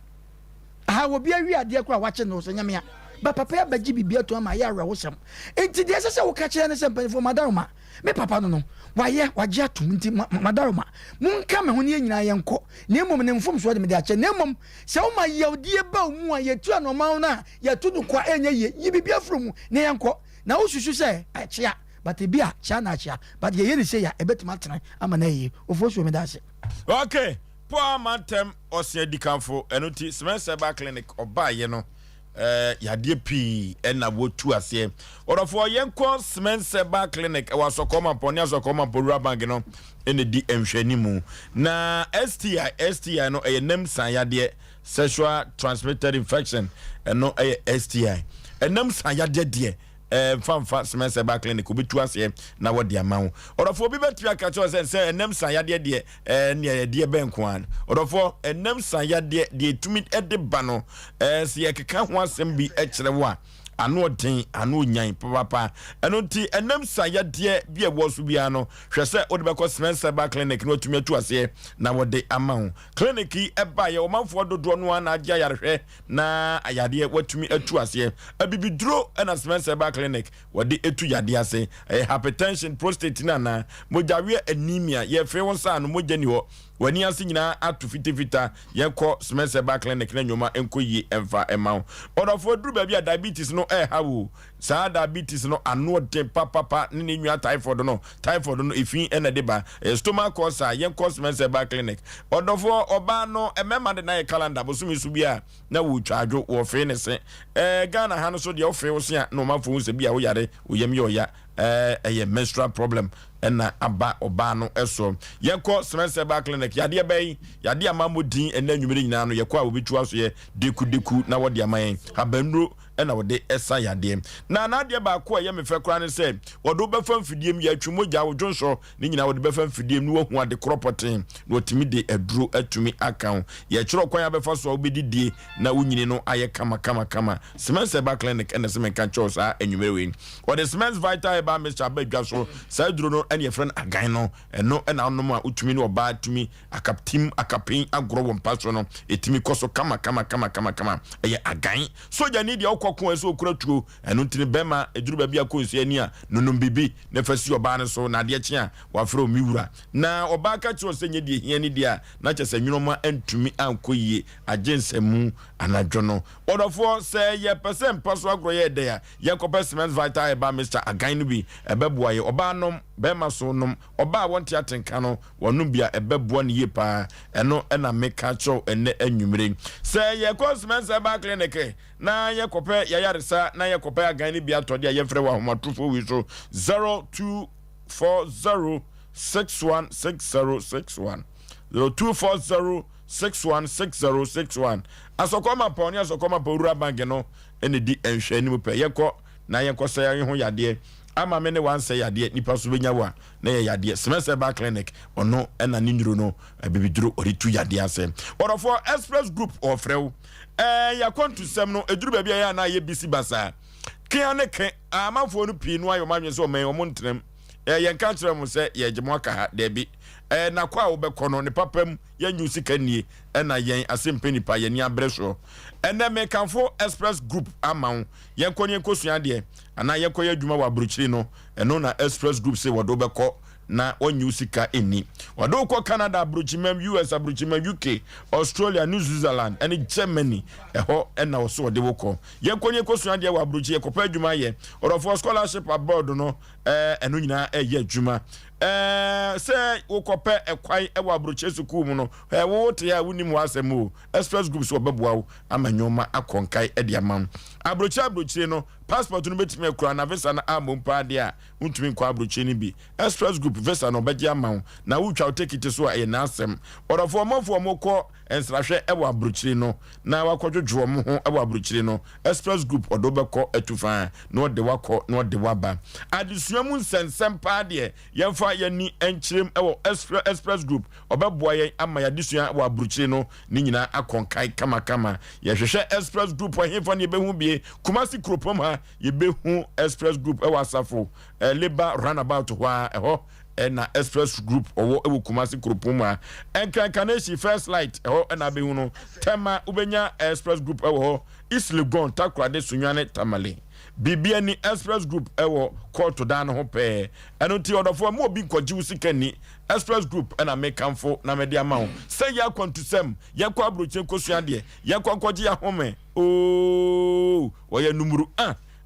aha wo bia wi ade kwa wache no so nyame ya ba papa ya bagyi bibia to ma ya rawo sem enti de se wo ka che ne se mpadifo madaroma me papa no waje atum nti madaroma munka me ho ne nyina yenko ne mom ne mfom so de me de ache ne mom se wo ma yawdie ba mu a yetu anoma na yetu no kwa enye yi bibia from ne yenko na wo susu se achia but bia cha na achia but ye ne se ya ebetima tena ama na yi ofo so me da ase okay poor mantem Osei dikanfo enoti Semenseba clinic oba ye no yade pi na wotu ase orofo yenko Semenseba clinic wa sokoma poni asokoma porua bank no ene di enhwani mu na STI no enem san yade sexual transmitted infection no STI enem san yade de famfa Semenseba clinic obitu ase na wodi amawo orofo bi betu aka cho se enem san yade de ne de benkwan orofo enem san yade de tumi ede ba no se yekeka ho asem bi ekirewa ano den ano nyan papa eno nti enem san yade bi e wo so bia no hwese odi beko Semenseba clinic no tumi atu ase na wodi amawo clinic yi eba ye o manfo dodo no na agya yarehwe na ayade watumi atu ase abibiduro na Semenseba clinic wodi etu yade ase hypertension prostate na mojawe anemia ye fe won sa no moja ni ho wani ase nyina atu fitifita ye ko Semenseba clinic na nyoma enko yi emfa emawo odofo duru ba bia diabetes no no hawo saa diabetes no ano de papa ne nwa typhoid no efi ena de ba stomach ulcer yen cause men say ba clinic odofo oba no emema de na calendar bosumi su bia na wo twadwo wo fe ne se Ghana ha no so de wo fe wo se a no ma fo se bia wo yare wo yem yo ya menstrual problem ena aba oba no eso yeko semester ba clinic yade bay yade amamodin ena nwumire nyina no yeko a obitu aso ye deku na wode amayen habanro ena wode esa yade na de ba ko ye mefe kra ne se wodo be fam fidiem ya twumogya wo dwonso ne nyina wode be fam fidiem no hu ade kropoten no otimi de aduro atumi akan ye kyero kwan ya be fa so obedidie na wonyini no aye kama semester ba clinic ena se menka chos a enwumire we wode semester vital ba Mr. Abagye so sa duro no ene friend agan no eno ena onom a utumi no oba tumi akaptim akapin agro won paso no etimi koso kama eye agan soja ni de okokon eso okura tuo eno ntini bema eduru ba bia konsu ani a nonom bibi na fasi oba ne so na de kye wa fro miwura na oba ka kye osenye de hia ni de a na kyese nwunoma antumi ankoyie agensemu anadwo no odofo say ye percent paso agro ye de ya ye kopɛ cement vital ba Mr. agan no bi ebeboa ye oba nom bema so nom oba wonte atenka no wonum bia ebeboa ne ye pa eno na meka cho ene anwumire say ye cosmens ba clinic na ye kopɛ yayaresa na ye kopɛ agan ne bia tode ye frɛ wa homatofo wi so 0240616061 0240616061 asokoma poni asokoma powura bank no ene di enhwe ni mu pɛ ye kɔ na ye kɔ say ho yade ama me ne wan say yade nipa so benya wa na ye yade semester ba clinic ono ena ni nduro no bibiduro oritu yade ase orofo express group of frew ya kontu sem no eduru ba bia ya na ye bisi basa kian ne ke amafo no pii no ayo manwe so men o montrem ye nka kire mo se ye gemo aka ha de bi na kwa wo be kono ne papam ye nyu sika nie na yen Asem Mpe Nipa ye ni abreso ene me kanfo express group amawo ye konye kosua de ana ye koye adwuma wa bruchiri no eno na express group se wodo be ko na onyu sika eni wodo ko Canada bruchimem US bruchimem UK Australia New Zealand and Germany eho ena wo so wode wo ko ye konye kosua de wa bruchi ye kopa adwuma ye orofo scholarship abroad no eno nyina ye adwuma say wokope ekwai ewa broche suku mu no wo te ya wuni mu asem o express groups wo beboa wo amanyoma akonkai e dia mam abroche no passport no betime kura na visa na amompa de a untumi kwa abroche ni bi express group visa no begia mam na wutwa take so e na asem orofo mofo moko ensrahwe ewa abroche no na wakodwodwo mo ho ewa abroche no express group odo beko atufa no de wako no de waba adesuamu nsensem pa de yemfa yani enchirem ewo express group obeboa yen ama ya disua wa bruchire no ni nyina akonkai kama ye hwehwe express group ahemfa ne behu bie Kumasi kropom ha ye behu express group ewa asafo labor runabout hwa eho na express group owo ewo Kumasi kropom ha enkankaneshi first light eho na behu no tema ubenya express group ewo Islegon takrade sunwane tamale bibia ni express group ewo court dan ho pe eno ti odofo mo bi kwaji usikani express group na mekanfo na media mawo say ya kwantusem ya kwa abroche kosua de ya kwa kwaji ya home o woye numuru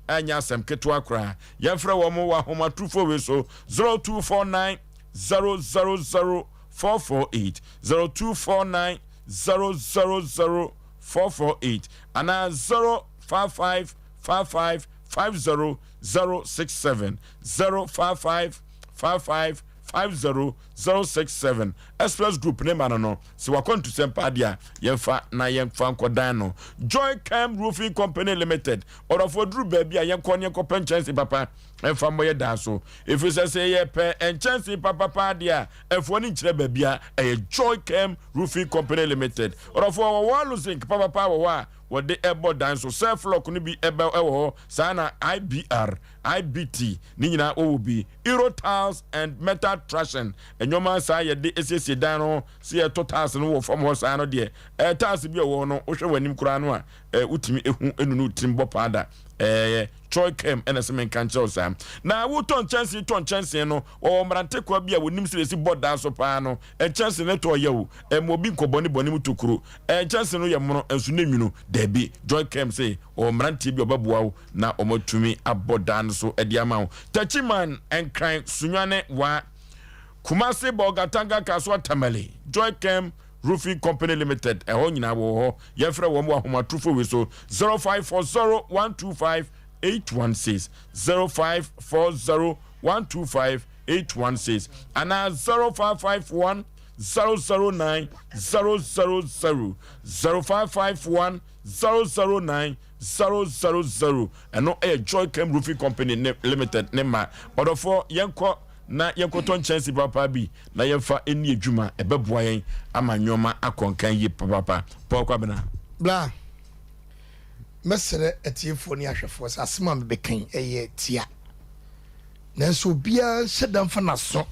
anya asem keto akra ya frɛ wo mo wa homa trufo we so 0249 000 448 0249 000 448 ana 055 55 50067 055 55 50067 express group ne manano si wakontu sempa dia yemfa na yemfa nkodan no Joy Cam Roofing Company Limited orofo duru baabi a yenkonye ko penchance papa emfa moye da so if you say ye pe enchance papa dia efo ni nkire baabi a Joy Cam Roofing Company Limited orofo wo zinc papa wo what the ebo dance so self lock ni bi ebe ewo sana IBR IBT ni nyina obi Euro tiles and metal trashing enyoma sa ye de esiesie dan no se ye totals no wo from ho sa no de tiles bi wo no wo hwe wanim kura no a utimi ehu enunu timbo pada Troy Kem and a cement cancer Sam. Now, who ton chance no, or Marante Quabia with Nimsi board dance pano, and chance in it or you, and Mobinco Bonimu to crew, and chance in Yamono and Sunimino, Debbie, Joy Kem say, or Marante Babuau, now omo to me a board dance so at the amount. Touchy man and crying Sunyane wa Kumase Bogatanga Kaswa Tamale, Joy Kem. Roofing Company Limited, a home in our Yafra Wamba Homa Trufu so 0540-125-816 0540-125-816 and 0551 009 000 0551 009 000 and no a Joy Cam Roofing Company Limited Nema order for Yanko na yekoton chance papa bi na yefa eni adwuma ebeboa yen ama nyoma akonkan yi papa pokwa bena bla mesere etiefo ni ahwefo sa asema me bekan eye tia nanso bia hyedam fa naso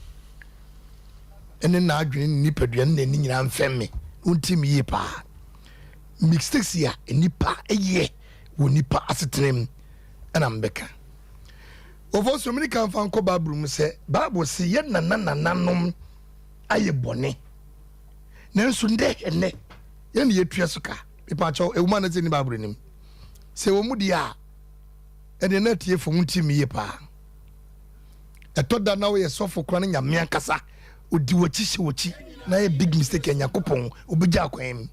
ene na adwene nipadua na ni nyina mfemme untim yi pa mistakes ya nipa eye wo nipa asetrem ana mbeka Ovo so many can fan ko Bible say Bible say ye nanom aye bone. Nanso nde ene ye ne yetua suka. Ipa cho e woman na ni Bible nim. Se wo mu dia e de na tie fo muntimi ye pa. E to da na wo ye sofo kro na nyame akasa odi wochi na ye big mistake Yakopon obija akwan.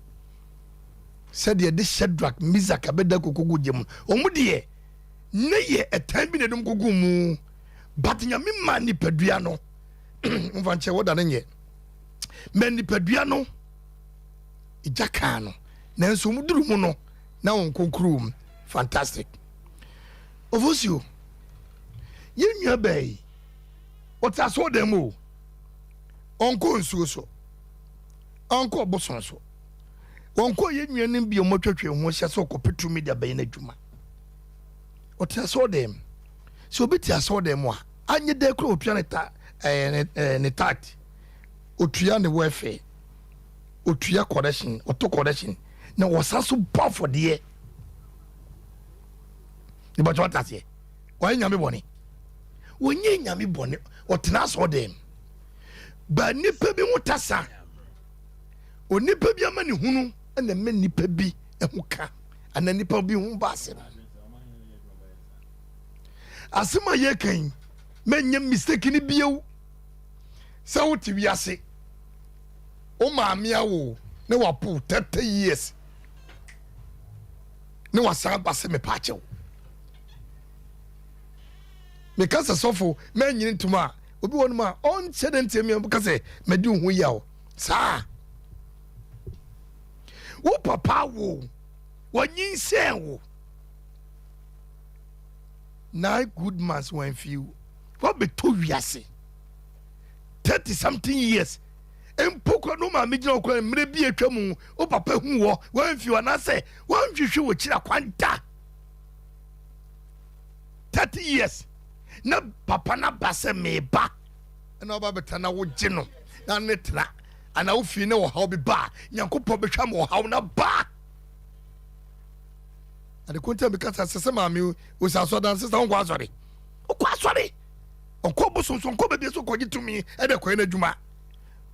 Said ye de Shadrach Mizak abeda kokogu jem. O mu die neye a time bi nedum gugumu but nyame ma ni padua no mfanche woda nenye me ni padua no ijaka no nanso muduru mu no na won konkuru fantastic Oforisuo yenua bai ota so dem o onko nsuo so onko boson so onko yenua nim bi omotwetwe ho hye so kopetu media bai na dwuma Otia saw them. So bitia saw them wa. Anye de kro otua ne tat. Otua ne welfare. Otua correction, auto correction. Na wasaso ba for de. Ni ba jwa tasie. Wa nyame boni. Wonye nyame boni. Otina saw them. Ba nipa bi mutasa. Onipa bi amani hunu na me nipa bi ehuka. Ana nipa bi hu ba se. Asema ye kan menye mistake ni bieu sa wuti wiase o maame awo ne wapo 30 years ne wasan base me pachew me kasa sofo menyi ntuma obi wonu ma on chedente me kase medi hu yawo sa wo papa wo wanyin se wo 9 good months when few. What be 2 years? 30 something years. And poker no ma mijino kwa mrebi etwamu o papa hu wo when few and I say one hwehwe wo kira kwanta 30 years. Na papa na base me ba. Na oba betana wo gino. Na netra. Ana wo fi ne wo ha obi ba. Nyankopɔ betwa mo ha na ba. And the content because as a mammy was also dancers on Guazori. Oh, Guazori! On Coboson, Cobo so called to me at the Queen Juma.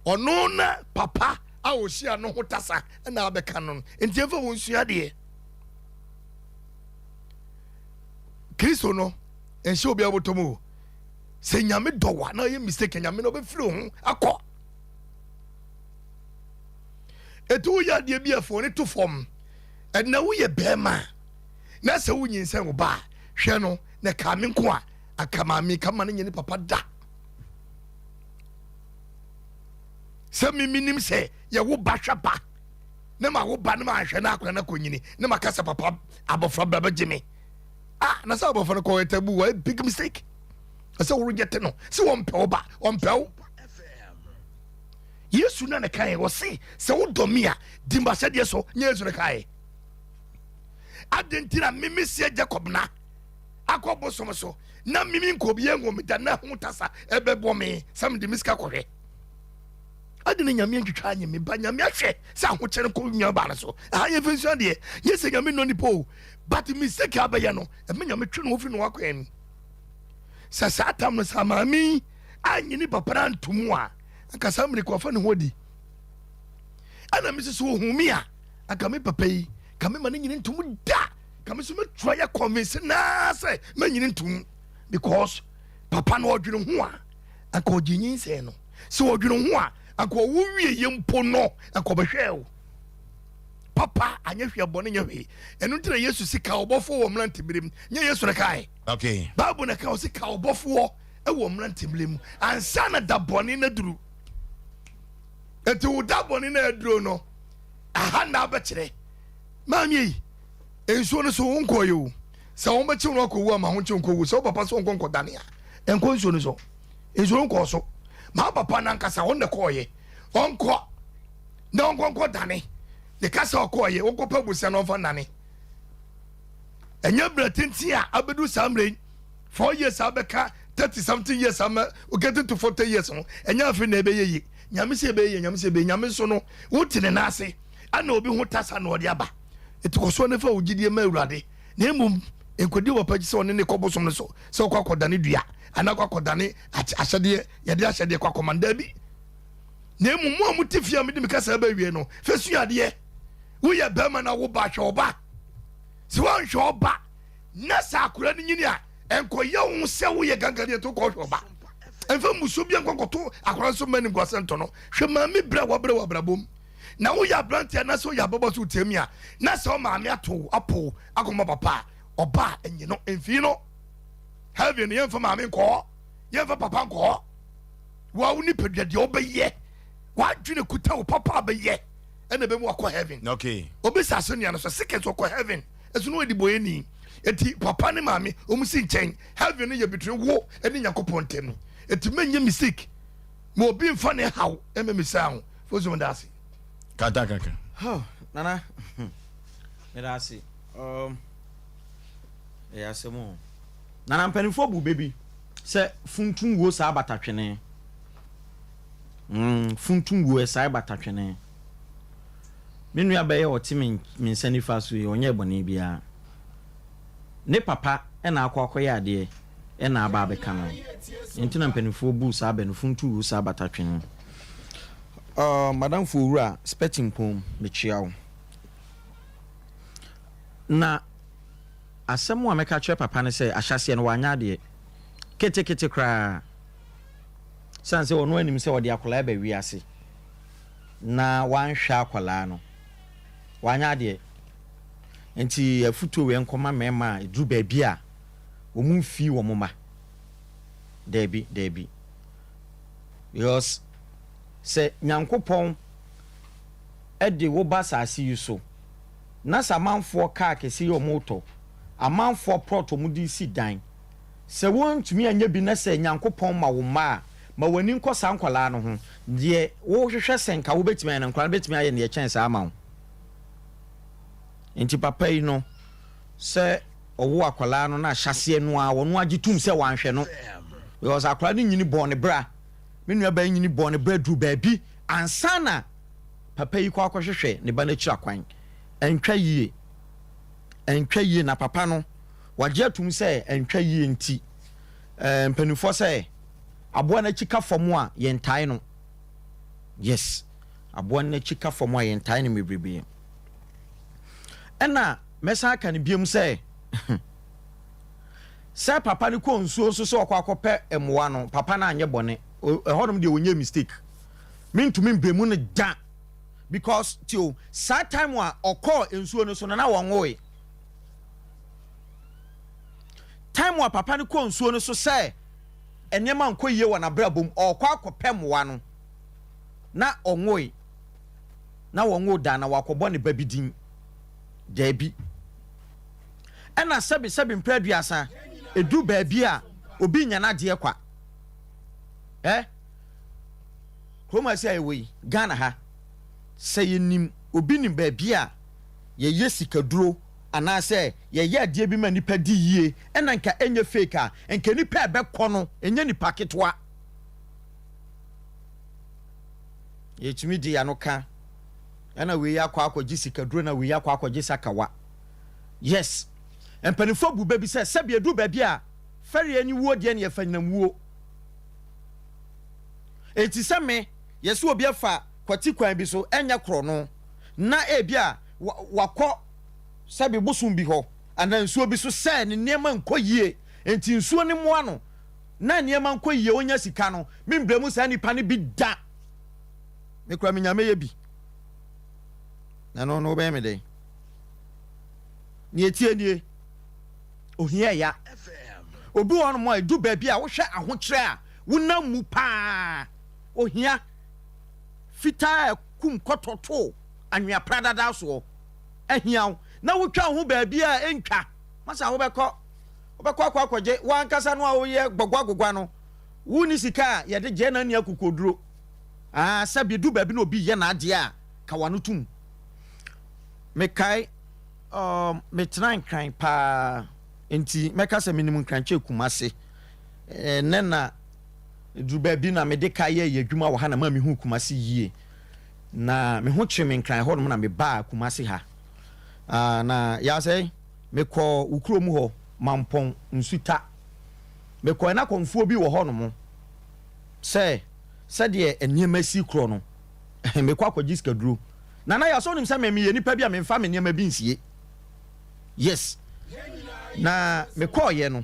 Or no, papa, I will share no hotassa and now the cannon. And Jeff won't see a dear. Crisono, and she'll be able to move. Say, Yammy Dowa, now you're mistaken, Yamin of a flu, a call. A 2 year dear beer for it to form. And now we a bear man. Na se wunyin se wo ba hwe no na ka me nko a akama me kama ne nyene papa da se mi minim se ye wo ba hwa ba na ma wo ba na ma hwe na akwa na konyini na ma kasa papa abofra baba jimi na sa abofra no ko etabu wa big mistake asa wo reject no se wo mpe wo ba wo mpe wo Yesu na kai wo se wo domi a dimba hye so nya Yesu na kai Adentina mimi sie Jacob na akobo somoso na mimi nkobi engo mi da na hu tasa ebebo me sam de miska kohwe ade ne nyame ntwitwa anye me ba nyame ahwe sa ho kyere ko nya ba so aha ye fensu de ye se nyame no ni po but mistake abaye no e me nyame twe no ofi no wakwan sa satam no sa mami anye ni papa antumu a aka sa mre ko fa ne hodi ana me so humi a aka me papa yi ka me ma ne nyine ntumu da ka me so me try ya convince na say ma nyine ntumu because papa no odwene ho a aka oginyin se no so odwene ho a aka wo wie yempo no aka behwe papa anya hwe bone nya hwe enu ntira yesu sika obofo wo mlante birem nya yesu ne kai okay babu na ka sika obofo e wo mlante birem ansa na da bone na duru eti wo da bone na duru no aha na abekere mami enso no so wonko yo sa won bechi no ko wo ma ho chi wonko wo so papa so wonko dane a enko enso no so enso wonko so ma papa na nkasa won de ko ye wonko na wonko dane de kasa okoye wonko pa busia no fa nane enya bratinti a abedu samre 4 years abeka 30 something years am getting to 40 years no enya afi na ebe yeyi nyame se ebe yeyi nyame se ebe nyame so no wotine na ase ana obi ho tasa na ode aba etikoso ne fa ogidie ma awurade na emum enkodi wo pagi se one ne kobosom no so se okwakoda ne dua ana kwakoda ne ahyede ye de ahyede kwakomanda bi na emum mo amutifia me de mikasa ba wie no fesu ade wo ya bema na wo ba hwoba si won hwoba na sa akura ni nyini a enkoye wo se wo ye gangare to ko hwoba enfa muso bi enkokoto akura so mani gwasento no hwe ma me bra wa bra bom na wo ya brantia na so ya bobo so temi a na so ma me ato apo akoma papa oba enye no enfi no heaven ye enfa ma me ko ye enfa papa ko wa wo ni pedua de obeye wa dwene kuta wo papa beye ene be mu akọ heaven okay obisa so nia no so secret akọ heaven esu no edi boyeni eti papa ne mame omusi nchen heaven ne ye betwe wo ene yakopon tem eti menye mistake mo obi mfa ne haw ememisa ho fozo ndase kaka nana medase asemo nana mpanifo bu bebi se funtun wo sa abatatwene funtun wo sa abatatwene menu abaye otimi minsani faso yi onye bone bia ne papa na akwakoye ade na aba abeka no ntina mpanifo bu sa aba no funtu wo sa abatatwene madam Fowura spetting pom mechiawo na asemu ameka kire papa ne se ahyase no wanya de kete kra sanse wono anim se wode akola ba wiase na wanhwa akola no wanya de enti afuto we nkoma mema edru ba bia omumfi wo moma debi because se nyankopon ede wo ba saasi yuso na samanfo ka kesi yo moto amanfo proto mudi si dan se wontumi anya bi na se nyankopon ma wo ma wani nkosa nkwala no ho de wo hwehwe senka wo betimi na nkwala betimi aye ne chance ama wo enti papa yi no se owo akwala no na hyase no a wono agitum se wanhwe no because akwala ni nyini bone bra menu aba nyini bone bra dru ba bi ansana papa yi kwa hwehwe ne ba na kira kwan entwa yie na papa no wagye atum se entwa yie nti mpanufo se aboa na chika fomu a yentai no yes aboa na chika fomu a yentai no mebrebe ena mesa aka ne biem se se papa ne ko nsuo so akwakope emoa no papa na anye bone ehodom de wonye mistake mintumi mbemu ne da because tio sad time wa okọ ensuo no so na wonwoe time wa papa ne ko nsuo no so se enema nkoyie wa na brabom okọ akopem wa no na onwoe na wonwo da na wakobọ ne babidin dabi ena sebi mpraduasa edu baabi a obi nya na de kwa Koma say we Ghana ha say nim obi nim baabi a ye yesikaduro ana say ye ade bi ma nipa di yie ena nka enye fake a enka nipa be kɔ no enye nipa ketwa yɛtumi di ya no ka ɛna wei akɔ sika duro na wei akɔ sakawa yes empanifo bu baby sɛ sɛbe edu baabi a fɛre ani wuo de ne yɛfanyinam wuo enti sɛ me yɛsɛ obi afa kwati kwan bi so enya kro no na ebi a wakɔ sɛbe bosom bi hɔ ana nsuo bi so sɛ ne nneɛma nkɔ yie enti nsuo ne moa no na nneɛma nkɔ yie onya sika no membrɛmu saa nipa ne bi da me kura me nyame ye bi na no bɛyɛ me den ni etie nie ohia ya obi won mo edu baabi a wo hwɛ ahokyerɛ a wonam mu paa ohia fita kum kototo anwea pradada so ahia na wotwa ho baabi a entwa masa wo bɛkɔ akɔgye wankasa no a wo yɛ gbogwagogwa no woni sika yɛde gye na ne akokoduro sabi du baabi na obi yɛ na ade a kawano tum mekai metran kran pa enti meka se minimum kranche kumase nena du baabi na mede ka ye adwuma wo ha na ma me hu kumase yie na me hu kyemen kran ho no na me ba kumase ha na ya sei mekɔ ukuro mu ho mampon nsuta mekɔ na konfuo bi wo ho no mo se de eniema si kro no mekɔ akɔgye sika duro na ya so nim se me ye nipa bi a me mfa me niema bi nsie yes na mekɔ ye no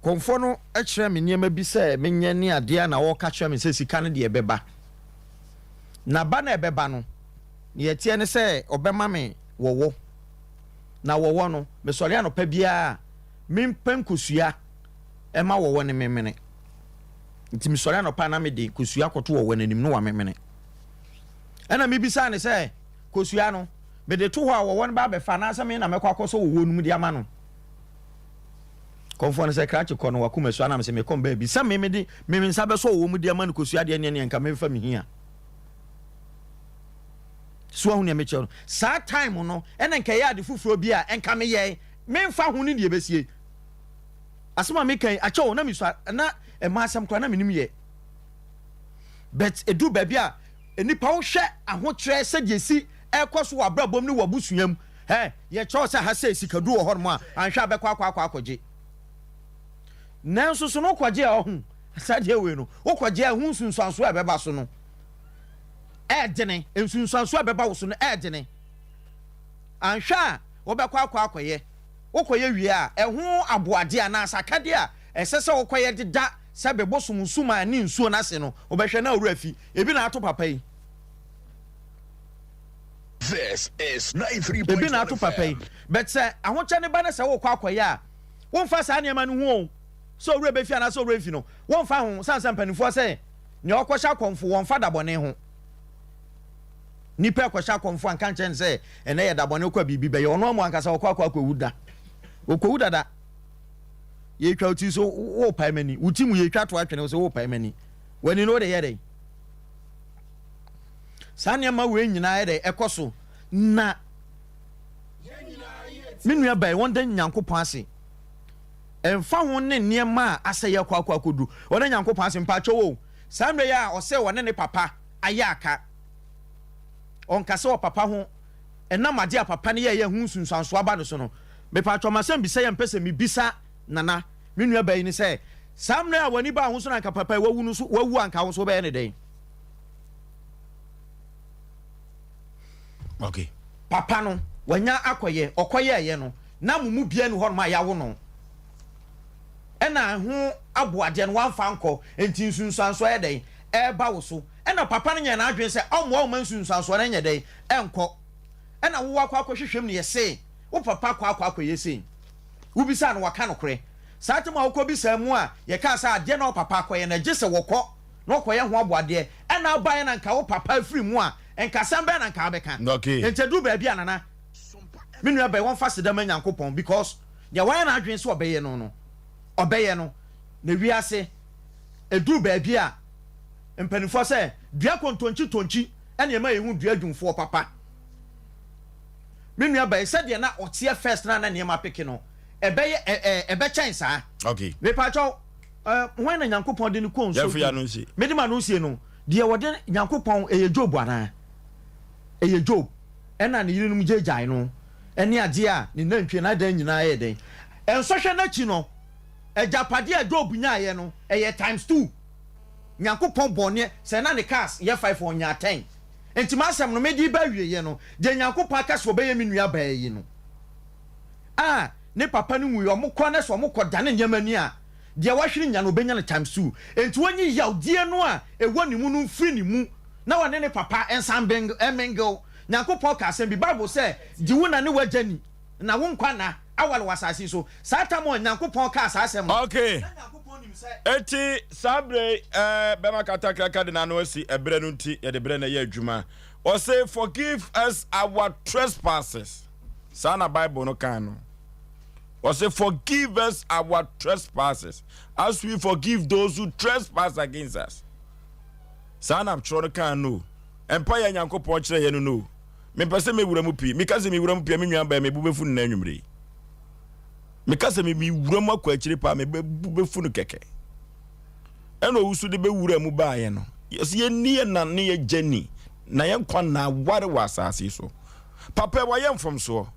konfo no kyerɛ me niema bi sɛ menyɛ ne ade na wo ka kyerɛ me sɛ sika no de ebeba na ba na ebeba no ye tie ne sɛ obema me wowo na wowo no me sɔre anopa bia me mpam kosua ema wowo ne memene nti me sɔre anopa na me de kosua kɔto wowo nanim no wa memene ɛna me bisa ne sɛ kosua no me de to hɔ a wowo ne ba befa na asɛ me na mekɔ akɔsɔ wowo num de ama no konfo ne sɛ krache kɔ no wakoma su anam sɛ me kom ba bi sɛ me de me nsa bɛsɔ wowo mu de ama no kosua de ne nka me fa me hia so hu ne me kyerɛ saa time no ɛna nka yɛ ade fufuro bi a enka me yɛ me mfa hu ne de besie asema me kan akyɛw na me su na ɛma asɛm kora na me nim yɛ but edu ba bi a enipa wo hwɛ ahokyerɛ sɛ de si ɛkɔ so wabrabom ne wabusuam yɛ kyɛw sɛ ha sɛ sikadu wɔ hɔ no a anhwɛ abɛkɔ akɔgye nanso so no kwagye a ɔhu sade we no wokɔgye a hu sunsanso a bɛba so no ɛdene nsunsanso a bɛba wo so no ɛdene anhwɛ a wobɛkɔ akɔyɛ wokɔyɛ wie a ɛho aboade a na asakade a ɛsɛ sɛ wokɔyɛ deda sɛ bɛbɔ sumsuma ne nsuo no ase no wobɛhwɛ na wura fi ebi na ato papa yi This is 93.1 ebi na ato papa yi but sɛ ahokyɛ ne ba na sɛ wokɔ akɔyɛ a womfa saa nneɛma no hu so wura be fi ana so wura fi no womfa ho sansan panifo sɛ ne ɔkɔhyɛ akɔmfo wɔmfa dabɔne ho nipa akɔhyɛ akɔmfo anka nkyɛn sɛ ɛnɛ yɛ dabɔne kɔ bibi bɛyɛ ɔno amu ankasa akɔwuda okɔwuda da yɛtwa uti so wo pae mani uti mu yɛtwa to atwene so wo pae mani wani no de yɛ dɛ saa nneɛma wei nyinaa yɛ dɛ ɛkɔ so na me nua bai wɔn da nyankopɔn ase ɛmfa ho ne nneɛma a asɛ yɛ akɔdu wɔn nyankopɔn ase mpatwɔ wo saa mmerɛ yɛ a ɔsɛ wɔne ne papa ayɛ aka ɔnkasa wɔ papa ho ɛnam ade a papa ne yɛ hu sunsanso aba no so no mepatwɔ masɛm bisa yɛ mpɛ sɛ mebisa nana me nua bai ne sɛ saa mmerɛ a wɔni ba ho so na anka papa wawu no so wawu anka ho so bɛyɛ ne dɛn okay papa no wanya akɔyɛ ɔkɔyɛ no na mumu bia no hɔ no ma yawo no ɛna ho aboade no wamfa nkɔ enti nsunsanso yɛ dɛn ɛba wo so ɛna papa no nyɛ na adwen sɛ ɔmmoa wo ma nsunsanso no nyɛ dɛn ɛnkɔ ɛna wo akɔ akɔhwehwɛm ne yɛse wo papa akɔyɛ sei wo bisa no waka no korɛ saa tem a wokɔ bisa mu a yɛka sɛ adeɛ na wo papa akɔyɛ na gye sɛ wɔkɔ na ɔkɔyɛ ho aboadeɛ ɛna abaeɛ na nka wo papa afiri mu a nkasɛm bɛɛ na nka wobɛka okay enti du baabi a nana me nua bɛɛ wɔmfa sedama nyankopɔn because deɛ wɔyɛ na adwen sɛ ɔbɛyɛ no ɔbɛyɛ no na wiase edu baabi a mpanifo sɛ dua kontonchi ɛna ɛma yɛhu dua dwumfoɔ papa me nua bɛɛ sɛ deɛ na ɔteɛ first na nneɛma peke no ɛbɛkyɛn saa okay me patwɔ wɔn na nyankopɔn de ne konso yɛfia no nsi me de ma no nsie no dia wode Nyankopɔn Job ana Job ɛna ne yirenum gyegyae no ɛne ade a ne nantwie na dan nyinaa yɛ den ɛnsɔhwɛ n'akyi no Ejapade a Job nyaaye no times 2 Nyankopɔn bɔne sɛ na ne cars yɛ 5 on nya 10 enti masɛm no medi ba wieye no de Nyankopɔn aka so bɛyɛ me nua baa yi no ne papa no mu yo mokɔ na so mokɔ dane nyamani a de wahwere nya no bɛnya no times 2 enti wonyi yawdie no a ɛwɔ ne mu no mfiri ne mu na wɔne ne papa ensan emengel Nyankopɔn ka asɛm bi Bible sɛ di wo na ne wagani na wo nkwa na awal wasasi so satamo Nyankopɔn ka asɛm okay eti sabre bema katakra ka de na no asi ebre no nti ye de bre na ye adwuma or say forgive us our trespasses sana Bible no kan no or say forgive us our trespasses as we forgive those who trespass against us sana tro no kan no empa ya Nyankopɔn kyerɛ ye no me pese me wura mu pi me kase me wura mu pi me nwan ba me bubefu na anwumre me kase me wura mu akwa akire pa me bubefu no keke eno wusu de be wura mu ba ye no ye nie na ne ye jani na ye kwa na ware wasase so papa wa ye mfom so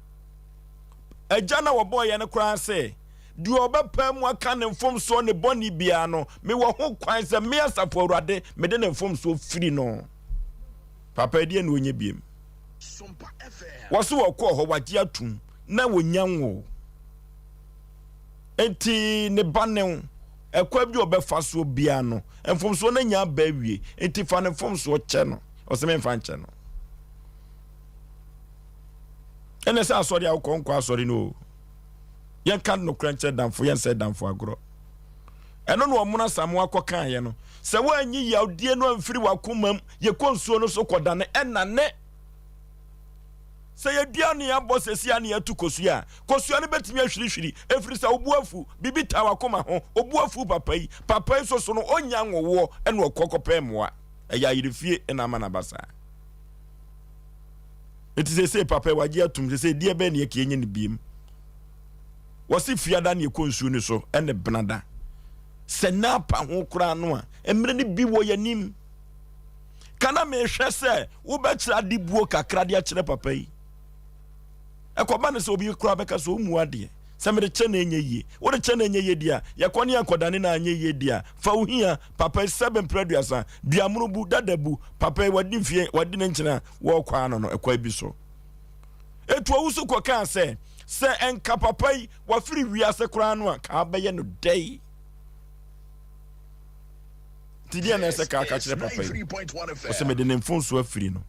agya na wo boy ye ne kran se di obepa mu aka ne mfom so ne boni bia no me wo ho kwan se me asafo awurade me de ne mfom so firi no papa die na onye biem Sompa FM waso wako ho wagye atum na wonyanwo enti ne banew ekwa bi obefa so bia no mfom so na nya ba wie enti fa ne mfom so che no oseme mfa nche no ene sa asori akọ asori no yen kan no kranche damfo yen se damfo agro eno no omuna samu akokan ye no se wanyi yawdie no amfiri wakomam ye konsuo no so kodane enane se ye duane ya bosesi ane ya tukosua kosua ne betimi ahwirihwiri efiri sa obuafu bibita wakoma ho obuafu papa yi so no onya nwowo ene okokopɛ moa eya yirefie ena mana basa eti se papa wagye atum se die be ne ye kenye ne biem wasi fiada ne konsuo ne so ene benada se na pa ho kura no a emre ne bi wo yanim kana me hwɛ se wo bɛkyira dibuo kakra de akyerɛ papa yi ekoba ne se obi kura beka so mu ade se me de che na enye yie wo de che na enye yie dia ye kɔ ne akɔdane na anye yie dia fa wo hia papa 7 preduasa duamuru bu dadabu papa wadi fie wadi ne nkyena wo kwa no ekwa bi so etu awusu kɔ kan se enka papa yi wa firi wiase kura no a ka bɛyɛ no dai tidia na se ka kyerɛ papa yi o se me de ne mfonso afiri no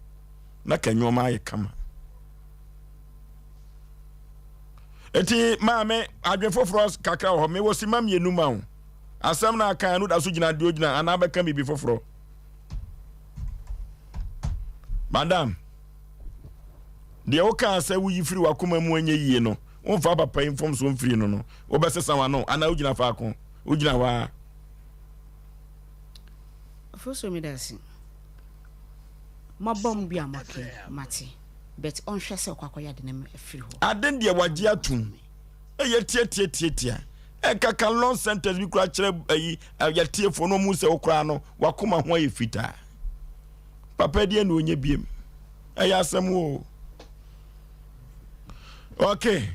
na kanwoma aye kama eti maame adwefoforo kakra ho me wosi mam yenu ma ho asem na kan no da so gina de ogina ana beka bibi foforo madam de o kan se wo yifiri wakoma mu anye yie no on fa papa inform so mfiri no wo besesa wa no ana ogina fa akon ogina wa foso mi dasi mabom bia make mate bet on hwɛ sɛ kwakoya de nem afiri ho aden de wagye atum eye tie kaka long sentence bi kura kyerɛ ayi ya tie fo no mu sɛ okura no wakoma ho aye fita papa de na onye biem ɛyɛ asɛm o okay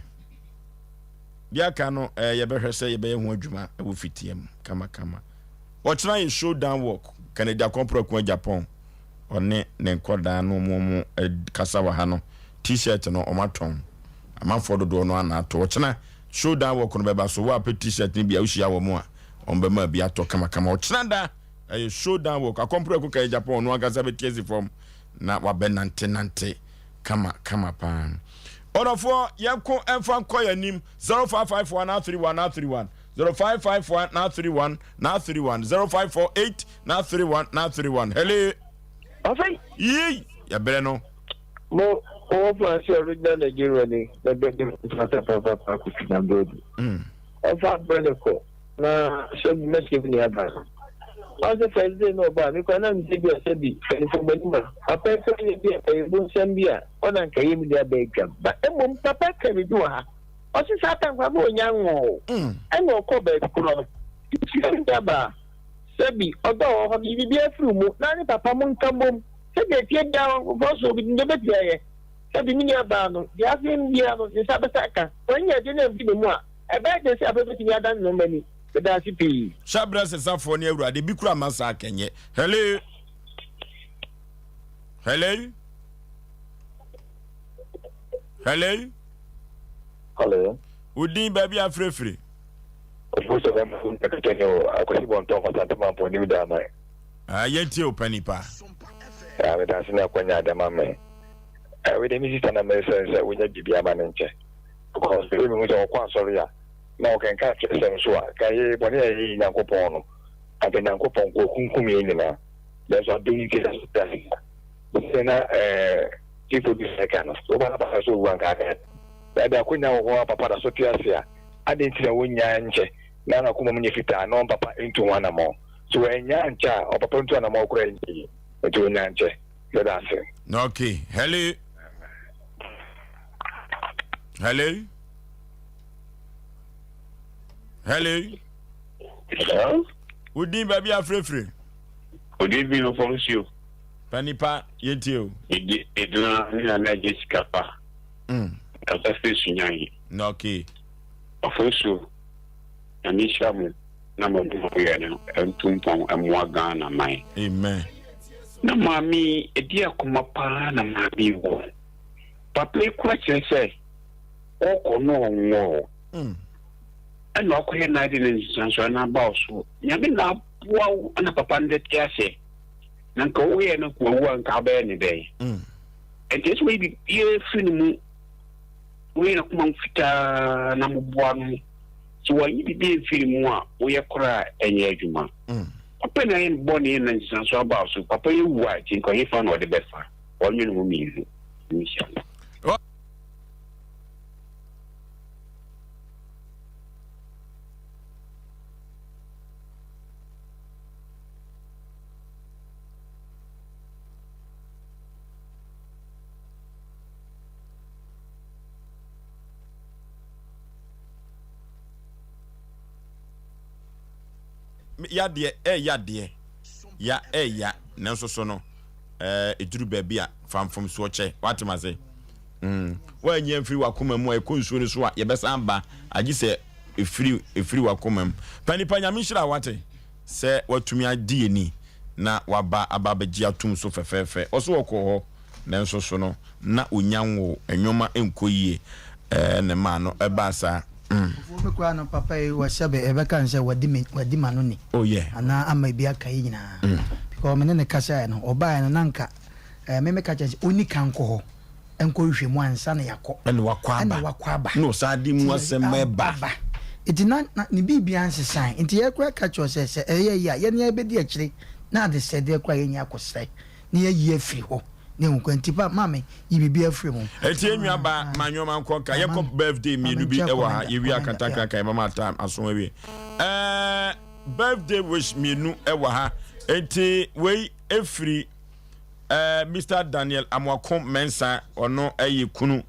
dia ka no ye bɛhwɛ sɛ ye bɛyɛ ho adwuma ɛwɔ fitiam kama wɔkyena ye showdown work Canada compro ko Japan one ne nkoda no momo kasa wa ha no t-shirt no omaton amanfo dodo no ana to kyena showdown work no beba so wa pe t-shirt ni bia ushia wo mo a ombema bia to kama kyena da showdown work akompro ko ka Japan no agasa be tiezi form na wa benante kama pa onofo yanko emfa nkoya nim 055131 0551 0548 31 hello Osei ya bere no mo o plan se original Nigeria ni the best papa kutina bodi fa brother ko na so me give ni aba o se Thursday no ba mi ko na mi bi ase bi for manima papa ko ni bi e bo nsem bi a o na nka yemi dia ba ekam ba emo papa ka bi do ha o se satan kwa bo nyanwo e no ko ba kuro ti ba Sebi, although he be a few more, none papa mon come home. Say they take down also with the better. Sebi mini abano, the Asian Diano, the Sabasaka. When you didn't be more, I bet they say everything you done no money. But that's it. Shabras is up for near the Bikra Massacre. Hello. Hello. Hello. Hello. Udin baby a free. Most of them I could tell you, I could see one talk about the man for New Dama. Yet you, Penipa. I would ask now when you're the mamma. I would immediately stand a message that we need to be a manager. Because the women was all quite sorry. Now can catch them so I can when you're in Yankopono. I've been Yankopon Kumkumina. There's a big case of that. But then, people be second. So what about us who want that? That I couldn't know what Papa Sotia. I didn't see a win yanche. Nana Kumufita, no Papa into one more. So a yancha or Papa into one more crazy. To a yanche. That's it. Okay. Hello. Hello. Hello. Hello. Would you be a free? Would you be Oforisuo? Penipa, yet you. It not Jessica. That's a fish in okay. Oforisuo. And Nishamu, number one, and Tumpong and Wagan and mine. Amen. No, mammy, a dear Kumapa, and mammy won. But play question say, oh, no. And no queer night in the about so. Yamina, wow, and a papa that say. Nanko, we are not one cabin any day. And this way be a film. We are among Fita number one. So when you be a film, we are cry and yajuma. Open I am born in and so about so papa you white in can you find what the best for? All you know me. Yadie, ya, nanso so no, eduru baby a from so che, what am I say? When you free wakuma mu ekonsuo ni so a ye besa amba, agi se e free wakuma mu. Panipa nyamishira wate, se watumi adi ni na waba ababeji atum so fefefe. Oso woko ho, nanso so no, na onyanwo enwoma enkoyie ne ma no eba sa. Kwa no papa wasabe ebeka nse wadi manoni. Oh yeah. Ana ama bia kai nyina. Because me ne kasa no oba no nanka me me kacha oni kanko ho. Enko hwe mu ansa na yakọ. Ene wakwaba. No sadi mu asem eba. Iti na ni bibia ansesan. Iti ye kwa kacha se ye ne ebedi akire. Na de se de kwa ye nya akosai. Ne ye afiri ho. Ne nkwantipa mame yibibi afiri mu. Eti enwa ba manwoma nkoka ye ko birthday mi nu bi ewa ha ye wi akantaka kai mama time aso we. Birthday wish mi nu ewa ha. Eti we efiri Mr. Daniel Amwakom Mensa ono eye kunu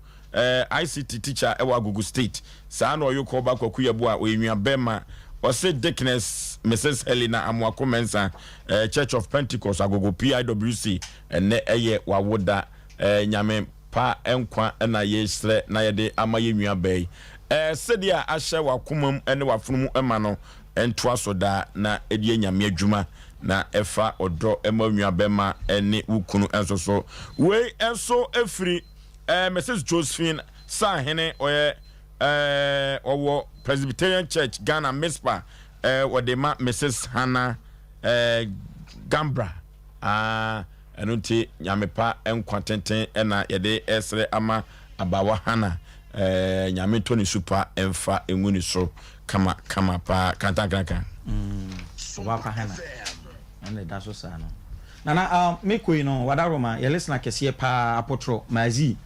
ICT teacher ewa Gugu State. Sa na oyoko ba kwaku yebu a onwa bema Osei Dickness Mrs. Helena Amwakom Mensa Church of Pentecost agogo PIWC ene eye wawoda nyame pa enkwa na yesre na yede amaye nwa bai sedia ahye wakomam ene wafunum ema no entoa soda na edie nyame adwuma na efa odo ema nwa bema ene wukunu ensoso we enso efiri Mrs. Josephine Sahene oye owo Presbyterian Church Ghana Mispa wadema Mrs. Hannah Gambra enunti nyamepa enkwatenten ena yede esre ama abawa Hannah nyame toni super emfa enguni so kama pa kantankankan wapa Hannah ande daso sana nana meko ino wadaroma ye listen akese pa apotro mazi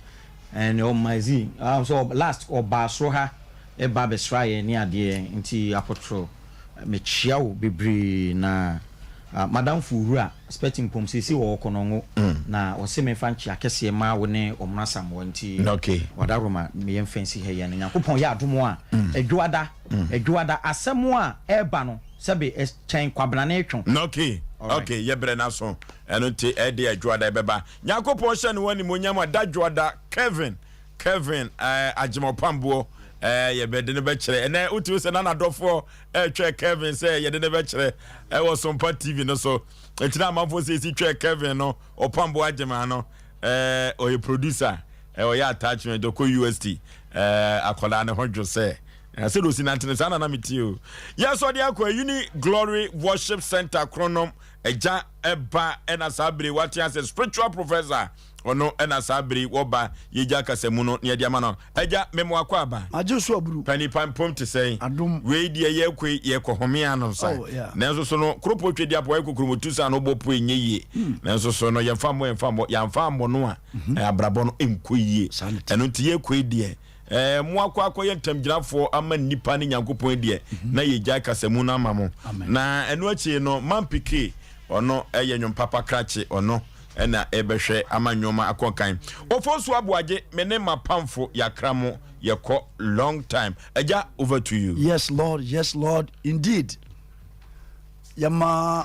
and mazi so last obasro ha e babesra ye ni ade nti apotro me chiawo bibri na Madam Furua expecting pom sisi wo konongo na wo se me fa nchi akese ma wo ne omna samwo nti okay wada roma me yem fancy he ye ne Nyankopon ya adomo a edwada asemo a eba no sebe chen kwabna na etwon okay okay ye bre na so eno ti e de edwada beba Nyankopon hye ne wani monyam adadwada Kevin Ajimopambo ye bede ne be kire ene uti se na nadofo twa Kevin say ye de ne be kire was Sompa TV no so etina amafo say si twa Kevin no Opambo Ajima no oye producer oye attachment do ko UST akola ne hodwo say say do sinantene sana na metio yes odi akwa Uni Glory Worship Center Chronom eja eba ena sabre what as a spiritual professor ono ena sabri woba yeja kasemu no ne dia ma no eja memo akwa aba ajusu aburu pani pampom te sei we die ye kwe ye kohomia no sa na nso so no kropo twedi apo ekokromotu sa no bopo enye na nso so no yemfa mo no a abrabo no enkoyie eno nti ye kwe die mo akwa ye ntamgyirafo ama nipa ne Nyankopon die na yeja kasemu no amamo na eno achi no mampike ono eye nwom papa krache ono ena ebehwe amanyoma akonkan Osei Aboagye mene mapamfo yakramo yeko long time eja over to you. Yes Lord indeed yama